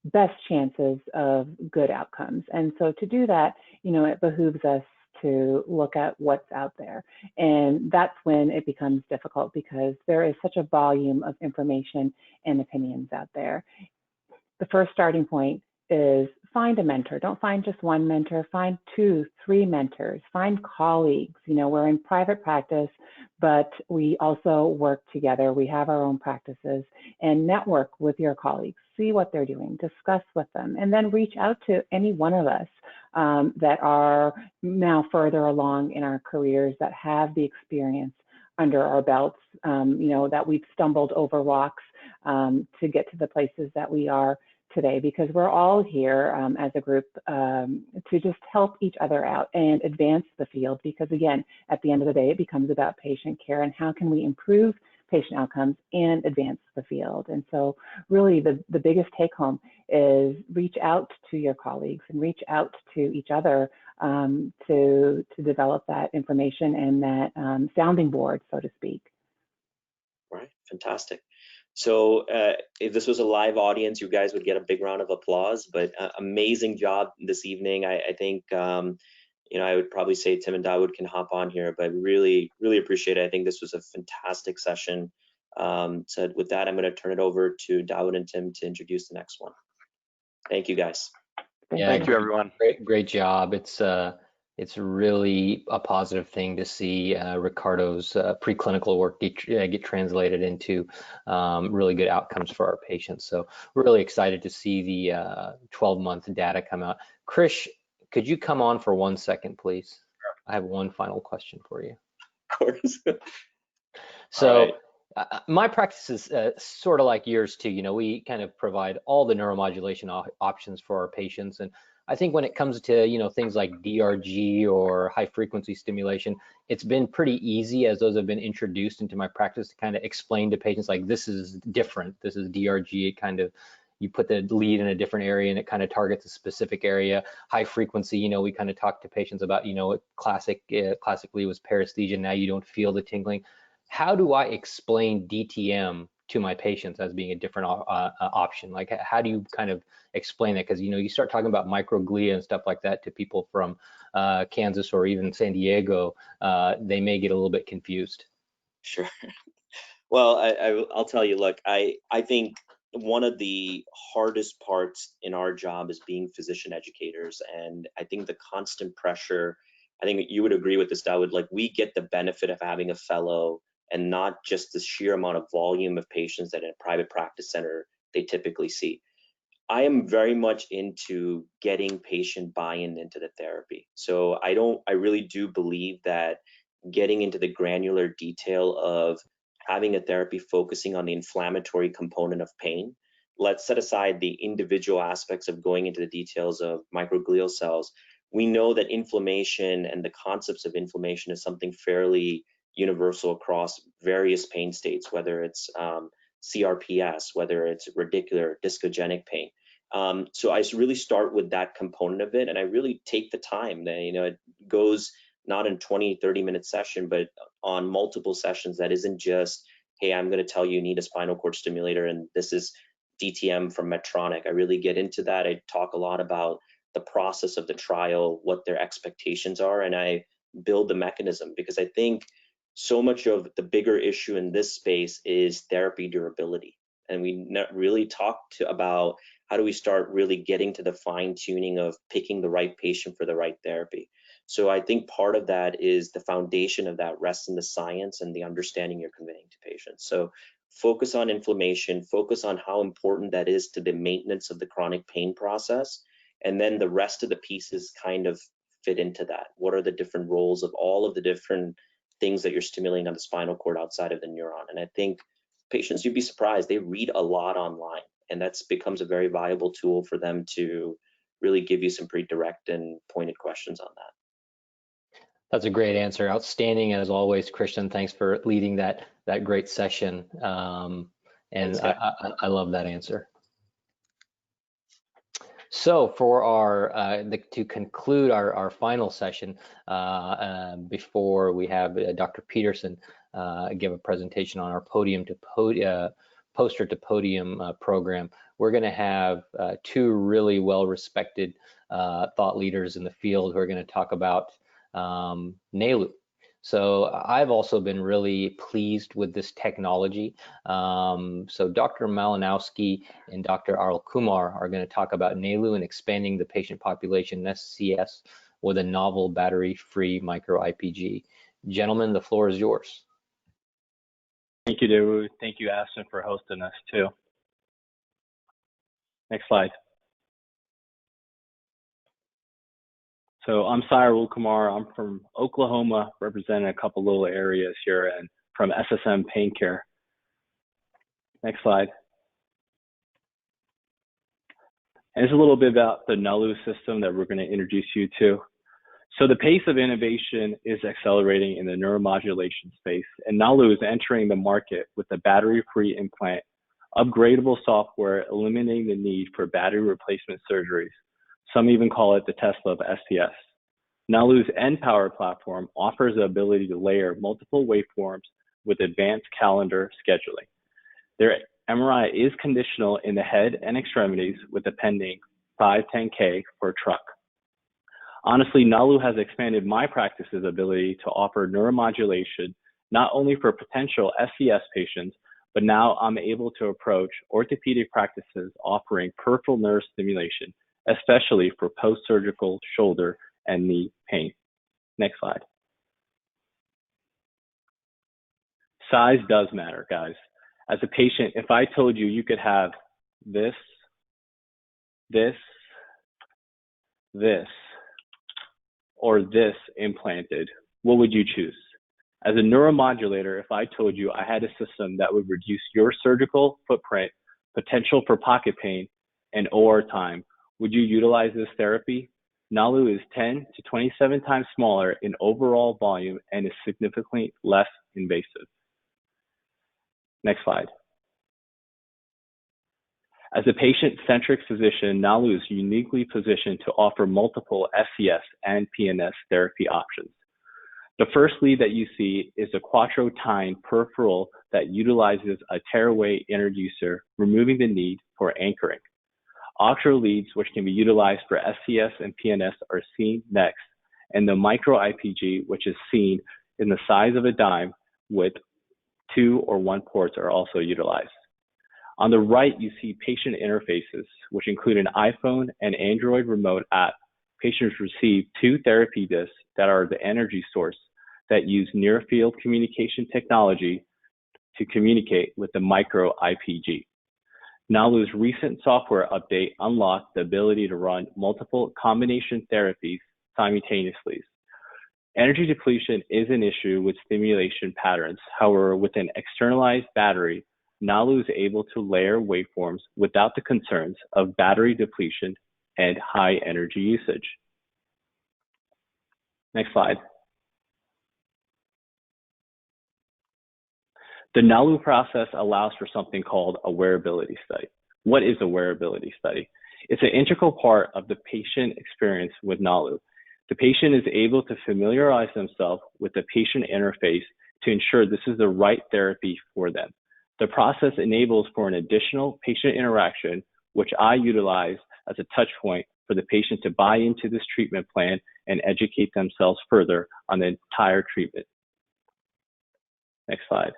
best chances of good outcomes. And so to do that, it behooves us to look at what's out there. And that's when it becomes difficult because there is such a volume of information and opinions out there. The first starting point is find a mentor. Don't find just one mentor, find 2, 3 mentors, find colleagues. You know, we're in private practice, but we also work together. We have our own practices, and network with your colleagues, see what they're doing, discuss with them, and then reach out to any one of us that are now further along in our careers, that have the experience under our belts, you know, that we've stumbled over rocks to get to the places that we are today, because we're all here as a group to just help each other out and advance the field. Because again, at the end of the day, it becomes about patient care and how can we improve patient outcomes and advance the field. And so really the biggest take home is reach out to your colleagues and reach out to each other to develop that information and that sounding board, so to speak. Right, fantastic. So if this was a live audience, you guys would get a big round of applause, but amazing job this evening. I think, you know, I would probably say Tim and Dawood can hop on here, but really, really appreciate it. I think this was a fantastic session. So with that, I'm going to turn it over to Dawood and Tim to introduce the next one. Thank you, guys. Yeah, Thank you, everyone. Great job. It's really a positive thing to see Ricardo's preclinical work get translated into really good outcomes for our patients. So we're really excited to see the 12-month data come out. Krish, could you come on for 1 second, please? I have one final question for you. Of course. So my practice is sort of like yours too. You know, we kind of provide all the neuromodulation options for our patients. And I think when it comes to, you know, things like DRG or high frequency stimulation, it's been pretty easy as those have been introduced into my practice to kind of explain to patients like, this is different. This is DRG. It kind of, you put the lead in a different area and it kind of targets a specific area. High frequency, you know, we kind of talk to patients about, you know, classically it was paresthesia. Now you don't feel the tingling. How do I explain DTM to my patients as being a different option? Like, how do you kind of explain that? Because, you know, you start talking about microglia and stuff like that to people from Kansas or even San Diego, they may get a little bit confused. Sure. Well, I'll tell you, look, I think one of the hardest parts in our job is being physician educators. And I think the constant pressure, I think you would agree with this, Dawood, like we get the benefit of having a fellow and not just the sheer amount of volume of patients that in a private practice center they typically see. I am very much into getting patient buy-in into the therapy. So I really do believe that getting into the granular detail of having a therapy focusing on the inflammatory component of pain. Let's set aside the individual aspects of going into the details of microglial cells. We know that inflammation and the concepts of inflammation is something fairly universal across various pain states, whether it's CRPS, whether it's radicular, discogenic pain. So I really start with that component of it, and I really take the time that, you know, it goes not in 20, 30-minute session, but on multiple sessions. That isn't just, hey, I'm going to tell you need a spinal cord stimulator and this is DTM from Medtronic. I really get into that. I talk a lot about the process of the trial, what their expectations are, and I build the mechanism, because I think so much of the bigger issue in this space is therapy durability. And we really talked about how do we start really getting to the fine tuning of picking the right patient for the right therapy. So I think part of that is the foundation of that rests in the science and the understanding you're conveying to patients. So focus on inflammation, focus on how important that is to the maintenance of the chronic pain process. And then the rest of the pieces kind of fit into that. What are the different roles of all of the different things that you're stimulating on the spinal cord outside of the neuron? And I think patients, you'd be surprised, they read a lot online, and that becomes a very viable tool for them to really give you some pretty direct and pointed questions on that. That's a great answer. Outstanding as always, Krishnan. Thanks for leading that great session. And Thanks, I love that answer. So for our to conclude our final session, before we have Dr. Petersen give a presentation on our poster to podium program, we're going to have 2 really well-respected thought leaders in the field who are going to talk about Nalu. So I've also been really pleased with this technology. So Dr. Malinowski and Dr. Arulkumar are going to talk about Nalu and expanding the patient population in SCS with a novel battery-free micro-IPG. Gentlemen, the floor is yours. Thank you, Dawood. Thank you, Aspen, for hosting us too. Next slide. So I'm Sai Arulkumar. I'm from Oklahoma, representing a couple little areas here, and from SSM Pain Care. Next slide. And it's a little bit about the Nalu system that we're going to introduce you to. So the pace of innovation is accelerating in the neuromodulation space, and Nalu is entering the market with a battery-free implant, upgradable software, eliminating the need for battery replacement surgeries. Some even call it the Tesla of SPS. Nalu's N-Power platform offers the ability to layer multiple waveforms with advanced calendar scheduling. Their MRI is conditional in the head and extremities with a pending 510K for truck. Honestly, Nalu has expanded my practice's ability to offer neuromodulation not only for potential SCS patients, but now I'm able to approach orthopedic practices offering peripheral nerve stimulation, especially for post-surgical shoulder and knee pain. Next slide. Size does matter, guys. As a patient, if I told you you could have this, or this implanted, what would you choose? As a neuromodulator, if I told you I had a system that would reduce your surgical footprint, potential for pocket pain, and OR time, would you utilize this therapy? Nalu is 10 to 27 times smaller in overall volume and is significantly less invasive. Next slide. As a patient-centric physician, Nalu is uniquely positioned to offer multiple SCS and PNS therapy options. The first lead that you see is a quattro-tine peripheral that utilizes a tearaway introducer, removing the need for anchoring. Octro leads, which can be utilized for SCS and PNS, are seen next, and the Micro-IPG, which is seen in the size of a dime with 2 or 1 ports, are also utilized. On the right, you see patient interfaces, which include an iPhone and Android remote app. Patients receive 2 therapy discs that are the energy source that use near-field communication technology to communicate with the Micro-IPG. Nalu's recent software update unlocked the ability to run multiple combination therapies simultaneously. Energy depletion is an issue with stimulation patterns. However, with an externalized battery, Nalu is able to layer waveforms without the concerns of battery depletion and high energy usage. Next slide. The Nalu process allows for something called a wearability study. What is a wearability study? It's an integral part of the patient experience with Nalu. The patient is able to familiarize themselves with the patient interface to ensure this is the right therapy for them. The process enables for an additional patient interaction, which I utilize as a touch point for the patient to buy into this treatment plan and educate themselves further on the entire treatment. Next slide.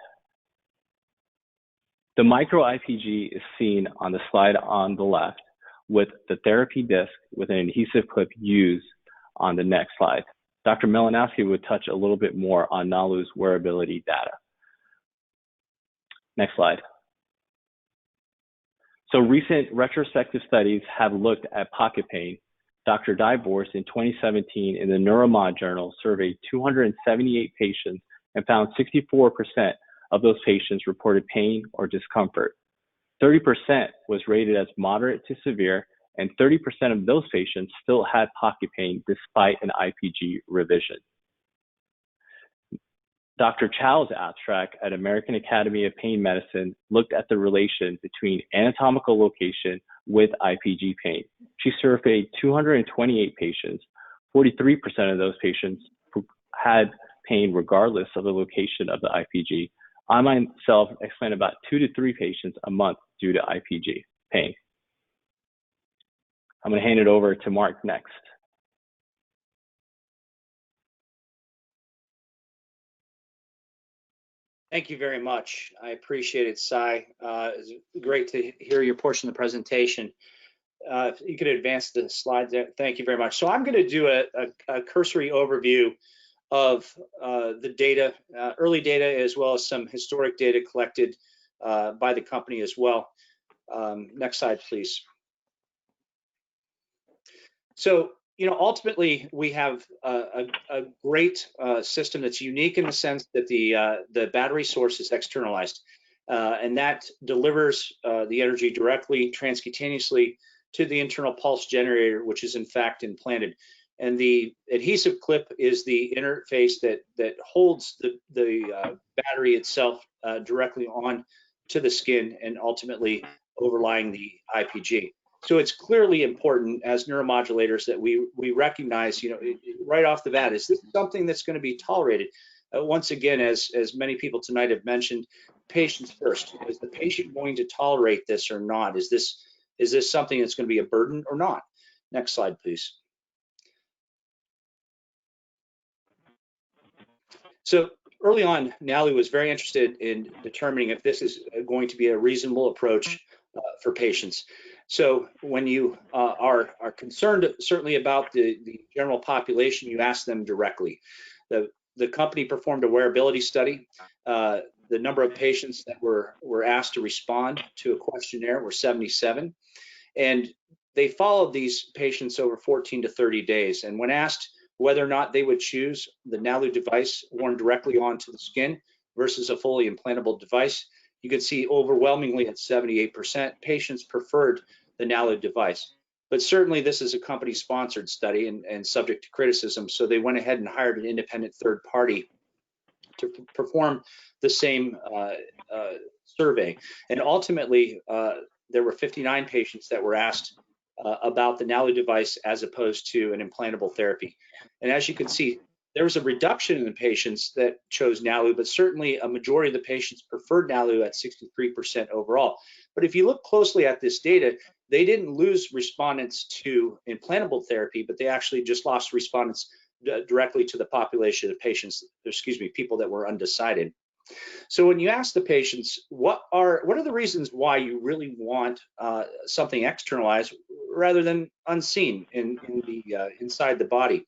The Micro-IPG is seen on the slide on the left with the therapy disc with an adhesive clip used on the next slide. Dr. Malinowski would touch a little bit more on Nalu's wearability data. Next slide. So recent retrospective studies have looked at pocket pain. Dr. Diagnose in 2017 in the Neuromod journal surveyed 278 patients and found 64% of those patients reported pain or discomfort. 30% was rated as moderate to severe, and 30% of those patients still had pocket pain despite an IPG revision. Dr. Chow's abstract at American Academy of Pain Medicine looked at the relation between anatomical location with IPG pain. She surveyed 228 patients. 43% of those patients had pain regardless of the location of the IPG. I myself explain about 2 to 3 patients a month due to IPG pain. I'm going to hand it over to Mark next. Thank you very much. I appreciate it, Sai. It's great to hear your portion of the presentation. If you could advance the slides there. Thank you very much. So I'm going to do a cursory overview of the data, early data, as well as some historic data collected by the company as well. Next slide, please. So, ultimately, we have a great system that's unique in the sense that the battery source is externalized, and that delivers the energy directly transcutaneously to the internal pulse generator, which is in fact implanted. And the adhesive clip is the interface that holds the battery itself directly on to the skin and ultimately overlying the IPG. So it's clearly important as neuromodulators that we recognize, right off the bat, is this something that's going to be tolerated? Once again, as many people tonight have mentioned, patients first. Is the patient going to tolerate this or not? Is this something that's going to be a burden or not? Next slide, please. So early on, Nalu was very interested in determining if this is going to be a reasonable approach for patients. So when you are concerned certainly about the general population, you ask them directly. The company performed a wearability study. The number of patients that were asked to respond to a questionnaire were 77. And they followed these patients over 14 to 30 days. And when asked whether or not they would choose the Nalu device worn directly onto the skin versus a fully implantable device, you could see overwhelmingly at 78%, patients preferred the Nalu device. But certainly this is a company-sponsored study and subject to criticism, so they went ahead and hired an independent third party to perform the same survey. And ultimately, there were 59 patients that were asked about the Nalu device as opposed to an implantable therapy. And as you can see, there was a reduction in the patients that chose Nalu, but certainly a majority of the patients preferred Nalu at 63% overall. But if you look closely at this data, they didn't lose respondents to implantable therapy, but they actually just lost respondents directly to the population of patients, people that were undecided. So when you ask the patients, what are the reasons why you really want something externalized rather than unseen inside the body?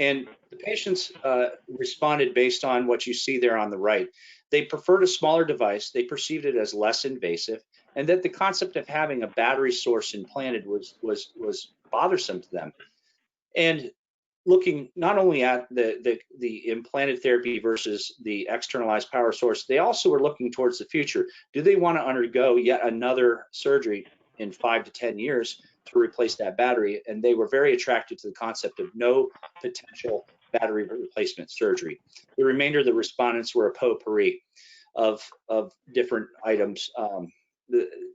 And the patients responded based on what you see there on the right. They preferred a smaller device. They perceived it as less invasive, and that the concept of having a battery source implanted was bothersome to them. And looking not only at the implanted therapy versus the externalized power source, they also were looking towards the future. Do they want to undergo yet another surgery in 5 to 10 years to replace that battery? And they were very attracted to the concept of no potential battery replacement surgery. The remainder of the respondents were a potpourri of different items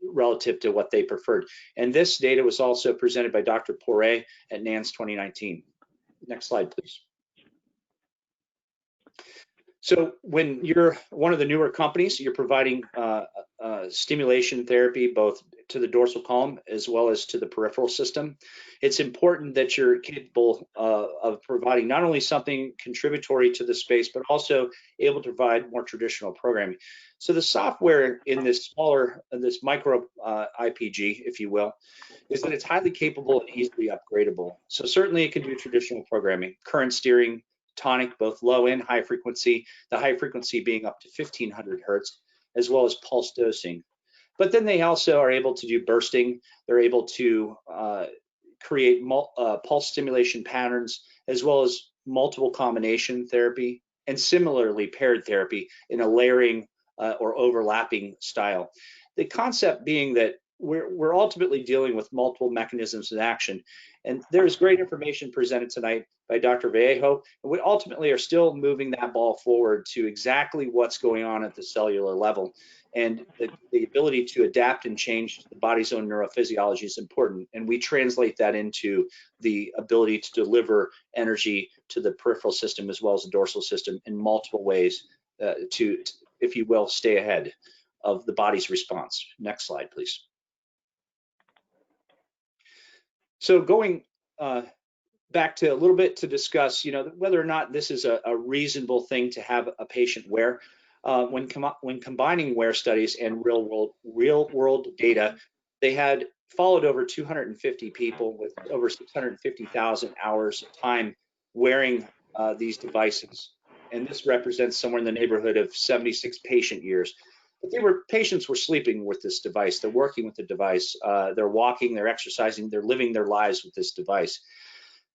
relative to what they preferred. And this data was also presented by Dr. Poiré at NANS 2019. Next slide, please. So when you're one of the newer companies, you're providing stimulation therapy both to the dorsal column as well as to the peripheral system. It's important that you're capable of providing not only something contributory to the space, but also able to provide more traditional programming. So the software in this Micro-IPG, if you will, is that it's highly capable and easily upgradable. So certainly it can do traditional programming, current steering, tonic, both low and high frequency, the high frequency being up to 1500 hertz, as well as pulse dosing. But then they also are able to do bursting. They're able to create pulse stimulation patterns, as well as multiple combination therapy, and similarly paired therapy in a layering or overlapping style. The concept being that we're ultimately dealing with multiple mechanisms of action. And there's great information presented tonight by Dr. Vallejo, and we ultimately are still moving that ball forward to exactly what's going on at the cellular level. And the ability to adapt and change the body's own neurophysiology is important. And we translate that into the ability to deliver energy to the peripheral system as well as the dorsal system in multiple ways to, if you will, stay ahead of the body's response. Next slide, please. So going back to a little bit to discuss, whether or not this is a reasonable thing to have a patient wear. when combining WARE studies and real world data, they had followed over 250 people with over 650,000 hours of time wearing these devices. And this represents somewhere in the neighborhood of 76 patient years. But patients were sleeping with this device. They're working with the device. They're walking, they're exercising, they're living their lives with this device.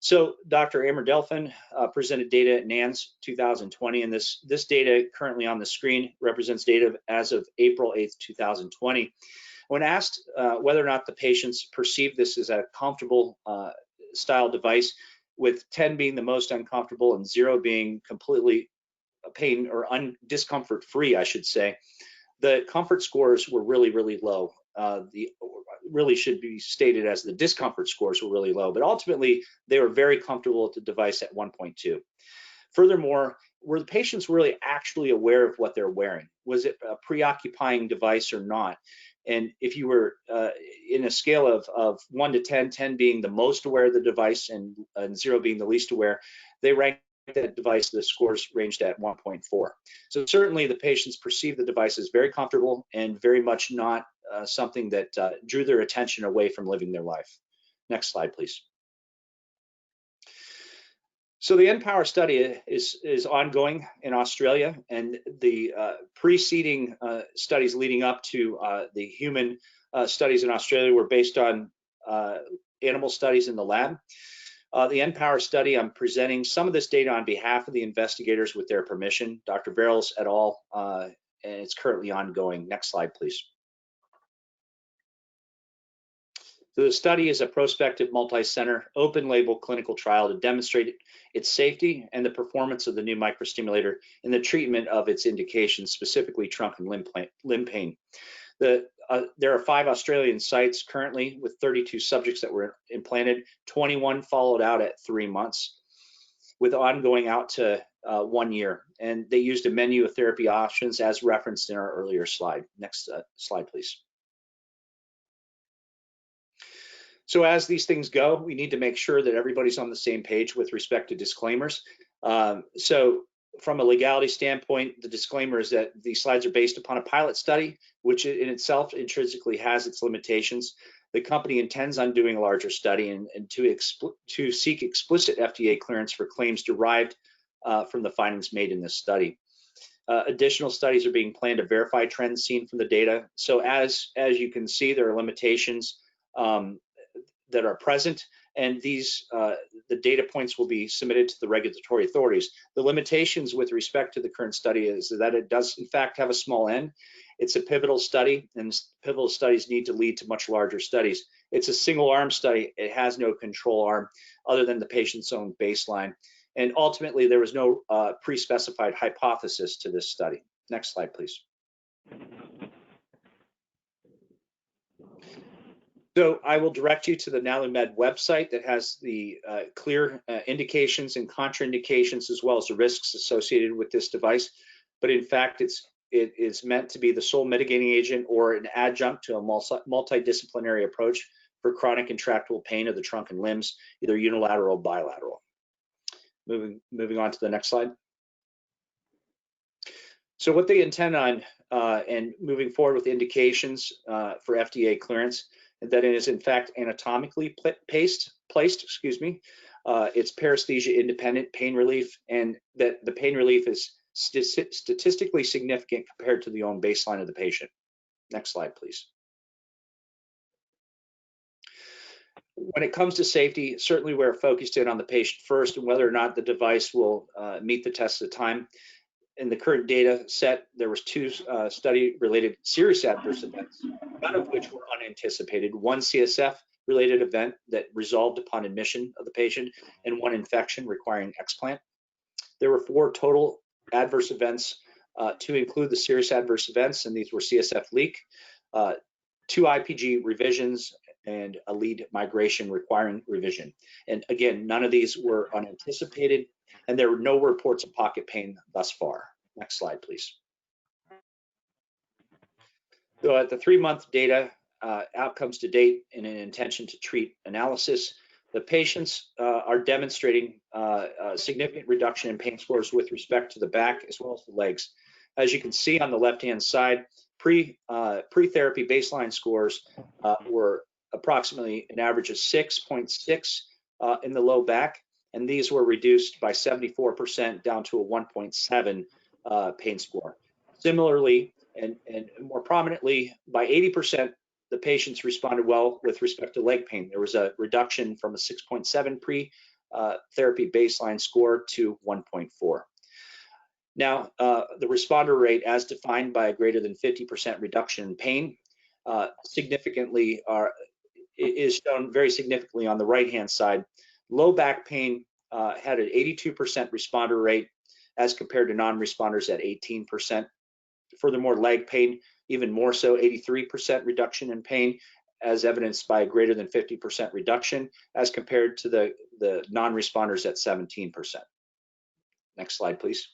So Dr. Amber Delphin presented data at NANS 2020, and this data currently on the screen represents data as of April 8th, 2020. When asked whether or not the patients perceived this as a comfortable style device, with 10 being the most uncomfortable and 0 being completely pain or discomfort free, I should say, the comfort scores were really, really low. Really should be stated as the discomfort scores were really low, but ultimately they were very comfortable with the device at 1.2. Furthermore, were the patients really actually aware of what they're wearing? Was it a preoccupying device or not? And if you were in a scale of 1 to 10, 10 being the most aware of the device and 0 being the least aware, they ranked that device, the scores ranged at 1.4. So certainly the patients perceived the device as very comfortable and very much not something that drew their attention away from living their life. Next slide, please. So the NPower study is ongoing in Australia, and the preceding studies leading up to the human studies in Australia were based on animal studies in the lab. The NPower study, I'm presenting some of this data on behalf of the investigators with their permission, Dr. Barrels et al., and it's currently ongoing. Next slide, please. So the study is a prospective multi-center open label clinical trial to demonstrate its safety and the performance of the new microstimulator in the treatment of its indications, specifically trunk and limb pain. There are 5 Australian sites currently with 32 subjects that were implanted, 21 followed out at 3 months, with ongoing out to 1 year. And they used a menu of therapy options as referenced in our earlier slide. Next slide, please. So as these things go, we need to make sure that everybody's on the same page with respect to disclaimers. So from a legality standpoint, the disclaimer is that these slides are based upon a pilot study, which in itself intrinsically has its limitations. The company intends on doing a larger study and to seek explicit FDA clearance for claims derived from the findings made in this study. Additional studies are being planned to verify trends seen from the data. So as you can see, there are limitations that are present, and these the data points will be submitted to the regulatory authorities. The limitations with respect to the current study is that it does in fact have a small n. It's a pivotal study, and pivotal studies need to lead to much larger studies. It's a single arm study. It has no control arm other than the patient's own baseline. And ultimately, there was no pre-specified hypothesis to this study. Next slide, please. So I will direct you to the NaluMed website that has the clear indications and contraindications, as well as the risks associated with this device. But in fact, it is meant to be the sole mitigating agent or an adjunct to a multidisciplinary approach for chronic intractable pain of the trunk and limbs, either unilateral or bilateral. Moving on to the next slide. So what they intend on and moving forward with indications for FDA clearance, that it is in fact anatomically placed, it's paresthesia independent pain relief, and that the pain relief is statistically significant compared to the own baseline of the patient. Next slide, please. When it comes to safety, certainly we're focused in on the patient first and whether or not the device will meet the test of time. In the current data set, there was 2 study-related serious adverse events, none of which were unanticipated. 1 CSF-related event that resolved upon admission of the patient, and 1 infection requiring explant. There were 4 total adverse events to include the serious adverse events, and these were CSF leak, 2 IPG revisions, and a lead migration requiring revision. And again, none of these were unanticipated, and there were no reports of pocket pain thus far. Next slide, please. So at the 3-month data, outcomes to date in an intention to treat analysis, the patients are demonstrating a significant reduction in pain scores with respect to the back as well as the legs. As you can see on the left-hand side, pre-therapy baseline scores were approximately an average of 6.6 in the low back, and these were reduced by 74% down to a 1.7 pain score. Similarly, and more prominently, by 80%, the patients responded well with respect to leg pain. There was a reduction from a 6.7 pre-therapy baseline score to 1.4. Now, the responder rate, as defined by a greater than 50% reduction in pain, is shown very significantly on the right-hand side. Low back pain had an 82% responder rate as compared to non-responders at 18%. Furthermore, leg pain, even more so, 83% reduction in pain, as evidenced by a greater than 50% reduction as compared to the non-responders at 17%. Next slide, please.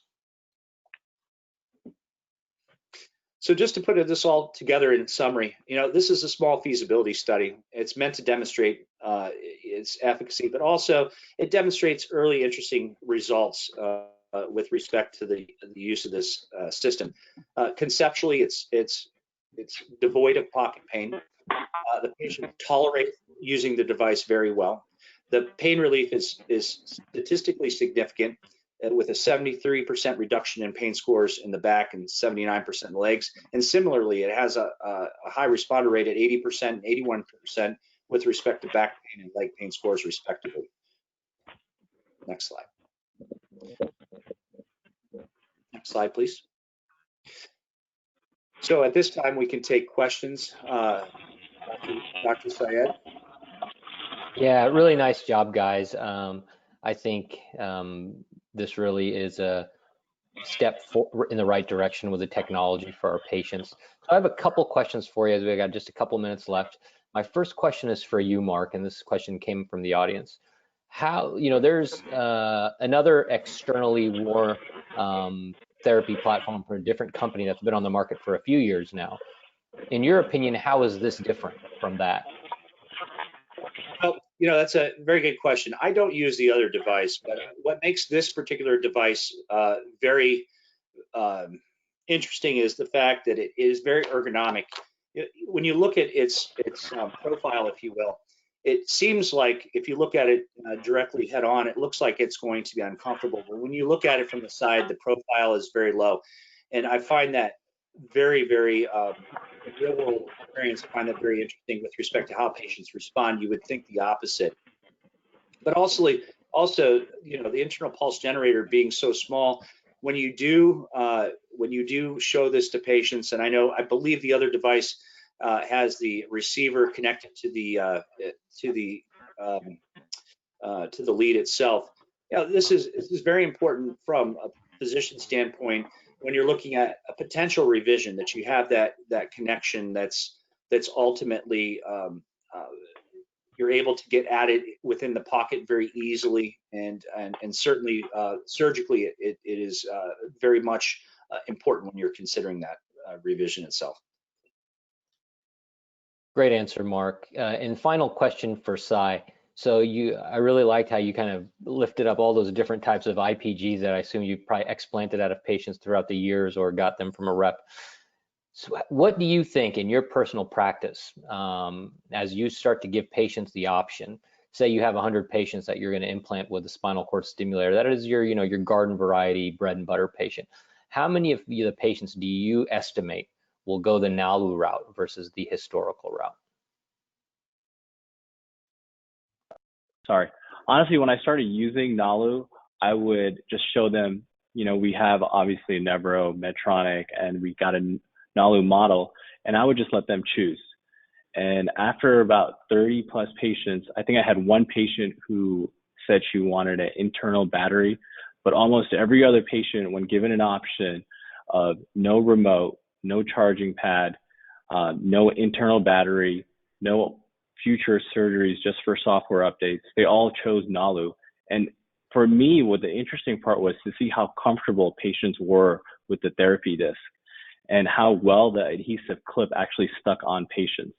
So just to put this all together in summary, this is a small feasibility study. It's meant to demonstrate its efficacy, but also it demonstrates early interesting results with respect to the use of this system. Conceptually, it's devoid of pocket pain. The patient tolerates using the device very well. The pain relief is statistically significant, with a 73% reduction in pain scores in the back and 79% in the legs. And similarly, it has a high responder rate at 80% and 81% with respect to back pain and leg pain scores, respectively. Next slide. Next slide, please. So at this time, we can take questions. Dr. Sayed? Yeah, really nice job, guys. I think this really is a step in the right direction with the technology for our patients. So I have a couple questions for you as we got just a couple minutes left. My first question is for you, Mark, and this question came from the audience. How, there's another externally more therapy platform from a different company that's been on the market for a few years now. In your opinion, how is this different from that? Well, that's a very good question. I don't use the other device, but what makes this particular device very interesting is the fact that it is very ergonomic. When you look at its profile, if you will, it seems like if you look at it directly head on, it looks like it's going to be uncomfortable. But when you look at it from the side, the profile is very low. And I find that very, very real world experience. I find that very interesting with respect to how patients respond. You would think the opposite. But also, the internal pulse generator being so small, when you do show this to patients, and I believe the other device has the receiver connected to the lead itself. This is very important from a physician standpoint when you're looking at a potential revision, that you have that connection that's ultimately you're able to get at it within the pocket very easily, and certainly surgically it is very much important when you're considering that revision itself. Great answer, Mark. And final question for Sai. So I really liked how you kind of lifted up all those different types of IPGs that I assume you probably explanted out of patients throughout the years or got them from a rep. So what do you think in your personal practice, as you start to give patients the option, say you have 100 patients that you're going to implant with a spinal cord stimulator, that is your garden variety bread and butter patient. How many of the patients do you estimate will go the Nalu route versus the historical route? Sorry. Honestly, when I started using Nalu, I would just show them, we have obviously Nevro, Medtronic, and we got a Nalu model, and I would just let them choose. And after about 30 plus patients, I think I had one patient who said she wanted an internal battery, but almost every other patient, when given an option of no remote, no charging pad, no internal battery, no future surgeries just for software updates, they all chose Nalu. And for me, what the interesting part was to see how comfortable patients were with the therapy disc and how well the adhesive clip actually stuck on patients.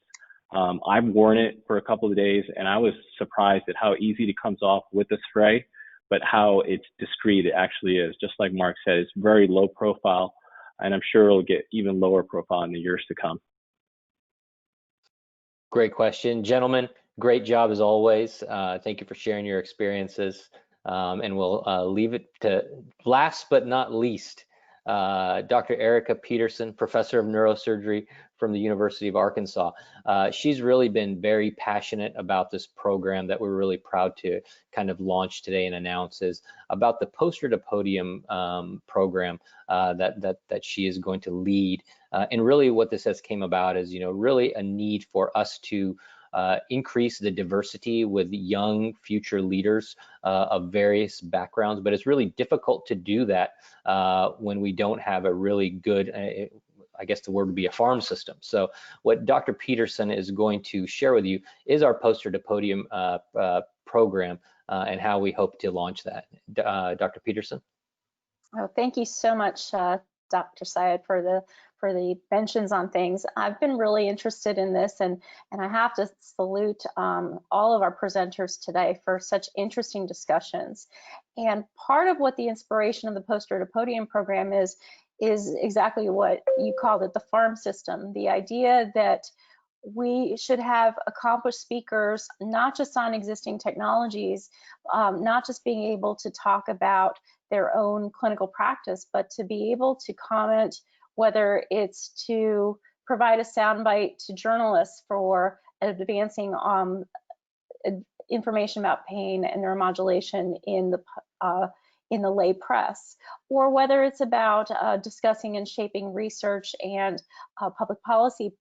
I've worn it for a couple of days, and I was surprised at how easy it comes off with the spray, but how it's discreet it actually is. Just like Mark said, it's very low profile. and I'm sure it'll get even lower profile in the years to come. Great question. Gentlemen, great job as always. Thank you for sharing your experiences. And we'll leave it to last but not least, Dr. Erika Petersen, professor of neurosurgery from the University of Arkansas. She's really been very passionate about this program that we're really proud to kind of launch today and announce, is about the Poster to Podium program that she is going to lead. And really what this has came about is, really a need for us to increase the diversity with young future leaders of various backgrounds, but it's really difficult to do that when we don't have a really good, I guess the word would be a farm system. So what Dr. Petersen is going to share with you is our Poster to Podium program and how we hope to launch that. Dr. Petersen. Oh, thank you so much, Dr. Sayed, for the mentions on things. I've been really interested in this, and I have to salute all of our presenters today for such interesting discussions. And part of what the inspiration of the Poster to Podium program is exactly what you called it, the farm system. The idea that we should have accomplished speakers, not just on existing technologies, not just being able to talk about their own clinical practice, but to be able to comment, whether it's to provide a soundbite to journalists for advancing information about pain and neuromodulation in the lay press, or whether it's about discussing and shaping research and public policy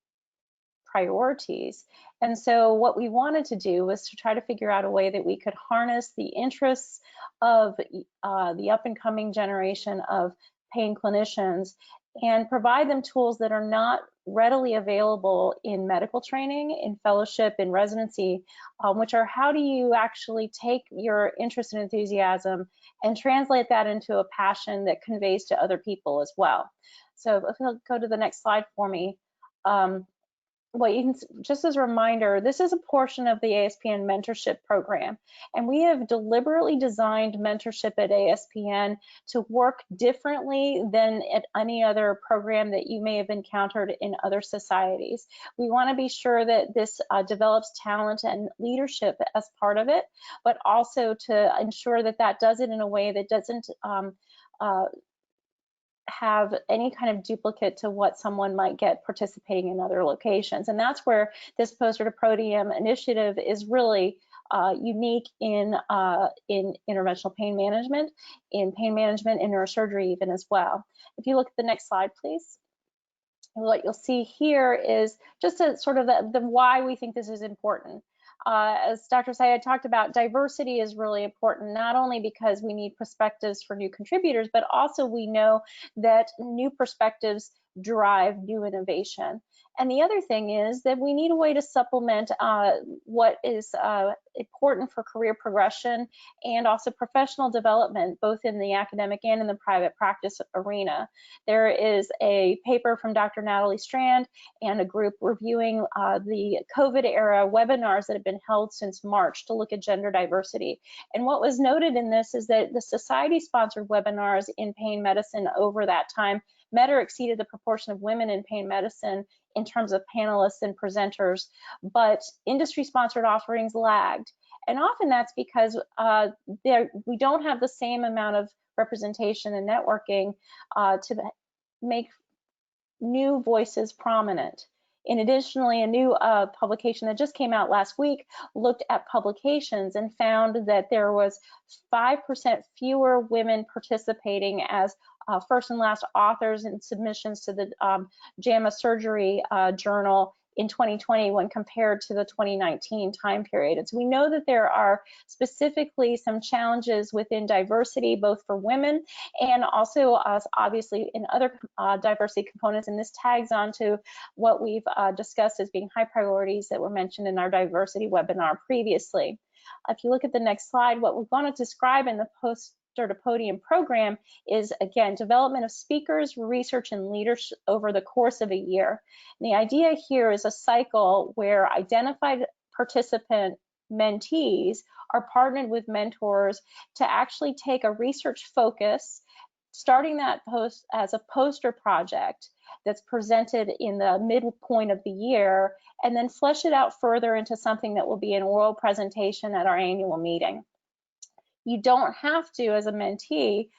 priorities. And so what we wanted to do was to try to figure out a way that we could harness the interests of the up and coming generation of pain clinicians and provide them tools that are not readily available in medical training, in fellowship, in residency, which are how do you actually take your interest and enthusiasm and translate that into a passion that conveys to other people as well. So if you'll go to the next slide for me. Well, you can, just as a reminder, this is a portion of the ASPN mentorship program, and we have deliberately designed mentorship at ASPN to work differently than at any other program that you may have encountered in other societies. We want to be sure that this develops talent and leadership as part of it, but also to ensure that that does it in a way that doesn't have any kind of duplicate to what someone might get participating in other locations. And that's where this Poster to Podium initiative is really unique in interventional pain management, in neurosurgery even as well. If you look at the next slide, please. What you'll see here is just a sort of the why we think this is important. As Dr. Sayed talked about, diversity is really important, not only because we need perspectives for new contributors, but also we know that new perspectives drive new innovation. And the other thing is that we need a way to supplement what is important for career progression and also professional development, both in the academic and in the private practice arena. There is a paper from Dr. Natalie Strand and a group reviewing the COVID era webinars that have been held since March to look at gender diversity. And what was noted in this is that the society-sponsored webinars in pain medicine over that time met or exceeded the proportion of women in pain medicine in terms of panelists and presenters, but industry-sponsored offerings lagged. And often that's because we don't have the same amount of representation and networking to make new voices prominent. And additionally, a new publication that just came out last week looked at publications and found that there was 5% fewer women participating as first and last authors and submissions to the JAMA Surgery Journal in 2020 when compared to the 2019 time period. And so we know that there are specifically some challenges within diversity, both for women and also obviously in other diversity components. And this tags on to what we've discussed as being high priorities that were mentioned in our diversity webinar previously. If you look at the next slide, what we want to describe in the Poster to Podium program is, again, development of speakers, research, and leaders over the course of a year. And the idea here is a cycle where identified participant mentees are partnered with mentors to actually take a research focus starting that post as a poster project that's presented in the midpoint of the year, and then flesh it out further into something that will be an oral presentation at our annual meeting. You don't have to, as a mentee,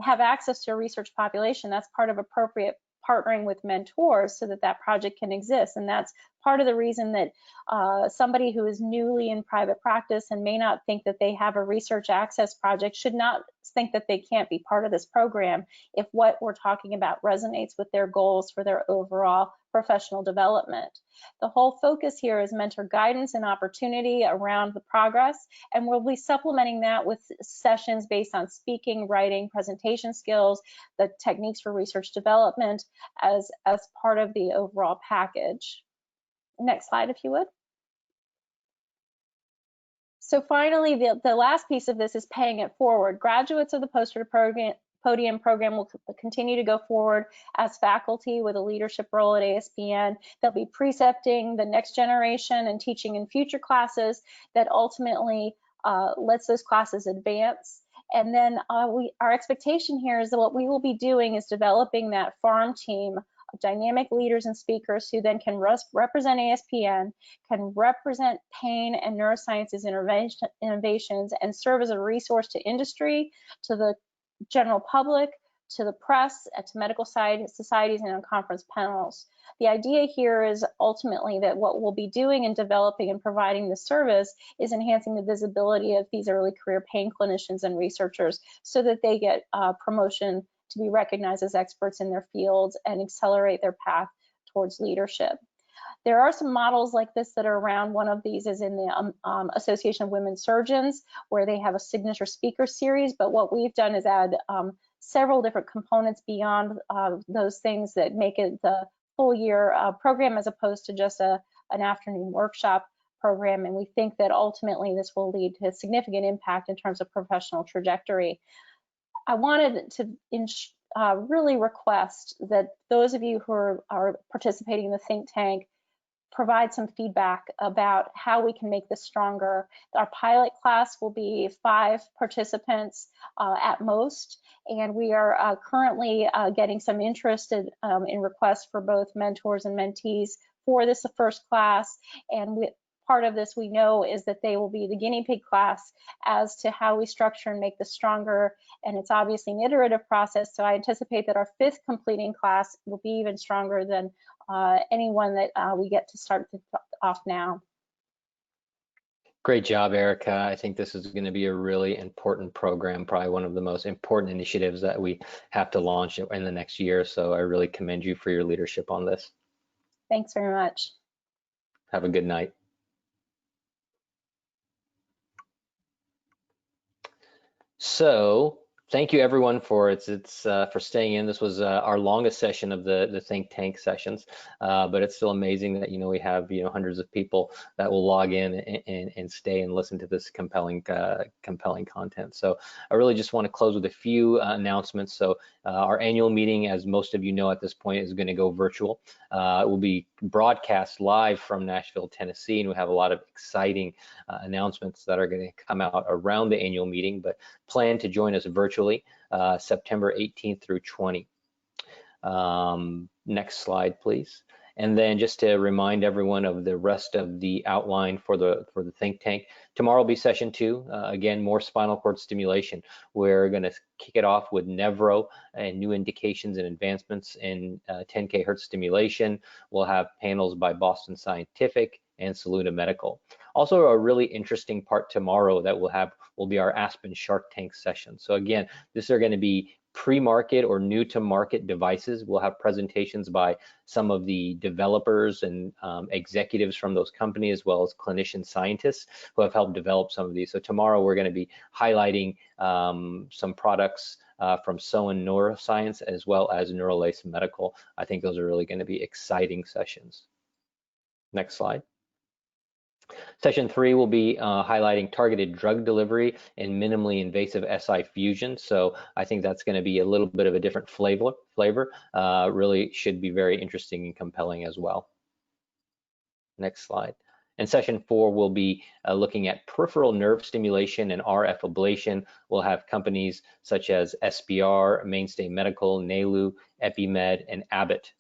have access to a research population. That's part of appropriate partnering with mentors so that that project can exist. And that's part of the reason that somebody who is newly in private practice and may not think that they have a research access project should not think that they can't be part of this program if what we're talking about resonates with their goals for their overall professional development. The whole focus here is mentor guidance and opportunity around the progress, and we'll be supplementing that with sessions based on speaking, writing, presentation skills, the techniques for research development as part of the overall package. Next slide, if you would. So finally, the last piece of this is paying it forward. Graduates of the Poster to Podium program will continue to go forward as faculty with a leadership role at ASPN. They'll be precepting the next generation and teaching in future classes that ultimately lets those classes advance. And then our expectation here is that what we will be doing is developing that farm team of dynamic leaders and speakers who then can represent ASPN, can represent pain and neurosciences innovations, and serve as a resource to industry, to the general public, to the press, to medical societies, and on conference panels. The idea here is ultimately that what we'll be doing in developing and providing the service is enhancing the visibility of these early career pain clinicians and researchers so that they get promotion to be recognized as experts in their fields and accelerate their path towards leadership. There are some models like this that are around. One of these is in the Association of Women Surgeons, where they have a signature speaker series, but what we've done is add several different components beyond those things that make it the full year program as opposed to just an afternoon workshop program, and we think that ultimately this will lead to significant impact in terms of professional trajectory. I wanted to really request that those of you who are participating in the think tank provide some feedback about how we can make this stronger. Our pilot class will be 5 participants at most, and we are currently getting some interest in requests for both mentors and mentees for this first class. And part of this we know is that they will be the guinea pig class as to how we structure and make this stronger. And it's obviously an iterative process, so I anticipate that our 5th completing class will be even stronger than anyone that we get to start off now. Great job, Erika. I think this is going to be a really important program, probably one of the most important initiatives that we have to launch in the next year. So I really commend you for your leadership on this. Thanks very much. Have a good night. So thank you everyone for for staying in. This was our longest session of the think tank sessions, but it's still amazing that we have hundreds of people that will log in and stay and listen to this compelling content. So I really just want to close with a few announcements. So our annual meeting, as most of you know at this point, is going to go virtual. It will be broadcast live from Nashville, Tennessee, and we have a lot of exciting announcements that are going to come out around the annual meeting, but plan to join us virtually September 18th through 20. Next slide, please. And then just to remind everyone of the rest of the outline for the think tank, tomorrow will be session 2. Again, more spinal cord stimulation. We're going to kick it off with Nevro and new indications and advancements in 10 kHz stimulation. We'll have panels by Boston Scientific and Saluda Medical. Also, a really interesting part tomorrow that we'll have will be our Aspen Shark Tank session. So again, these are going to be pre-market or new to market devices. We'll have presentations by some of the developers and executives from those companies, as well as clinician scientists who have helped develop some of these. So tomorrow we're going to be highlighting some products from Soin Neuroscience as well as Neurolace Medical. I think those are really going to be exciting sessions. Next slide. Session 3 will be highlighting targeted drug delivery and minimally invasive SI fusion. So I think that's going to be a little bit of a different flavor. Really should be very interesting and compelling as well. Next slide. And session 4 will be looking at peripheral nerve stimulation and RF ablation. We'll have companies such as SBR, Mainstay Medical, Nalu, EpiMed, and Abbott.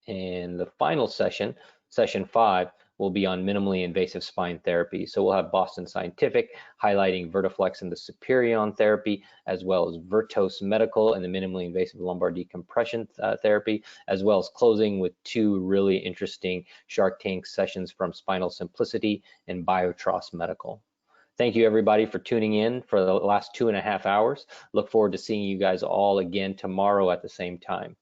And the final session, session 5, will be on minimally invasive spine therapy. So we'll have Boston Scientific highlighting Vertiflex and the Superion therapy, as well as Vertos Medical and the minimally invasive lumbar decompression therapy, as well as closing with 2 really interesting Shark Tank sessions from Spinal Simplicity and Biotross Medical. Thank you everybody for tuning in for the last 2.5 hours. Look forward to seeing you guys all again tomorrow at the same time.